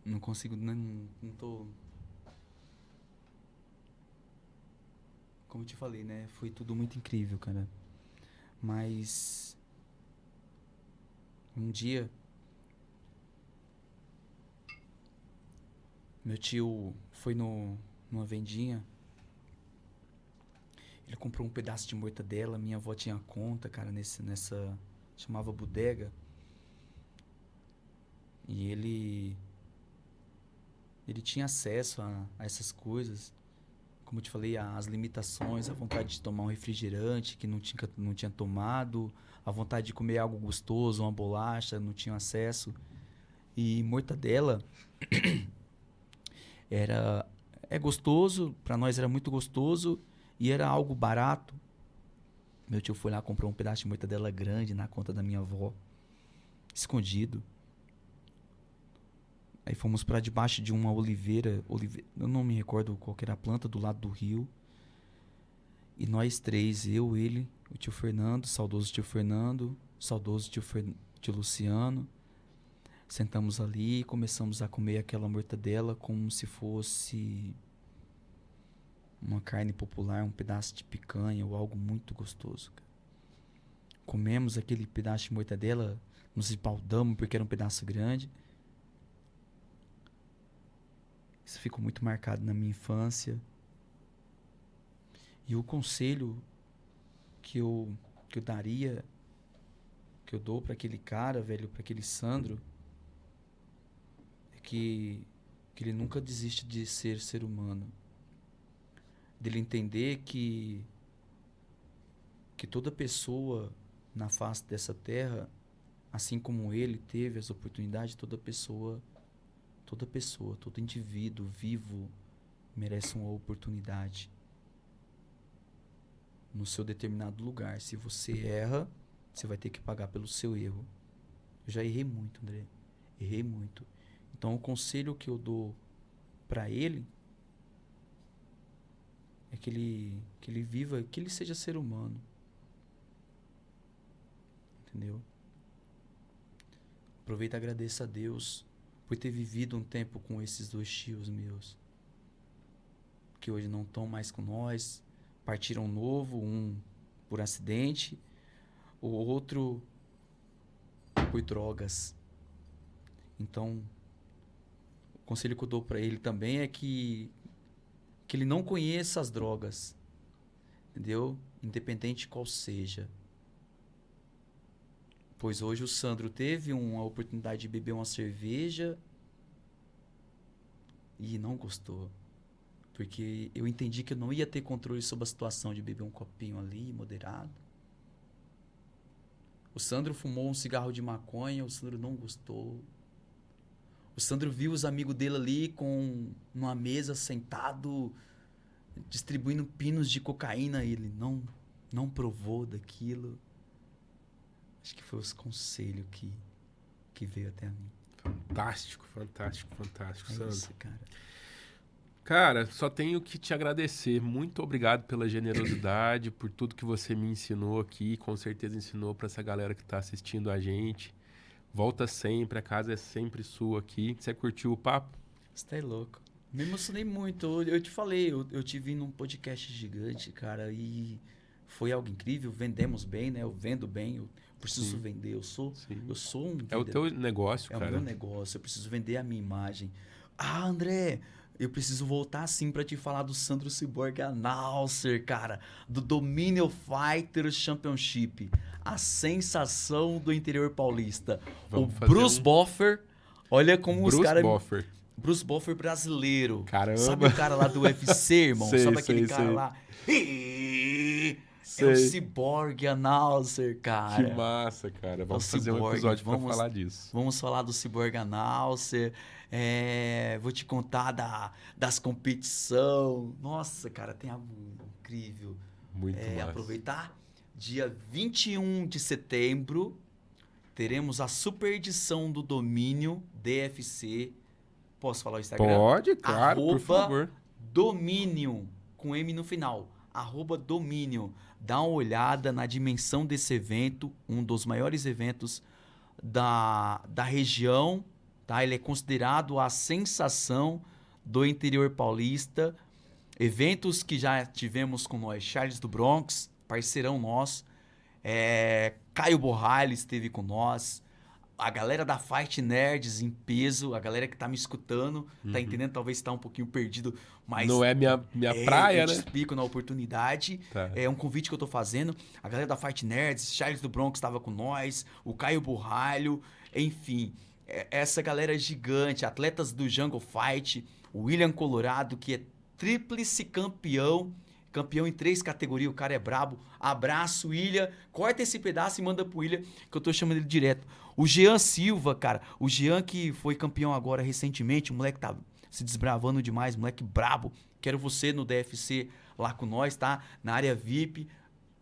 Não consigo, não tô... Como eu te falei, né? Foi tudo muito incrível, cara. Mas... Um dia... Meu tio foi numa vendinha. Ele comprou um pedaço de mortadela. Minha avó tinha conta, cara, nessa... Chamava bodega. E ele tinha acesso a essas coisas. Como eu te falei, as limitações, a vontade de tomar um refrigerante que não tinha tomado, a vontade de comer algo gostoso, uma bolacha, não tinha acesso. E mortadela é gostoso, para nós era muito gostoso e era algo barato. Meu tio foi lá, comprou um pedaço de mortadela grande na conta da minha avó, escondido. Aí fomos para debaixo de uma oliveira, eu não me recordo qual que era a planta, do lado do rio. E nós três, eu, ele, o tio Fernando, saudoso tio Fernando, saudoso tio Luciano, sentamos ali e começamos a comer aquela mortadela como se fosse uma carne popular, um pedaço de picanha ou algo muito gostoso. Comemos aquele pedaço de mortadela, nos esbaldamos porque era um pedaço grande. Isso ficou muito marcado na minha infância. E o conselho que eu daria, que eu dou para aquele cara, velho, para aquele Sandro, é que ele nunca desiste de ser humano. Dele entender que toda pessoa na face dessa terra, assim como ele teve as oportunidades, todo indivíduo vivo merece uma oportunidade no seu determinado lugar. Se você erra, você vai ter que pagar pelo seu erro. Eu já errei muito, André. Errei muito. Então, o conselho que eu dou para ele é que ele viva, que ele seja ser humano. Entendeu? Aproveita e agradeça a Deus por ter vivido um tempo com esses dois tios meus, que hoje não estão mais com nós, partiram novo, um por acidente, o outro por drogas. Então, o conselho que eu dou para ele também é que ele não conheça as drogas, entendeu? Independente qual seja. Pois hoje o Sandro teve uma oportunidade de beber uma cerveja e não gostou. Porque eu entendi que eu não ia ter controle sobre a situação de beber um copinho ali, moderado. O Sandro fumou um cigarro de maconha, o Sandro não gostou. O Sandro viu os amigos dele ali com numa mesa, sentado, distribuindo pinos de cocaína. E ele não provou daquilo. Acho que foi os conselhos que veio até a mim. Fantástico, Sandro. Isso, cara. Cara, só tenho que te agradecer. Muito obrigado pela generosidade, por tudo que você me ensinou aqui. Com certeza ensinou para essa galera que está assistindo a gente. Volta sempre, a casa é sempre sua aqui. Você curtiu o papo? Você tá louco. Me emocionei muito. Eu te falei, eu te vi num podcast gigante, cara, e foi algo incrível. Vendemos bem, né? Eu vendo bem, eu preciso vender. Eu sou um É o teu negócio, É cara. o meu negócio, eu preciso vender a minha imagem. Ah, André, eu preciso voltar sim pra te falar do Sandro Cyborg Announcer, cara. Do Dominion Fighters Championship. A sensação do interior paulista. Vamos o fazer Bruce Buffer, olha como os Bruce caras... Buffer. Bruce Buffer brasileiro. Caramba. Sabe o cara lá do UFC, irmão? Sei, Sabe aquele sei, cara sei. lá? É Sei. o Cyborg Announcer, cara. Que massa, cara. Vamos O fazer um Cyborg, episódio pra vamos- falar disso. Vamos falar do Cyborg Announcer. Vou te contar das competição. Nossa, cara, tem algo incrível. Muito massa. Aproveitar. Dia 21 de setembro, teremos a super edição do Domínio DFC. Posso falar o Instagram? Pode, claro, por Arroba favor. Domínio, com M no final. @Domínio. Dá uma olhada na dimensão desse evento, um dos maiores eventos da região. Tá? Ele é considerado a sensação do interior paulista. Eventos que já tivemos com nós. Charles do Bronx, parceirão nosso. Caio Borralho esteve com nós. A galera da Fight Nerds em peso, a galera que tá me escutando, tá entendendo? Talvez tá um pouquinho perdido, mas... Não é minha praia, eu te né? explico na oportunidade. Tá. É um convite que eu tô fazendo. A galera da Fight Nerds, Charles do Bronx estava com nós, o Caio Borralho, enfim. Essa galera gigante, atletas do Jungle Fight, o William Colorado, que é tríplice campeão em 3 categorias, o cara é brabo. Abraço, William. Corta esse pedaço e manda pro William, que eu tô chamando ele direto. O Jean Silva, cara. O Jean que foi campeão agora recentemente. O moleque tá se desbravando demais, moleque brabo. Quero você no DFC lá com nós, tá? Na área VIP.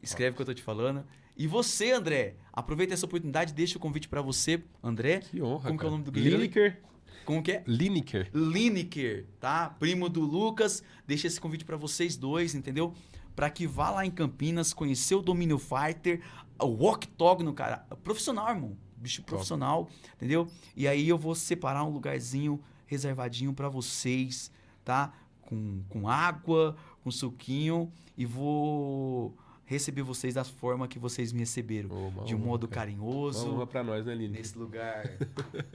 Escreve o que eu tô te falando. E você, André, aproveita essa oportunidade, deixa o convite pra você, André. Que honra, Como que é o cara. nome do guerreiro? Lineker. Como que é? Lineker. Lineker, tá? Primo do Lucas. Deixa esse convite pra vocês dois, entendeu? Pra que vá lá em Campinas conhecer o Domínio Fighter, o Octógono, cara. Profissional, irmão. Bicho profissional, entendeu? E aí eu vou separar um lugarzinho reservadinho pra vocês, tá? Com água, com suquinho. E vou receber vocês da forma que vocês me receberam. De um modo carinhoso. Uma pra nós, né, Lineker? Nesse lugar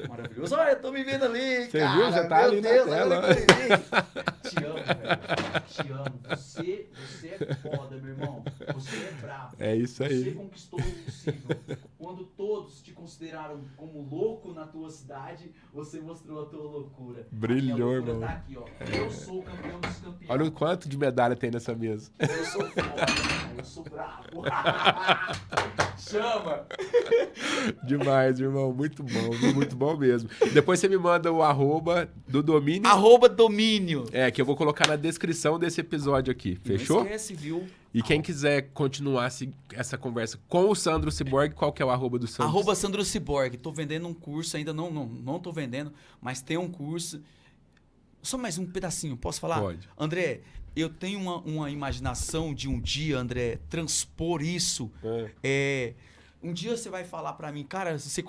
maravilhoso. Olha, eu tô me vendo ali, Você cara. viu? Já tá Meu ali na Deus, tela. agora que eu vi. Te amo, velho. Te amo. Você é foda, meu irmão. Você é brabo. É isso aí. Você conquistou o impossível. Quando todos te consideraram como louco na tua cidade, você mostrou a tua loucura. Brilhou, a minha loucura irmão. tá aqui, ó. Eu sou o campeão dos campeões. Olha o quanto de medalha tem nessa mesa. Eu sou foda, irmão. Eu sou brabo. Chama. Demais, irmão. Muito bom, viu? Muito bom mesmo. Depois você me manda o arroba do domínio. @Domínio. Que eu vou colocar na descrição desse episódio aqui. Fechou? Não esquece, viu? E quem quiser continuar essa conversa com o Sandro Cyborg, qual que é o arroba do Sandro? @Sandro Cyborg. Tô vendendo um curso, ainda não tô vendendo, mas tem um curso. Só mais um pedacinho, posso falar? Pode. André, eu tenho uma imaginação de um dia, André, transpor isso. Um dia você vai falar pra mim, cara, você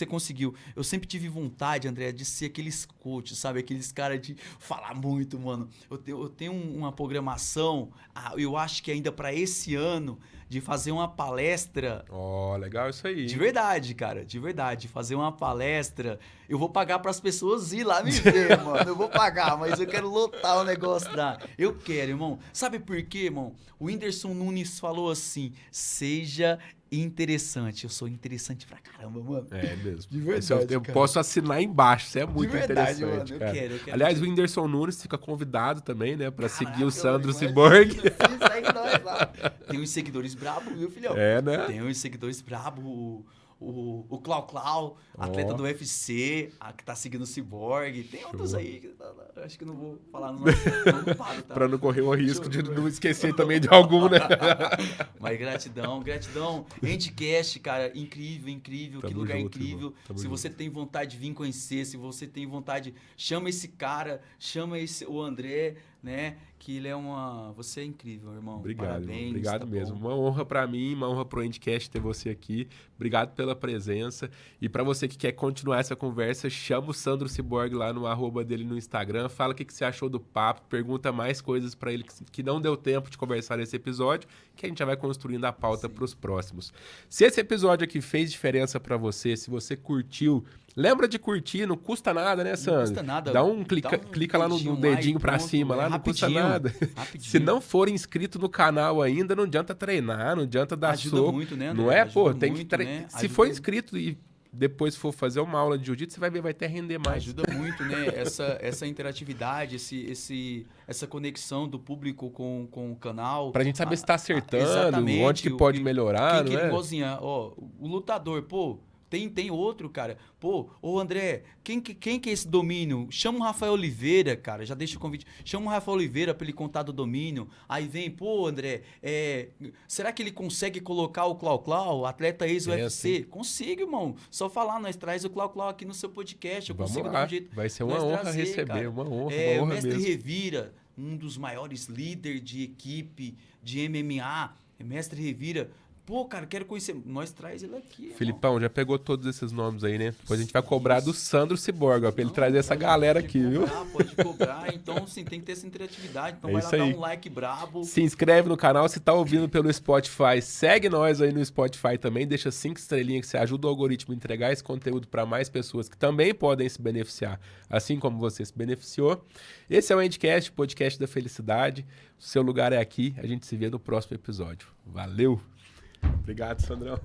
conseguiu. Eu sempre tive vontade, André, de ser aqueles coaches, sabe? Aqueles caras de falar muito, mano. Eu tenho uma programação, eu acho que ainda pra esse ano, de fazer uma palestra. Legal isso aí. De verdade, cara, de verdade. Fazer uma palestra. Eu vou pagar pras pessoas ir lá me ver, mano. Eu vou pagar, mas eu quero lotar o negócio da. Eu quero, irmão. Sabe por quê, irmão? O Whindersson Nunes falou assim: seja interessante. Eu sou interessante pra caramba, mano. É mesmo. De verdade, Eu cara. posso assinar embaixo. Você é muito verdade, interessante, mano, eu cara. quero. Aliás, o Whindersson Nunes fica convidado também, né? Pra Caraca, seguir o Sandro mano, Cyborg. segue nós lá. Tem uns seguidores brabos, viu, filhão? Né? Tem uns seguidores brabos. O Clau, atleta do UFC, que tá seguindo o Cyborg. Tem outros aí que acho que não vou falar no paro, tá? Pra não correr o risco de não esquecer também de algum, né? Mas gratidão. Endcast, cara, incrível. Que Tamo lugar junto, incrível. irmão. Tamo Se junto. você tem vontade de vir conhecer, se você tem vontade, chama esse cara, chama o André. né? Que ele é uma... Você é incrível, irmão. Obrigado, Parabéns, irmão. Obrigado tá mesmo. bom? Uma honra para mim, uma honra pro Endcast ter você aqui. Obrigado pela presença. E para você que quer continuar essa conversa, chama o Sandro Ciborgue lá no @ dele no Instagram. Fala o que você achou do papo. Pergunta mais coisas para ele que não deu tempo de conversar nesse episódio, que a gente já vai construindo a pauta para os próximos. Se esse episódio aqui fez diferença para você, se você curtiu, lembra de curtir, não custa nada, né, Sandro? Não custa nada. Dá um clica lá no dedinho para cima, lá não custa nada. Se não for inscrito no canal ainda, não adianta treinar, não adianta dar Ajuda soco. muito, né, Não André? é, pô, Ajuda tem muito, que né? se Ajuda- for inscrito e depois for fazer uma aula de jiu-jitsu, você vai ver, vai até render mais. Ajuda muito, né? Essa interatividade, essa conexão do público com o canal. Pra gente saber se tá acertando, Exatamente, onde que pode melhorar, quem não que é? igualzinho, ó, o lutador, pô, tem outro, cara. Pô, ô André, quem que é esse domínio? Chama o Rafael Oliveira, cara, já deixa o convite. Chama o Rafael Oliveira pra ele contar do domínio. Aí vem, pô, André, será que ele consegue colocar o Clau, atleta ex-UFC? Consigo, irmão. Só falar, nós traz o Clau aqui no seu podcast. Eu Vamos consigo lá, dar um jeito. vai ser uma nós honra trazer, receber, cara. uma honra O mestre mesmo. Revira, um dos maiores líderes de equipe de MMA. Mestre Revira. Pô, cara, quero conhecer. Nós traz ele aqui. irmão. Filipão, já pegou todos esses nomes aí, né? Depois a gente vai cobrar do Sandro Ciborgue, ó, pra ele Não, trazer essa galera aqui, viu? Pode cobrar. Então, sim, tem que ter essa interatividade. Então, É vai isso lá dar aí. um like brabo. Se inscreve no canal, se tá ouvindo pelo Spotify, segue nós aí no Spotify também, deixa 5 estrelinhas que você ajuda o algoritmo a entregar esse conteúdo para mais pessoas que também podem se beneficiar, assim como você se beneficiou. Esse é o Endcast, podcast da felicidade. O seu lugar é aqui, a gente se vê no próximo episódio. Valeu! Obrigado, Sandrão.